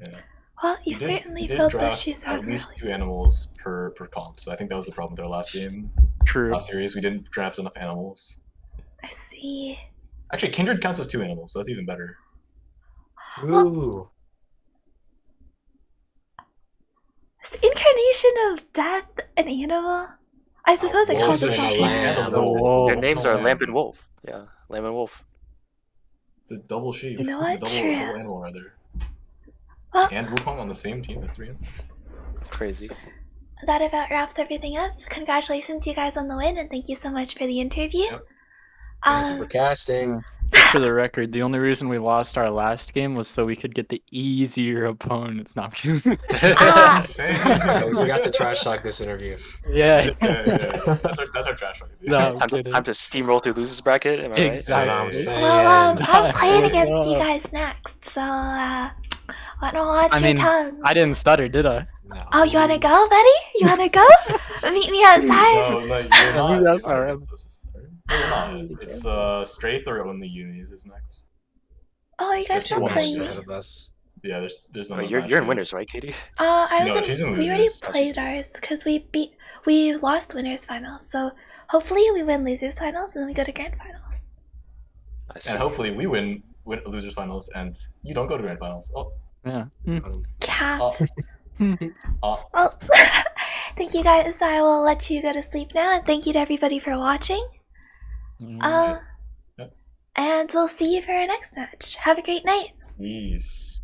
Speaker 6: Yeah.
Speaker 1: Well, you certainly filled those shoes out.
Speaker 6: At least 2 animals per comp, so I think that was the problem with our last game.
Speaker 7: True.
Speaker 6: Last series, we didn't draft enough animals.
Speaker 1: I see.
Speaker 6: Actually, Kindred counts as 2 animals, so that's even better.
Speaker 8: Ooh.
Speaker 1: Is the incarnation of death an animal? I suppose it calls itself
Speaker 5: Their names are Lamp and Wolf. Yeah, Lamb and Wolf.
Speaker 6: The double sheep.
Speaker 1: You know what?
Speaker 6: Double animal, rather.
Speaker 1: Well,
Speaker 6: and Wukong on the same team as 3 animals.
Speaker 5: It's crazy.
Speaker 1: That about wraps everything up. Congratulations, you guys, on the win, and thank you so much for the interview.
Speaker 6: Yep.
Speaker 8: Thank you for casting.
Speaker 7: Just for the record, the only reason we lost our last game was so we could get the easier opponents. Not kidding.
Speaker 1: Ah.
Speaker 8: We got to trash talk this interview.
Speaker 7: Yeah.
Speaker 6: Yeah. That's our trash talk.
Speaker 7: No, I'm
Speaker 5: Time
Speaker 7: kidding.
Speaker 5: to steamroll through losers bracket. Am I right?
Speaker 8: That's what I'm
Speaker 7: Exactly.
Speaker 8: saying.
Speaker 1: Well, I'm playing
Speaker 7: What's
Speaker 1: against you
Speaker 7: up?
Speaker 1: guys next, so I don't watch
Speaker 7: I
Speaker 1: your
Speaker 7: mean,
Speaker 1: tongues.
Speaker 7: I didn't stutter, did I?
Speaker 8: No.
Speaker 1: Oh, you wanna go, buddy? You wanna go? Meet me outside.
Speaker 6: No, you're
Speaker 7: I
Speaker 6: not.
Speaker 7: mean, that's
Speaker 6: You're not
Speaker 7: alright.
Speaker 6: against us. No, you're not. It's Straith or only Unis is next.
Speaker 1: Oh, you guys
Speaker 6: There's
Speaker 1: don't
Speaker 6: two
Speaker 1: play
Speaker 8: matches
Speaker 1: me.
Speaker 8: ahead of us.
Speaker 6: Yeah, there's no.
Speaker 5: Wait, you're in winners, right, Katie?
Speaker 1: I
Speaker 6: No,
Speaker 1: was
Speaker 6: she's in
Speaker 1: we already
Speaker 6: losers.
Speaker 1: played ours because we lost winners finals. So hopefully we win losers finals and then we go to grand finals.
Speaker 5: I see.
Speaker 6: And hopefully we win losers finals and you don't go to grand finals. Oh,
Speaker 7: Yeah.
Speaker 1: Cap.
Speaker 6: oh. Oh.
Speaker 1: Well, thank you guys. I will let you go to sleep now, and thank you to everybody for watching.
Speaker 7: Mm.
Speaker 1: And we'll see you for our next match. Have a great night.
Speaker 6: Peace.